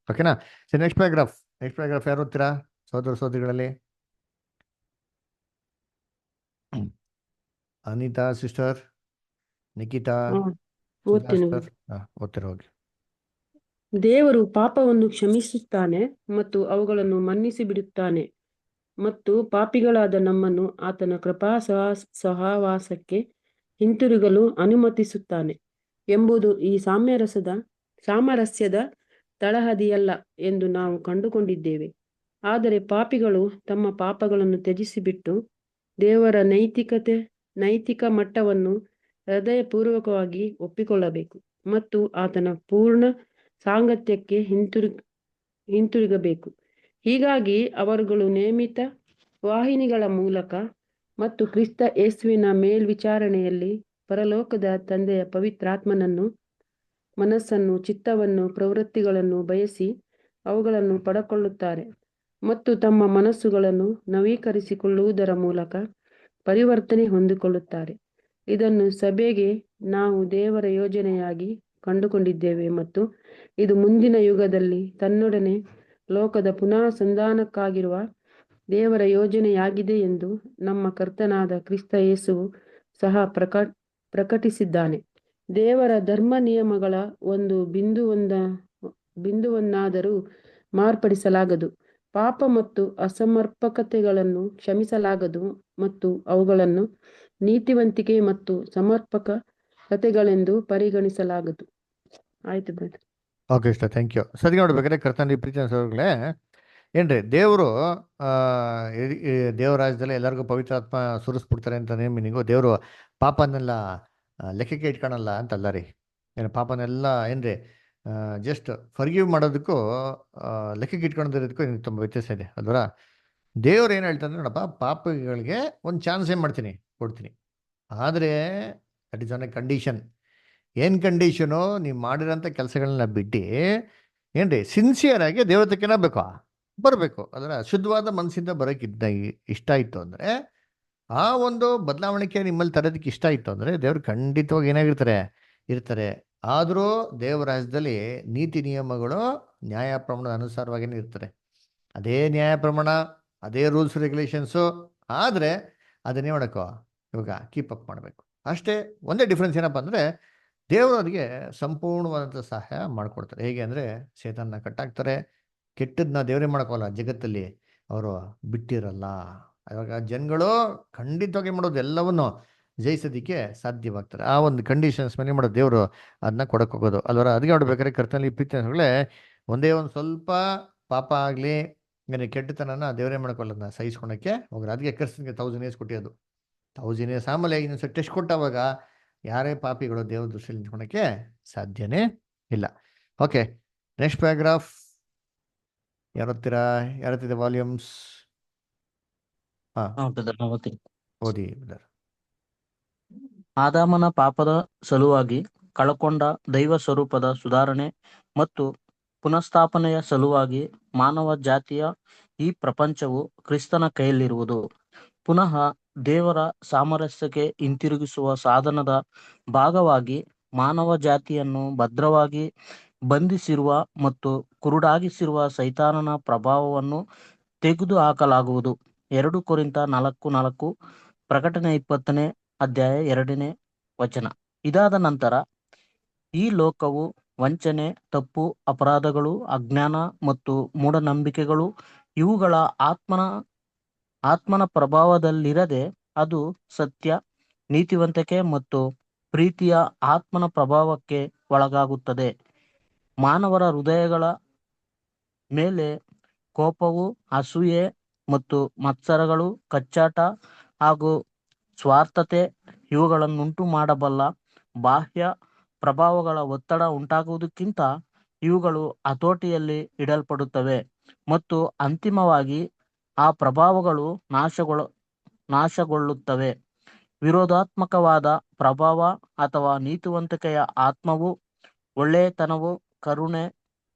ಓಕೆನಾ? ಸರಿ, ನೆಕ್ಸ್ಟ್ ಪ್ಯಾರಾಗ್ರಾಫ್ ಯಾರು ಓದ್ತೀರಾ ಸೋದರಿಗಳಲ್ಲಿ? ಅನಿತಾ ಸಿಸ್ಟರ್, ನಿಖಿತಾ ಓದ್ತೀರ, ಹೋಗಿ. ದೇವರು ಪಾಪವನ್ನು ಕ್ಷಮಿಸುತ್ತಾನೆ ಮತ್ತು ಅವುಗಳನ್ನು ಮನ್ನಿಸಿ ಬಿಡುತ್ತಾನೆ ಮತ್ತು ಪಾಪಿಗಳಾದ ನಮ್ಮನ್ನು ಆತನ ಕೃಪಾ ಸಹವಾಸಕ್ಕೆ ಹಿಂತಿರುಗಲು ಅನುಮತಿಸುತ್ತಾನೆ ಎಂಬುದು ಈ ಸಾಮರಸ್ಯದ ತಳಹದಿಯಲ್ಲ ಎಂದು ನಾವು ಕಂಡುಕೊಂಡಿದ್ದೇವೆ. ಆದರೆ ಪಾಪಿಗಳು ತಮ್ಮ ಪಾಪಗಳನ್ನು ತ್ಯಜಿಸಿಬಿಟ್ಟು ದೇವರ ನೈತಿಕ ಮಟ್ಟವನ್ನು ಹೃದಯಪೂರ್ವಕವಾಗಿ ಒಪ್ಪಿಕೊಳ್ಳಬೇಕು ಮತ್ತು ಆತನ ಪೂರ್ಣ ಸಾಂಗತ್ಯಕ್ಕೆ ಹಿಂತಿರುಗಬೇಕು. ಹೀಗಾಗಿ ಅವರುಗಳು ನೇಮಿತ ವಾಹಿನಿಗಳ ಮೂಲಕ ಮತ್ತು ಕ್ರಿಸ್ತ ಯೇಸುವಿನ ಮೇಲ್ವಿಚಾರಣೆಯಲ್ಲಿ ಪರಲೋಕದ ತಂದೆಯ ಪವಿತ್ರಾತ್ಮನನ್ನು, ಮನಸ್ಸನ್ನು, ಚಿತ್ತವನ್ನು, ಪ್ರವೃತ್ತಿಗಳನ್ನು ಬಯಸಿ ಅವುಗಳನ್ನು ಪಡೆದುಕೊಳ್ಳುತ್ತಾರೆ ಮತ್ತು ತಮ್ಮ ಮನಸ್ಸುಗಳನ್ನು ನವೀಕರಿಸಿಕೊಳ್ಳುವುದರ ಮೂಲಕ ಪರಿವರ್ತನೆ ಹೊಂದಿಕೊಳ್ಳುತ್ತಾರೆ. ಇದನ್ನು ಸಭೆಗೆ ನಾವು ದೇವರ ಯೋಜನೆಯಾಗಿ ಕಂಡುಕೊಂಡಿದ್ದೇವೆ ಮತ್ತು ಇದು ಮುಂದಿನ ಯುಗದಲ್ಲಿ ತನ್ನೊಡನೆ ಲೋಕದ ಪುನಃ ಸಂಧಾನಕ್ಕಾಗಿರುವ ದೇವರ ಯೋಜನೆಯಾಗಿದೆ ಎಂದು ನಮ್ಮ ಕರ್ತನಾದ ಕ್ರಿಸ್ತ ಯೇಸುವು ಸಹ ಪ್ರಕಟಿಸಿದ್ದಾನೆ. ದೇವರ ಧರ್ಮ ನಿಯಮಗಳ ಒಂದು ಬಿಂದುವನ್ನಾದರೂ ಮಾರ್ಪಡಿಸಲಾಗದು. ಪಾಪ ಮತ್ತು ಅಸಮರ್ಪಕತೆಗಳನ್ನು ಕ್ಷಮಿಸಲಾಗದು ಮತ್ತು ಅವುಗಳನ್ನು ನೀತಿವಂತಿಕೆ ಮತ್ತು ಸಮರ್ಪಕತೆಗಳೆಂದು ಪರಿಗಣಿಸಲಾಗದು. ಆಯ್ತು ಬ್ರದರ್. ಓಕೆ ಇಷ್ಟ, ಥ್ಯಾಂಕ್ ಯು. ಸರಿ, ನೋಡ್ಬೇಕಾದ್ರೆ ಕರ್ತನ ಪ್ರೀತಿಯ ಸಹೋದರಗಳೇ, ಏನ್ರಿ ದೇವರು ದೇವರ ರಾಜ್ಯದಲ್ಲಿ ಎಲ್ಲರಿಗೂ ಪವಿತ್ರಾತ್ಮ ಸುರಿಸ್ಬಿಡ್ತಾರೆ ಅಂತ ಮೀನಿಂಗು. ದೇವರು ಪಾಪನೆಲ್ಲ ಲೆಕ್ಕಕ್ಕೆ ಇಟ್ಕೊಳಲ್ಲ ಅಂತಲ್ಲ ರೀ. ಏನು ಪಾಪನೆಲ್ಲ ಏನ್ರಿ ಜಸ್ಟ್ ಫರ್ಗಿವ್ ಮಾಡೋದಕ್ಕೂ ಲೆಕ್ಕಕ್ಕೆ ಇಟ್ಕೊಂಡಿರೋದಕ್ಕೂ ತುಂಬ ವ್ಯತ್ಯಾಸ ಇದೆ ಅಲ್ವರ. ದೇವ್ರು ಏನು ಹೇಳ್ತಾರೆ ನೋಡಪ್ಪ, ಪಾಪಗಳಿಗೆ ಒಂದು ಚಾನ್ಸ್ ಏನು ಮಾಡ್ತೀನಿ, ಕೊಡ್ತೀನಿ. ಆದರೆ that is on A condition. ಏನು ಕಂಡೀಷನು? ನೀವು ಮಾಡಿರೋಂಥ ಕೆಲಸಗಳನ್ನ ಬಿಟ್ಟು ಏನ್ರಿ ಸಿನ್ಸಿಯರಾಗಿ ದೇವತೆಗೇನ ಬೇಕು, ಬರಬೇಕು. ಅದರ ಶುದ್ಧವಾದ ಮನಸ್ಸಿಂದ ಬರೋಕ್ಕಿದ್ದ ಇಷ್ಟ ಇತ್ತು ಅಂದರೆ, ಆ ಒಂದು ಬದಲಾವಣೆಗೆ ನಿಮ್ಮಲ್ಲಿ ತರೋದಕ್ಕೆ ಇಷ್ಟ ಇತ್ತು ಅಂದರೆ ದೇವ್ರು ಖಂಡಿತವಾಗಿ ಏನಾಗಿರ್ತಾರೆ, ಇರ್ತಾರೆ. ಆದರೂ ದೇವರ ರಾಜ್ಯದಲ್ಲಿ ನೀತಿ ನಿಯಮಗಳು ನ್ಯಾಯ ಪ್ರಮಾಣದ ಅನುಸಾರವಾಗಿಯೇ ಇರ್ತಾರೆ. ಅದೇ ನ್ಯಾಯ ಪ್ರಮಾಣ, ಅದೇ ರೂಲ್ಸ್ ರೆಗ್ಯುಲೇಷನ್ಸು. ಆದರೆ ಅದನ್ನೇ ಮಾಡಬೇಕು, ಇವಾಗ ಕೀಪ್ ಅಪ್ ಮಾಡಬೇಕು ಅಷ್ಟೇ. ಒಂದೇ ಡಿಫ್ರೆನ್ಸ್ ಏನಪ್ಪ ಅಂದರೆ, ದೇವರು ಅವರಿಗೆ ಸಂಪೂರ್ಣವಾದಂಥ ಸಹಾಯ ಮಾಡಿಕೊಡ್ತಾರೆ. ಹೇಗೆ ಅಂದರೆ, ಸೇತನ್ನ ಕಟ್ಟಾಕ್ತಾರೆ. ಕೆಟ್ಟದನ್ನ ದೇವರೇ ಮಾಡ್ಕೋಲ್ಲ, ಜಗತ್ತಲ್ಲಿ ಅವರು ಬಿಟ್ಟಿರಲ್ಲ. ಇವಾಗ ಜನಗಳು ಖಂಡಿತವಾಗಿ ಮಾಡೋದು ಎಲ್ಲವನ್ನು ಜಯಿಸೋದಕ್ಕೆ ಸಾಧ್ಯವಾಗ್ತಾರೆ. ಆ ಒಂದು ಕಂಡೀಷನ್ಸ್ ಮೇಲೆ ಮಾಡೋದು ದೇವರು ಅದನ್ನ ಕೊಡೋಕ್ಕೋಗೋದು ಅಲ್ವರ. ಅದಕ್ಕೆ ನೋಡ್ಬೇಕಾದ್ರೆ ಕರ್ತನಲ್ಲಿ ಪ್ರೀತಿಗಳೇ, ಒಂದೇ ಒಂದು ಸ್ವಲ್ಪ ಪಾಪ ಆಗಲಿ ಕೆಟ್ಟತನನ ದೇವರೇ ಮಾಡ್ಕೊಳ್ಳೋದನ್ನ ಸಹಿಸ್ಕೊಳಕ್ಕೆ ಹೋಗ್ರೆ. ಅದಕ್ಕೆ ಕ್ರಿಸ್ತನಿಗೆ 1000 years ಕೊಟ್ಟಿರೋದು. 1000 years ಆಮೇಲೆ ಇನ್ನೊಂದ್ಸರಿ ಟೆಸ್ಟ್ ಕೊಟ್ಟಾವಾಗ ಯಾರೇ ಪಾಪಿಗಳು ದೇವ್ರ ದೃಷ್ಟಿಯಲ್ಲಿ ನಿಂತ್ಕೊಳಕ್ಕೆ ಸಾಧ್ಯನೇ ಇಲ್ಲ. ಓಕೆ, ನೆಕ್ಸ್ಟ್ ಪ್ಯಾರಾಗ್ರಾಫ್ ಯಾರತ್ತಿದೆ ವಾಲ್ಯೂಮ್ಸ್? ಓದಿ ಬ್ರದರ್. ಆದಾಮನ ಪಾಪದ ಸಲುವಾಗಿ ಕಳಕೊಂಡ ದೈವ ಸ್ವರೂಪದ ಸುಧಾರಣೆ ಮತ್ತು ಪುನಃಸ್ಥಾಪನೆಯ ಸಲುವಾಗಿ ಮಾನವ ಜಾತಿಯ ಈ ಪ್ರಪಂಚವು ಕ್ರಿಸ್ತನ ಕೈಯಲ್ಲಿರುವುದು. ಪುನಃ ದೇವರ ಸಾಮರಸ್ಯಕ್ಕೆ ಹಿಂತಿರುಗಿಸುವ ಸಾಧನದ ಭಾಗವಾಗಿ ಮಾನವ ಜಾತಿಯನ್ನು ಭದ್ರವಾಗಿ ಬಂಧಿಸಿರುವ ಮತ್ತು ಕುರುಡಾಗಿಸಿರುವ ಸೈತಾನನ ಪ್ರಭಾವವನ್ನು ತೆಗೆದು ಹಾಕಲಾಗುವುದು. 2 ಕೊರಿಂಥ 4:4, ಪ್ರಕಟಣೆ 20ನೇ ಅಧ್ಯಾಯ 2ನೇ ವಚನ. ಇದಾದ ನಂತರ ಈ ಲೋಕವು ವಂಚನೆ, ತಪ್ಪು, ಅಪರಾಧಗಳು, ಅಜ್ಞಾನ ಮತ್ತು ಮೂಢನಂಬಿಕೆಗಳು ಇವುಗಳ ಆತ್ಮನ ಪ್ರಭಾವದಲ್ಲಿರದೆ ಅದು ಸತ್ಯ, ನೀತಿವಂತಿಕೆ ಮತ್ತು ಪ್ರೀತಿಯ ಆತ್ಮನ ಪ್ರಭಾವಕ್ಕೆ ಒಳಗಾಗುತ್ತದೆ. ಮಾನವರ ಹೃದಯಗಳ ಮೇಲೆ ಕೋಪವು, ಅಸೂಯೆ ಮತ್ತು ಮತ್ಸರಗಳು, ಕಚ್ಚಾಟ ಹಾಗೂ ಸ್ವಾರ್ಥತೆ ಇವುಗಳನ್ನುಂಟು ಮಾಡಬಲ್ಲ ಬಾಹ್ಯ ಪ್ರಭಾವಗಳ ಒತ್ತಡ ಉಂಟಾಗುವುದಕ್ಕಿಂತ ಇವುಗಳು ಹತೋಟಿಯಲ್ಲಿ ಇಡಲ್ಪಡುತ್ತವೆ ಮತ್ತು ಅಂತಿಮವಾಗಿ ಆ ಪ್ರಭಾವಗಳು ನಾಶಗೊಳ್ಳುತ್ತವೆ. ವಿರೋಧಾತ್ಮಕವಾದ ಪ್ರಭಾವ ಅಥವಾ ನೀತಿವಂತಿಕೆಯ ಆತ್ಮವು ಒಳ್ಳೆಯತನವು, ಕರುಣೆ,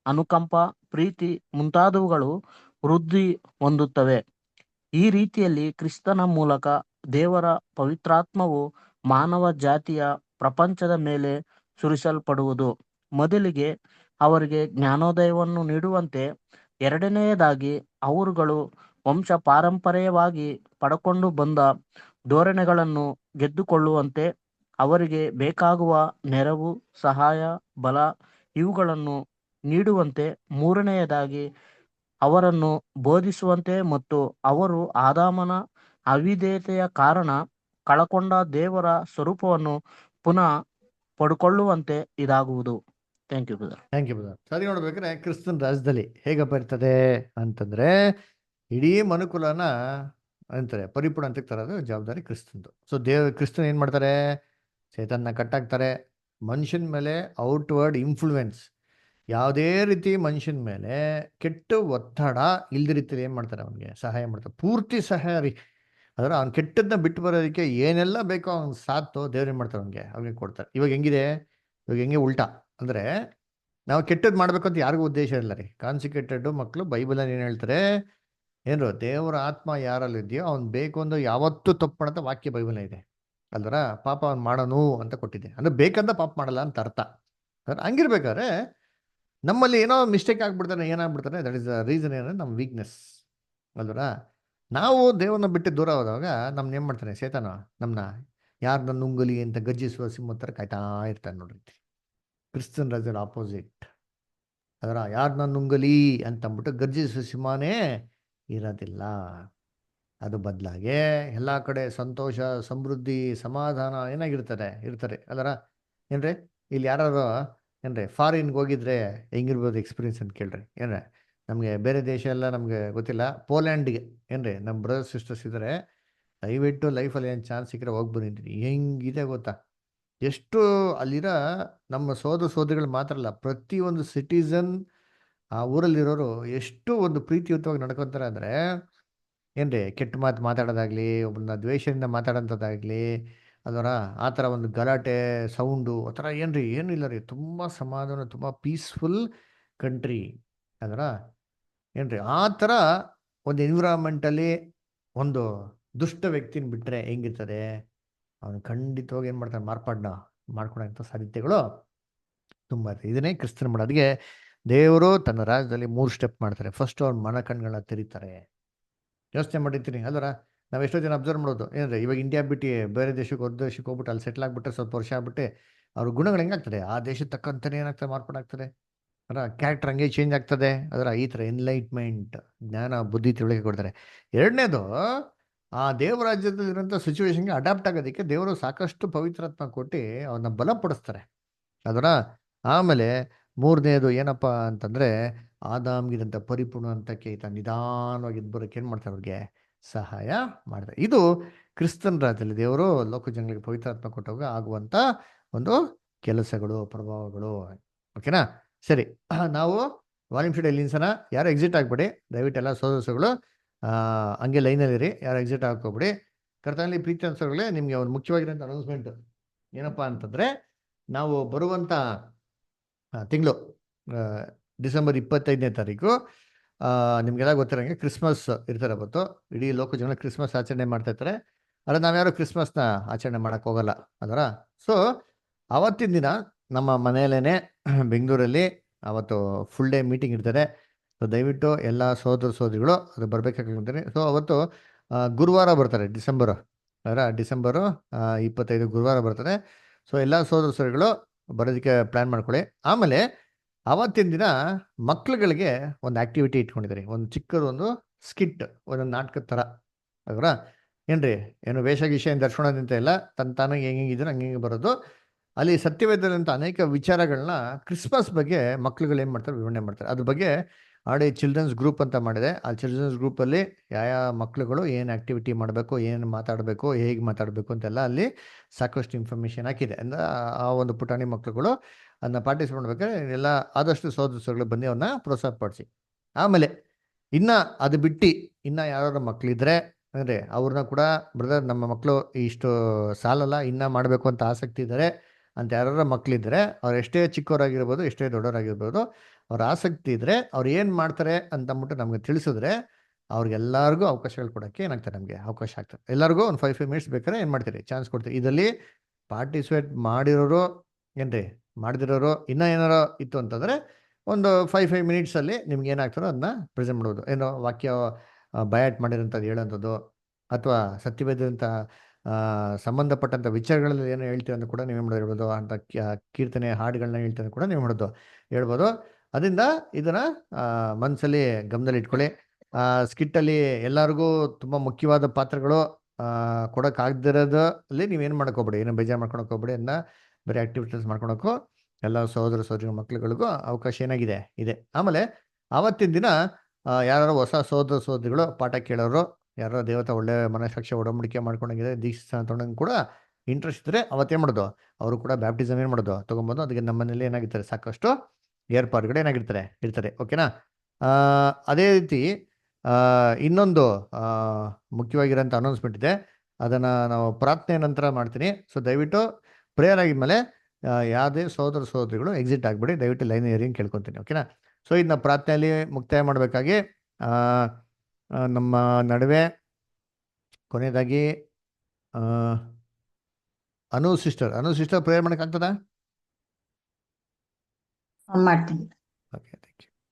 ಅನುಕಂಪ, ಪ್ರೀತಿ ಮುಂತಾದವುಗಳು ವೃದ್ಧಿ ಹೊಂದುತ್ತವೆ. ಈ ರೀತಿಯಲ್ಲಿ ಕ್ರಿಸ್ತನ ಮೂಲಕ ದೇವರ ಪವಿತ್ರಾತ್ಮವು ಮಾನವ ಜಾತಿಯ ಪ್ರಪಂಚದ ಮೇಲೆ ಸುರಿಸಲ್ಪಡುವುದು. ಮೊದಲಿಗೆ ಅವರಿಗೆ ಜ್ಞಾನೋದಯವನ್ನು ನೀಡುವಂತೆ, ಎರಡನೆಯದಾಗಿ ಅವರುಗಳು ವಂಶ ಪಾರಂಪರ್ಯವಾಗಿ ಪಡಕೊಂಡು ಬಂದ ಧೋರಣೆಗಳನ್ನು ಗೆದ್ದುಕೊಳ್ಳುವಂತೆ ಅವರಿಗೆ ಬೇಕಾಗುವ ನೆರವು, ಸಹಾಯ, ಬಲ ಇವುಗಳನ್ನು ನೀಡುವಂತೆ, ಮೂರನೆಯದಾಗಿ ಅವರನ್ನು ಬೋಧಿಸುವಂತೆ ಮತ್ತು ಅವರು ಆದಾಮನ ಅವಿಧೇಯತೆಯ ಕಾರಣ ಕಳಕೊಂಡ ದೇವರ ಸ್ವರೂಪವನ್ನು ಪುನಃ ಪಡ್ಕೊಳ್ಳುವಂತೆ ಇದಾಗುವುದು. Thank you brother. Thank you brother. ಸರಿ, ನೋಡ್ಬೇಕಾದ್ರೆ ಕ್ರಿಸ್ತನ ರಾಜ್ಯದಲ್ಲಿ ಹೇಗಪ್ಪ ಇರ್ತದೆ ಅಂತಂದ್ರೆ, ಇಡೀ ಮನುಕುಲನ ಅಂತಾರೆ ಪರಿಪೂರ್ಣ ಹಂತಕ್ಕೆ ತರೋದು ಜವಾಬ್ದಾರಿ ಕ್ರಿಸ್ತಂದು. ಸೊ ಕ್ರಿಸ್ತನ್ ಏನು ಮಾಡ್ತಾರೆ? ಸೈತಾನ್ನ ಕಟ್ಟಾಕ್ತಾರೆ. ಮನುಷ್ಯನ ಮೇಲೆ ಔಟ್ವರ್ಡ್ ಇನ್ಫ್ಲೂಯೆನ್ಸ್, ಯಾವುದೇ ರೀತಿ ಮನುಷ್ಯನ ಮೇಲೆ ಕೆಟ್ಟ ಒತ್ತಡ ಇಲ್ದ ರೀತಿಯಲ್ಲಿ ಏನು ಮಾಡ್ತಾರೆ? ಅವನಿಗೆ ಸಹಾಯ ಮಾಡ್ತಾರೆ, ಪೂರ್ತಿ ಸಹಾಯ ರೀ. ಅದರ ಅವ್ನು ಕೆಟ್ಟದನ್ನ ಬಿಟ್ಟು ಬರೋದಕ್ಕೆ ಏನೆಲ್ಲ ಬೇಕೋ ಅವ್ನು ಸಾಥು ದೇವ್ರು ಏನು ಮಾಡ್ತಾರೆ? ಅವ್ನಿಗೆ ಕೊಡ್ತಾರೆ. ಇವಾಗ ಹೆಂಗಿದೆ? ಇವಾಗ ಹೆಂಗೆ ಉಲ್ಟಾ ಅಂದರೆ, ನಾವು ಕೆಟ್ಟದ್ದು ಮಾಡ್ಬೇಕು ಅಂತ ಯಾರಿಗೂ ಉದ್ದೇಶ ಇಲ್ಲ ರೀ. ಕಾನ್ಸಿಕ್ರೇಟೆಡ್ ಮಕ್ಕಳು ಬೈಬಲಲ್ಲಿ ಏನು ಹೇಳ್ತಾರೆ? ಏನು ದೇವರ ಆತ್ಮ ಯಾರಲ್ಲಿದೆಯೋ ಅವ್ನು ಬೇಕು ಅಂದ್ರೆ ಯಾವತ್ತೂ ತಪ್ಪು ಮಾಡಂತ ವಾಕ್ಯ ಬೈಬಲ್ ಇದೆ ಅಲ್ವರ. ಪಾಪ ಅವ್ನು ಮಾಡೋನು ಅಂತ ಕೊಟ್ಟಿದೆ, ಅಂದ್ರೆ ಬೇಕಂತ ಪಾಪ ಮಾಡಲ್ಲ ಅಂತ ಅರ್ಥ. ಹಂಗಿರ್ಬೇಕಾದ್ರೆ ನಮ್ಮಲ್ಲಿ ಏನೋ ಮಿಸ್ಟೇಕ್ ಆಗ್ಬಿಡ್ತಾನೆ, ಏನಾಗ್ಬಿಡ್ತಾನೆ, ದಟ್ ಇಸ್ ದ ರೀಸನ್ ಏನಂದ್ರೆ ನಮ್ಮ ವೀಕ್ನೆಸ್ ಅಲ್ವರ. ನಾವು ದೇವರನ್ನ ಬಿಟ್ಟು ದೂರ ಹೋದಾಗ ನಮ್ನ ಏನ್ ಮಾಡ್ತಾನೆ ಸೇತಾನ? ನಮ್ಮನ್ನ ಯಾರು ನನ್ನ ಉಂಗಲಿ ಅಂತ ಗರ್ಜಿಸುವ ಸಿಂಹ ಥರ ಕಾಯ್ತಾ ಇರ್ತಾನೆ ನೋಡ್ರಿ. ಕ್ರಿಸ್ತನ್ ರಾಜ್ಯದ ಆಪೋಸಿಟ್ ಅದರ, ಯಾರು ನನ್ನ ಉಂಗಲಿ ಅಂತ ಅಂದ್ಬಿಟ್ಟು ಗರ್ಜಿಸುವ ಸಿಂಹನೇ ಇರೋದಿಲ್ಲ. ಅದು ಬದಲಾಗೆ ಎಲ್ಲ ಕಡೆ ಸಂತೋಷ, ಸಮೃದ್ಧಿ, ಸಮಾಧಾನ ಇರ್ತಾರೆ ಅಲ್ಲರ. ಏನ್ರಿ ಇಲ್ಲಿ ಯಾರು ಏನ್ರಿ ಫಾರಿನ್ಗೆ ಹೋಗಿದ್ರೆ ಹೆಂಗಿರ್ಬೋದು ಎಕ್ಸ್ಪೀರಿಯನ್ಸ್ ಅಂತ ಕೇಳ್ರಿ. ಏನ್ರಿ ನಮಗೆ ಬೇರೆ ದೇಶ ಎಲ್ಲ ನಮಗೆ ಗೊತ್ತಿಲ್ಲ, ಪೋಲ್ಯಾಂಡ್ಗೆ ಏನ್ರಿ ನಮ್ಮ ಬ್ರದರ್ಸ್ ಸಿಸ್ಟರ್ಸ್ ಇದ್ದಾರೆ, ದಯವಿಟ್ಟು ಲೈಫಲ್ಲಿ ಏನು ಚಾನ್ಸ್ ಸಿಕ್ಕರೆ ಹೋಗಿ ಬಂದಿದ್ದೀನಿ. ಹೆಂಗಿದೆ ಗೊತ್ತಾ? ಎಷ್ಟು ಅಲ್ಲಿರೋ ನಮ್ಮ ಸೋದರಿಗಳು ಮಾತ್ರ ಅಲ್ಲ, ಪ್ರತಿಯೊಂದು ಸಿಟಿಸನ್ ಆ ಊರಲ್ಲಿರೋರು ಎಷ್ಟು ಒಂದು ಪ್ರೀತಿಯುತವಾಗಿ ನಡ್ಕೊತಾರೆ ಅಂದರೆ, ಏನ್ರಿ ಕೆಟ್ಟ ಮಾತು ಮಾತಾಡೋದಾಗ್ಲಿ, ಒಬ್ಬನ ದ್ವೇಷದಿಂದ ಮಾತಾಡೋಂಥದ್ದಾಗಲಿ, ಅದರ ಆ ಥರ ಒಂದು ಗಲಾಟೆ ಸೌಂಡು ಆ ಥರ ಏನ್ರಿ ಏನೂ ಇಲ್ಲ ರೀ. ತುಂಬ ಸಮಾಧಾನ, ತುಂಬ ಪೀಸ್ಫುಲ್ ಕಂಟ್ರಿ ಅದರ. ಏನ್ರಿ ಆ ಥರ ಒಂದು ಎನ್ವಿರಾನ್ಮೆಂಟಲ್ಲಿ ಒಂದು ದುಷ್ಟ ವ್ಯಕ್ತಿನ ಬಿಟ್ಟರೆ ಹೆಂಗಿರ್ತದೆ? ಅವನು ಖಂಡಿತವಾಗಿ ಏನು ಮಾಡ್ತಾನೆ? ಮಾರ್ಪಾಡನ್ನ ಮಾಡ್ಕೊಳೋಂಥ ಸಾಧ್ಯತೆಗಳು ತುಂಬ ಇದೆ. ಇದನ್ನೇ ಕ್ರಿಸ್ತನ ಮಾಡೋದು. ಅದಕ್ಕೆ ದೇವರು ತನ್ನ ರಾಜ್ಯದಲ್ಲಿ 3 ಸ್ಟೆಪ್ ಮಾಡ್ತಾರೆ. ಫಸ್ಟ್ ಅವ್ರ ಮನ ಕಣ್ಗಳನ್ನ ತೆರೀತಾರೆ. ಯೋಚನೆ ಮಾಡಿರ್ತೀನಿ ಅಲ್ವರ. ನಾವು ಎಷ್ಟೋ ಜನ ಅಬ್ಸರ್ವ್ ಮಾಡೋದು ಏನಂದ್ರೆ, ಇವಾಗ ಇಂಡಿಯಾ ಬಿಟ್ಟು ಬೇರೆ ದೇಶಕ್ಕೆ ಹೊರ ದೇಶಕ್ಕೆ ಹೋಗ್ಬಿಟ್ಟು ಅಲ್ಲಿ ಸೆಟ್ಲ್ ಆಗ್ಬಿಟ್ರೆ ಸ್ವಲ್ಪ ವರ್ಷ ಆಗ್ಬಿಟ್ಟು ಅವ್ರ ಗುಣಗಳು ಹೆಂಗಾಗ್ತದೆ? ಆ ದೇಶದ ತಕ್ಕಂತಾನೆ ಏನಾಗ್ತದೆ? ಮಾರ್ಪಾಡಾಗ್ತದೆ. ಅದರ ಕ್ಯಾರೆಕ್ಟರ್ ಹಂಗೆ ಚೇಂಜ್ ಆಗ್ತದೆ. ಅದರ ಈ ಥರ ಎನ್ಲೈಟ್ಮೆಂಟ್, ಜ್ಞಾನ, ಬುದ್ಧಿ, ತಿಳುವಳಿಕೆ ಕೊಡ್ತಾರೆ. ಎರಡನೇದು, ಆ ದೇವರಾಜ್ಯದಲ್ಲಿರೋಂಥ ಸಿಚುವೇಶನ್ಗೆ ಅಡಾಪ್ಟ್ ಆಗೋದಕ್ಕೆ ದೇವರು ಸಾಕಷ್ಟು ಪವಿತ್ರಾತ್ಮ ಕೊಟ್ಟು ಅವನ್ನ ಬಲಪಡಿಸ್ತಾರೆ ಅದರ. ಆಮೇಲೆ ಮೂರನೇದು ಏನಪ್ಪ ಅಂತಂದರೆ, ಆದಾಮ್ಗಿದಂಥ ಪರಿಪೂರ್ಣ ಹಂತಕ್ಕೆ ಈತ ನಿಧಾನವಾಗಿ ಬರೋಕ್ಕೆ ಏನು ಮಾಡ್ತಾರೆ? ಅವ್ರಿಗೆ ಸಹಾಯ ಮಾಡ್ತಾರೆ. ಇದು ಕ್ರಿಸ್ತನ್ ರಾಜ್ಯದಲ್ಲಿ ದೇವರು ಲೋಕ ಜನಗಳಿಗೆ ಪವಿತ್ರಾತ್ಮ ಕೊಟ್ಟಾಗ ಆಗುವಂಥ ಒಂದು ಕೆಲಸಗಳು, ಪ್ರಭಾವಗಳು. ಓಕೆನಾ? ಸರಿ, ನಾವು ವಾಲ್ಯೂಮ್ ಶೀಟ್ ಎಲ್ಲಿ ನಿಲ್ಸೋಣ? ಯಾರು ಎಕ್ಸಿಟ್ ಆಗ್ಬೇಡಿ ದಯವಿಟ್ಟು, ಎಲ್ಲ ಸೋದರಗಳು ಹಂಗೆ ಲೈನಲ್ಲಿರಿ, ಯಾರು ಎಕ್ಸಿಟ್ ಹಾಕೋಬಿಡಿ. ಕರ್ತನಲ್ಲಿ ಪ್ರೀತಿ ಅನ್ಸೋಗಳೇ, ನಿಮಗೆ ಒಂದು ಮುಖ್ಯವಾಗಿರೋಂಥ ಅನೌನ್ಸ್ಮೆಂಟ್ ಏನಪ್ಪ ಅಂತಂದರೆ, ನಾವು ಬರುವಂಥ ತಿಂಗಳು ಡಿಸೆಂಬರ್ 25ನೇ ತಾರೀಕು ನಿಮಗೆಲ್ಲ ಗೊತ್ತಿರೋಂಗೆ ಕ್ರಿಸ್ಮಸ್ ಇರ್ತಾರೆ. ಅವತ್ತು ಇಡೀ ಲೋಕ ಜನ ಕ್ರಿಸ್ಮಸ್ ಆಚರಣೆ ಮಾಡ್ತಾ ಇರ್ತಾರೆ. ಆದರೆ ನಾವ್ಯಾರು ಕ್ರಿಸ್ಮಸ್ನ ಆಚರಣೆ ಮಾಡೋಕ್ಕೆ ಹೋಗಲ್ಲ ಅದರ. ಸೊ ಆವತ್ತಿನ ದಿನ ನಮ್ಮ ಮನೆಯಲ್ಲೇ ಬೆಂಗಳೂರಲ್ಲಿ ಅವತ್ತು ಫುಲ್ ಡೇ ಮೀಟಿಂಗ್ ಇರ್ತಾರೆ. ಸೊ ದಯವಿಟ್ಟು ಎಲ್ಲ ಸೋದರಿಗಳು ಅದು ಬರಬೇಕಾಗಿರ್ತಾರೆ. ಸೊ ಅವತ್ತು ಗುರುವಾರ ಬರ್ತಾರೆ, ಡಿಸೆಂಬರು 25 ಗುರುವಾರ ಬರ್ತಾರೆ. ಸೊ ಎಲ್ಲ ಸೋದರಿಗಳು ಬರೋದಕ್ಕೆ ಪ್ಲ್ಯಾನ್ ಮಾಡ್ಕೊಳ್ಳಿ. ಆಮೇಲೆ ಆವತ್ತಿನ ದಿನ ಮಕ್ಳುಗಳಿಗೆ ಒಂದು ಆ್ಯಕ್ಟಿವಿಟಿ ಇಟ್ಕೊಂಡಿದ್ದಾರೆ, ಒಂದು ಚಿಕ್ಕದು ಒಂದು ಸ್ಕಿಟ್, ಒಂದು ನಾಟಕದ ಥರ ಅವರ. ಏನ್ರಿ ಏನು ವೇಷ ಗೀಷ ಏನು ದರ್ಶನದಂತ ಇಲ್ಲ, ತಾನಾಗಿ ಹೆಂಗಿದ್ರು ಹಂಗೆ ಬರೋದು. ಅಲ್ಲಿ ಸತ್ಯವೇದದಂಥ ಅನೇಕ ವಿಚಾರಗಳನ್ನ ಕ್ರಿಸ್ಮಸ್ ಬಗ್ಗೆ ಮಕ್ಳುಗಳು ಏನು ಮಾಡ್ತಾರೆ? ವಿವರಣೆ ಮಾಡ್ತಾರೆ. ಅದ್ರ ಬಗ್ಗೆ ಆಡಿ ಚಿಲ್ಡ್ರನ್ಸ್ ಗ್ರೂಪ್ ಅಂತ ಮಾಡಿದೆ. ಆ ಚಿಲ್ಡ್ರನ್ಸ್ ಗ್ರೂಪಲ್ಲಿ ಯಾವ ಮಕ್ಳುಗಳು ಏನು ಆ್ಯಕ್ಟಿವಿಟಿ ಮಾಡಬೇಕು, ಏನು ಮಾತಾಡಬೇಕು, ಹೇಗೆ ಮಾತಾಡಬೇಕು ಅಂತೆಲ್ಲ ಅಲ್ಲಿ ಸಾಕಷ್ಟು ಇನ್ಫಾರ್ಮೇಷನ್ ಹಾಕಿದೆ. ಅಂದರೆ ಆ ಒಂದು ಪುಟಾಣಿ ಮಕ್ಳುಗಳು ಅದನ್ನ ಪಾರ್ಟಿಸಿಪೇಟ್ ಮಾಡ್ಬೇಕಾದ್ರೆ ಎಲ್ಲ ಆದಷ್ಟು ಸೋದರಗಳು ಬಂದು ಅವನ್ನ ಪ್ರೋತ್ಸಾಹ ಪಡಿಸಿ. ಆಮೇಲೆ ಇನ್ನು ಅದು ಬಿಟ್ಟು ಇನ್ನು ಯಾರು ಮಕ್ಕಳಿದ್ರೆ ಅಂದರೆ ಅವ್ರನ್ನ ಕೂಡ, ಬ್ರದರ್ ನಮ್ಮ ಮಕ್ಕಳು ಇಷ್ಟು ಸಾಲಲ್ಲ, ಇನ್ನೂ ಮಾಡಬೇಕು ಅಂತ ಆಸಕ್ತಿ ಇದ್ದಾರೆ ಅಂತ ಯಾರು ಮಕ್ಕಳಿದ್ರೆ, ಅವ್ರು ಎಷ್ಟೇ ಚಿಕ್ಕವರಾಗಿರ್ಬೋದು, ಎಷ್ಟೇ ದೊಡ್ಡವರಾಗಿರ್ಬೋದು, ಅವ್ರ ಆಸಕ್ತಿ ಇದ್ದರೆ ಅವ್ರು ಏನು ಮಾಡ್ತಾರೆ ಅಂತಂದ್ಬಿಟ್ಟು ನಮಗೆ ತಿಳಿಸಿದ್ರೆ ಅವ್ರಿಗೆಲ್ಲರಿಗೂ ಅವಕಾಶಗಳು ಕೊಡೋಕ್ಕೆ ಏನಾಗ್ತದೆ? ನಮಗೆ ಅವಕಾಶ ಆಗ್ತದೆ. ಎಲ್ಲರಿಗೂ ಒಂದು 5 ಮಿನಿಟ್ಸ್ ಬೇಕಾದ್ರೆ ಏನು ಮಾಡ್ತೀರಿ? ಚಾನ್ಸ್ ಕೊಡ್ತೀವಿ. ಇದರಲ್ಲಿ ಪಾರ್ಟಿಸಿಪೇಟ್ ಮಾಡಿರೋರು ಏನ್ರಿ, ಮಾಡದಿರೋರು ಇನ್ನೂ ಏನಾರೋ ಇತ್ತು ಅಂತಂದರೆ ಒಂದು 5 ಮಿನಿಟ್ಸಲ್ಲಿ ನಿಮ್ಗೆ ಏನಾಗ್ತಾರೋ ಅದನ್ನ ಪ್ರೆಸೆಂಟ್ ಮಾಡೋದು. ಏನೋ ವಾಕ್ಯ ಬಯಾಟ್ ಮಾಡಿರೋಂಥದ್ದು ಹೇಳೋಂಥದ್ದು, ಅಥವಾ ಸತ್ಯವೇದಂಥ ಸಂಬಂಧಪಟ್ಟಂಥ ವಿಚಾರಗಳಲ್ಲಿ ಏನೋ ಹೇಳ್ತೀವಿ ಅಂತ ಕೂಡ ನೀವೇ ಮಾಡೋದು ಹೇಳ್ಬೋದು. ಅಂತ ಕೀರ್ತನೆ ಹಾಡುಗಳನ್ನ ಹೇಳ್ತೀವಿ ಕೂಡ ನೀವು ಮಾಡೋದು ಹೇಳ್ಬೋದು. ಅದರಿಂದ ಇದನ್ನು ಮನಸ್ಸಲ್ಲಿ ಗಮನದಲ್ಲಿ ಇಟ್ಕೊಳ್ಳಿ. ಸ್ಕಿಟ್ಟಲ್ಲಿ ಎಲ್ಲರಿಗೂ ತುಂಬ ಮುಖ್ಯವಾದ ಪಾತ್ರಗಳು ಕೊಡೋಕ್ಕಾಗದಿರೋದಲ್ಲಿ ನೀವೇನು ಮಾಡ್ಕೋಬೇಡಿ, ಏನೋ ಬೇಜಾರು ಮಾಡ್ಕೊಳಕ್ಕೆ ಹೋಗ್ಬೇಡಿ. ಅದನ್ನ ಬೇರೆ ಆ್ಯಕ್ಟಿವಿಟೀಸ್ ಮಾಡ್ಕೊಳಕ್ಕೂ ಎಲ್ಲ ಸೋದರ ಮಕ್ಕಳುಗಳಿಗೂ ಅವಕಾಶ ಇದೆ. ಆಮೇಲೆ ಆವತ್ತಿನ ದಿನ ಯಾರು ಹೊಸ ಸೋದರಿಗಳು ಪಾಠ ಕೇಳೋರು ಯಾರೋ ದೇವತೆ ಒಳ್ಳೆ ಮನಸಾಕ್ಷಿ ಒಡಂಬಡಿಕೆ ಮಾಡ್ಕೊಂಡಂಗಿದೆ ದೀಕ್ಷಾ ತೊಗೊಂಡಂಗೆ ಕೂಡ ಇಂಟ್ರೆಸ್ಟ್ ಇದ್ರೆ ಅವತ್ತೇನು ಮಾಡೋದು, ಅವರು ಕೂಡ ಬ್ಯಾಪ್ಟಿಸಮ್ ಏನು ಮಾಡೋದು ತೊಗೊಬೋದು. ಅದಕ್ಕೆ ನಮ್ಮನೇಲಿ ಏನಾಗಿರ್ತಾರೆ ಸಾಕಷ್ಟು ಏರ್ಪಾಡುಗಳು ಇರ್ತಾರೆ. ಓಕೆನಾ. ಅದೇ ರೀತಿ ಇನ್ನೊಂದು ಮುಖ್ಯವಾಗಿರೋಂಥ ಅನೌನ್ಸ್ಮೆಂಟ್ ಇದೆ, ಅದನ್ನು ನಾವು ಪ್ರಾರ್ಥನೆ ನಂತರ ಮಾಡ್ತೀನಿ. ಸೊ ದಯವಿಟ್ಟು ಪ್ರೇಯರ್ ಆಗಿದ್ಮೇಲೆ ಯಾವುದೇ ಸಹೋದರಿಗಳು ಎಕ್ಸಿಟ್ ಆಗಿಬಿಡಿ, ದಯವಿಟ್ಟು ಲೈನ್ ಏರಿಂಗ್ ಕೇಳ್ಕೊತೀನಿ. ಓಕೆನಾ. ಸೊ ಇದನ್ನ ಪ್ರಾರ್ಥನೆಯಲ್ಲಿ ಮುಕ್ತಾಯ ಮಾಡಬೇಕಾಗಿ ನಮ್ಮ ನಡುವೆ ಕೊನೆಯದಾಗಿ ಅನು ಸಿಸ್ಟರ್ ಪ್ರೇಯರ್ ಮಾಡೋಕ್ಕಾಗ್ತದಾ? ಮಾಡ್ತೀನಿ.